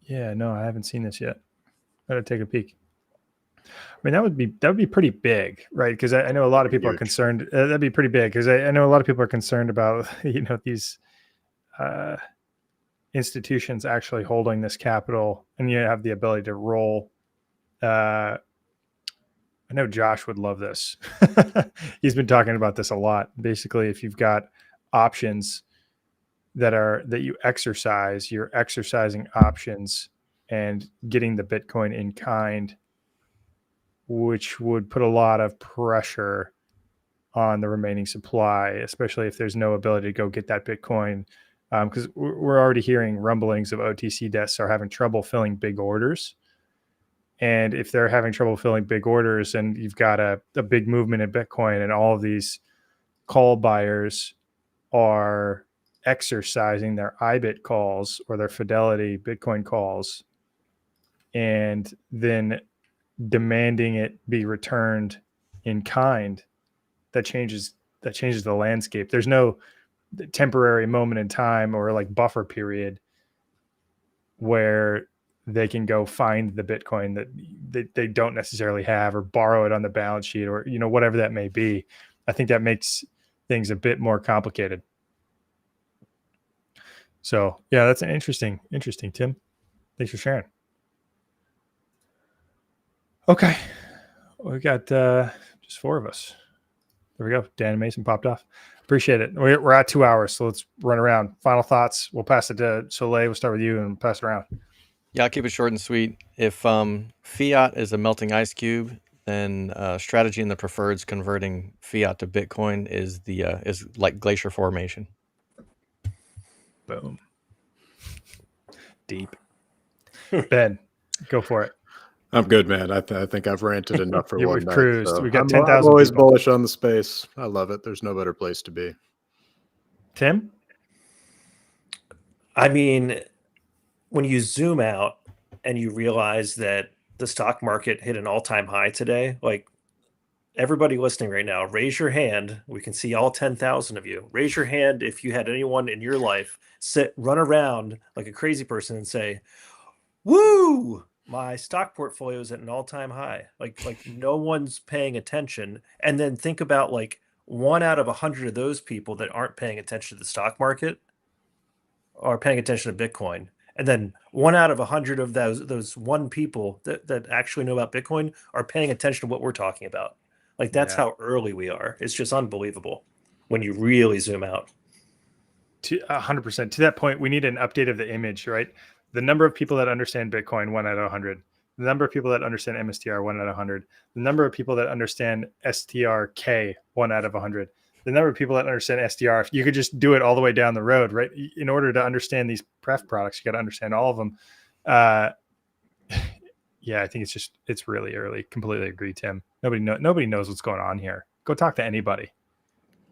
Yeah, no, I haven't seen this yet. Gotta take a peek. I mean, that would be pretty big, right? Because I know a lot of people are concerned. That'd be pretty big because I know a lot of people are concerned about these institutions actually holding this capital, and you have the ability to roll. I know Josh would love this. He's been talking about this a lot. Basically, if you've got options that you exercise, you're exercising options and getting the Bitcoin in kind, which would put a lot of pressure on the remaining supply, especially if there's no ability to go get that Bitcoin. Because we're already hearing rumblings of OTC desks are having trouble filling big orders. And if they're having trouble filling big orders and you've got a big movement in Bitcoin and all of these call buyers are exercising their IBIT calls or their Fidelity Bitcoin calls and then demanding it be returned in kind, that changes the landscape. There's no temporary moment in time or like buffer period where they can go find the Bitcoin that they don't necessarily have or borrow it on the balance sheet or, whatever that may be. I think that makes things a bit more complicated. So yeah, that's an interesting, Tim. Thanks for sharing. Okay. We got just 4 of us. There we go. Dan and Mason popped off. Appreciate it. We're at 2 hours, so let's run around. Final thoughts. We'll pass it to Soleil. We'll start with you and pass it around. Yeah, I'll keep it short and sweet. If fiat is a melting ice cube, then strategy in the preferreds converting fiat to Bitcoin is like glacier formation. Boom. Deep. Ben, go for it. I'm good, man. I think I've ranted enough for one We've night. cruised. So We've got I'm 10,000 always people. bullish on the space. I love it. There's no better place to be. Tim? I mean, when you zoom out and you realize that the stock market hit an all-time high today, like everybody listening right now, raise your hand. We can see all 10,000 of you. Raise your hand if you had anyone in your life run around like a crazy person and say, "Woo! My stock portfolio is at an all-time high." Like no one's paying attention. And then think about like 1 out of 100 of those people that aren't paying attention to the stock market are paying attention to Bitcoin. And then 1 out of 100 of those one people that actually know about Bitcoin are paying attention to what we're talking about. Like that's how early we are. It's just unbelievable when you really zoom out. 100%. To that point, we need an update of the image, right? The number of people that understand Bitcoin, 1 out of 100. The number of people that understand MSTR, 1 out of 100. The number of people that understand STRK, 1 out of 100. The number of people that understand STR, if you could just do it all the way down the road, right? In order to understand these pref products, you got to understand all of them. Yeah, I think it's really early. Completely agree, Tim. Nobody knows what's going on here. Go talk to anybody.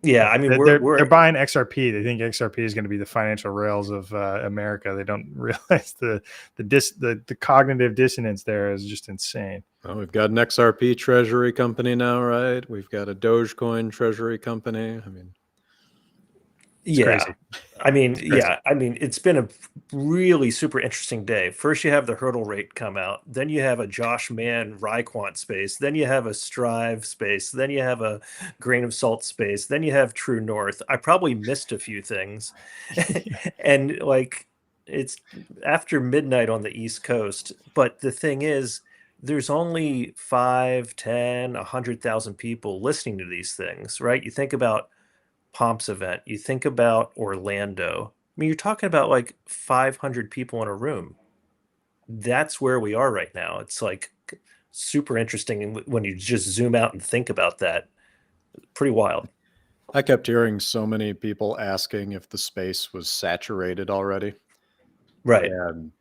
Yeah, I mean, they're buying XRP. They think XRP is going to be the financial rails of America. They don't realize the cognitive dissonance there is just insane. Well, we've got an XRP treasury company now, right? We've got a Dogecoin treasury company. I mean, it's crazy. I mean, it's been a really super interesting day. First, you have the hurdle rate come out. Then you have a Josh Mann Ryquant space. Then you have a Strive space. Then you have a Grain of Salt space. Then you have True North. I probably missed a few things. And like, it's after midnight on the East Coast. But the thing is, there's only 5, 10, 100,000 people listening to these things, right? You think about Pomp's event, you think about Orlando. I mean, you're talking about like 500 people in a room. That's where we are right now. It's like super interesting when you just zoom out and think about that. Pretty wild. I kept hearing so many people asking if the space was saturated already. Right. And,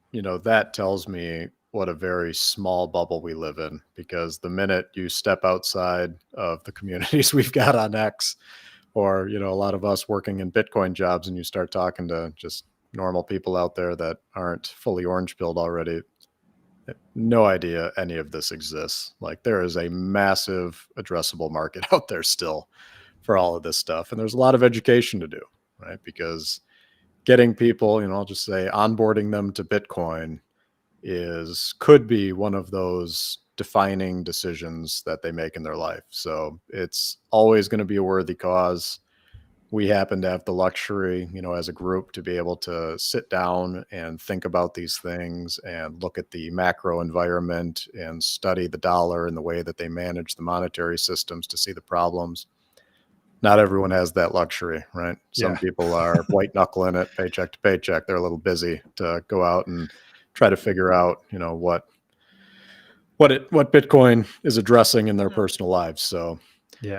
that tells me what a very small bubble we live in, because the minute you step outside of the communities we've got on X, or, a lot of us working in Bitcoin jobs, and you start talking to just normal people out there that aren't fully orange pilled already, no idea any of this exists. Like, there is a massive addressable market out there still for all of this stuff. And there's a lot of education to do, right? Because getting people, I'll just say onboarding them to Bitcoin could be one of those defining decisions that they make in their life. So it's always going to be a worthy cause. we happen to have the luxury, as a group to be able to sit down and think about these things and look at the macro environment and study the dollar and the way that they manage the monetary systems to see the problems. Not everyone has that luxury, right? Some people are white knuckling it paycheck to paycheck. They're a little busy to go out and try to figure out, what Bitcoin is addressing in their personal lives. So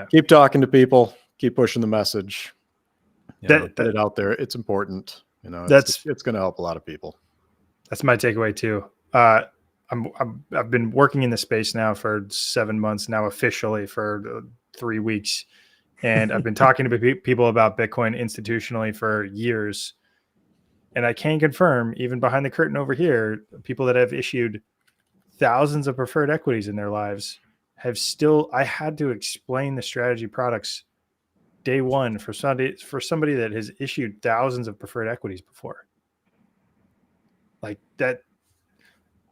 keep talking to people, keep pushing the message, get it out there. It's important. It's going to help a lot of people. That's my takeaway too. I've been working in the space now for 7 months now, officially for 3 weeks. And I've been talking to people about Bitcoin institutionally for years. And I can confirm, even behind the curtain over here, people that have issued thousands of preferred equities in their lives I had to explain the strategy products day one for somebody that has issued thousands of preferred equities before. Like that.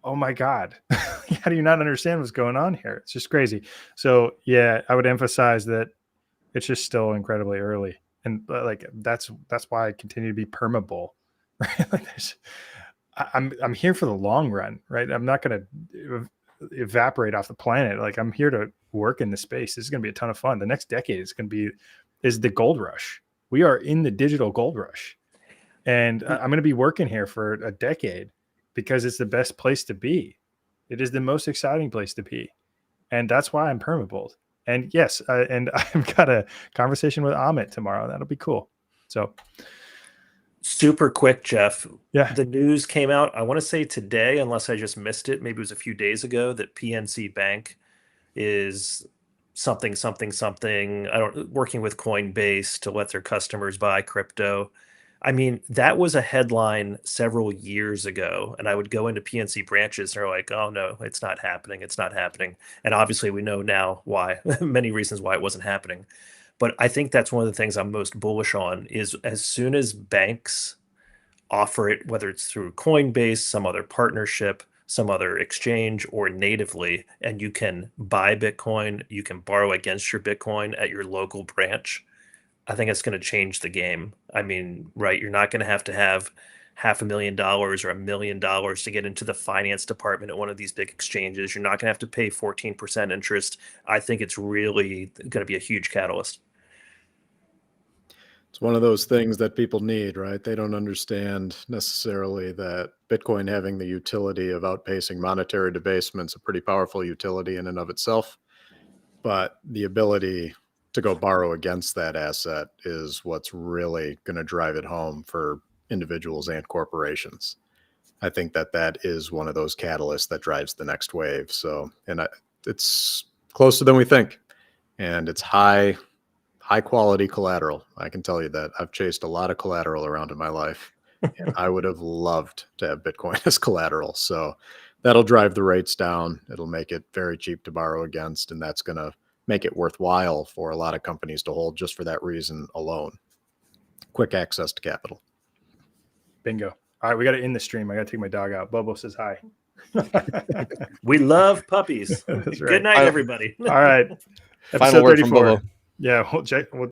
Oh my God. How do you not understand what's going on here? It's just crazy. So yeah, I would emphasize that it's just still incredibly early. And like, that's why I continue to be perma-bull, right? Like I'm here for the long run, right? I'm not going to evaporate off the planet. Like I'm here to work in the space. This is going to be a ton of fun. The next decade is the gold rush. We are in the digital gold rush. And I'm going to be working here for a decade because it's the best place to be. It is the most exciting place to be. And that's why I'm perma-bull. And yes, and I've got a conversation with Amit tomorrow. That'll be cool. So super quick, Jeff. Yeah. The news came out, I want to say today, unless I just missed it. Maybe it was a few days ago, that PNC Bank is something. Working with Coinbase to let their customers buy crypto. I mean, that was a headline several years ago, and I would go into PNC branches and they're like, oh no, it's not happening. It's not happening. And obviously we know now why, many reasons why it wasn't happening. But I think that's one of the things I'm most bullish on is as soon as banks offer it, whether it's through Coinbase, some other partnership, some other exchange, or natively, and you can buy Bitcoin, you can borrow against your Bitcoin at your local branch, I think it's going to change the game. I mean, right, you're not going to have $500,000 or $1 million to get into the finance department at one of these big exchanges. You're not going to have to pay 14% interest. I think it's really going to be a huge catalyst. It's one of those things that people need, right? They don't understand necessarily that Bitcoin having the utility of outpacing monetary debasement is a pretty powerful utility in and of itself. But the ability to go borrow against that asset is what's really going to drive it home for individuals and corporations. I think that is one of those catalysts that drives the next wave. So, and it's closer than we think, and it's high quality collateral. I can tell you that I've chased a lot of collateral around in my life, and I would have loved to have Bitcoin as collateral. So that'll drive the rates down. It'll make it very cheap to borrow against, and that's going to make it worthwhile for a lot of companies to hold just for that reason alone. Quick access to capital. Bingo. All right, we got to end the stream. I got to take my dog out. Bobo says hi. We love puppies. That's right. Good night, everybody. All right. Final word from Bobo. Yeah, we'll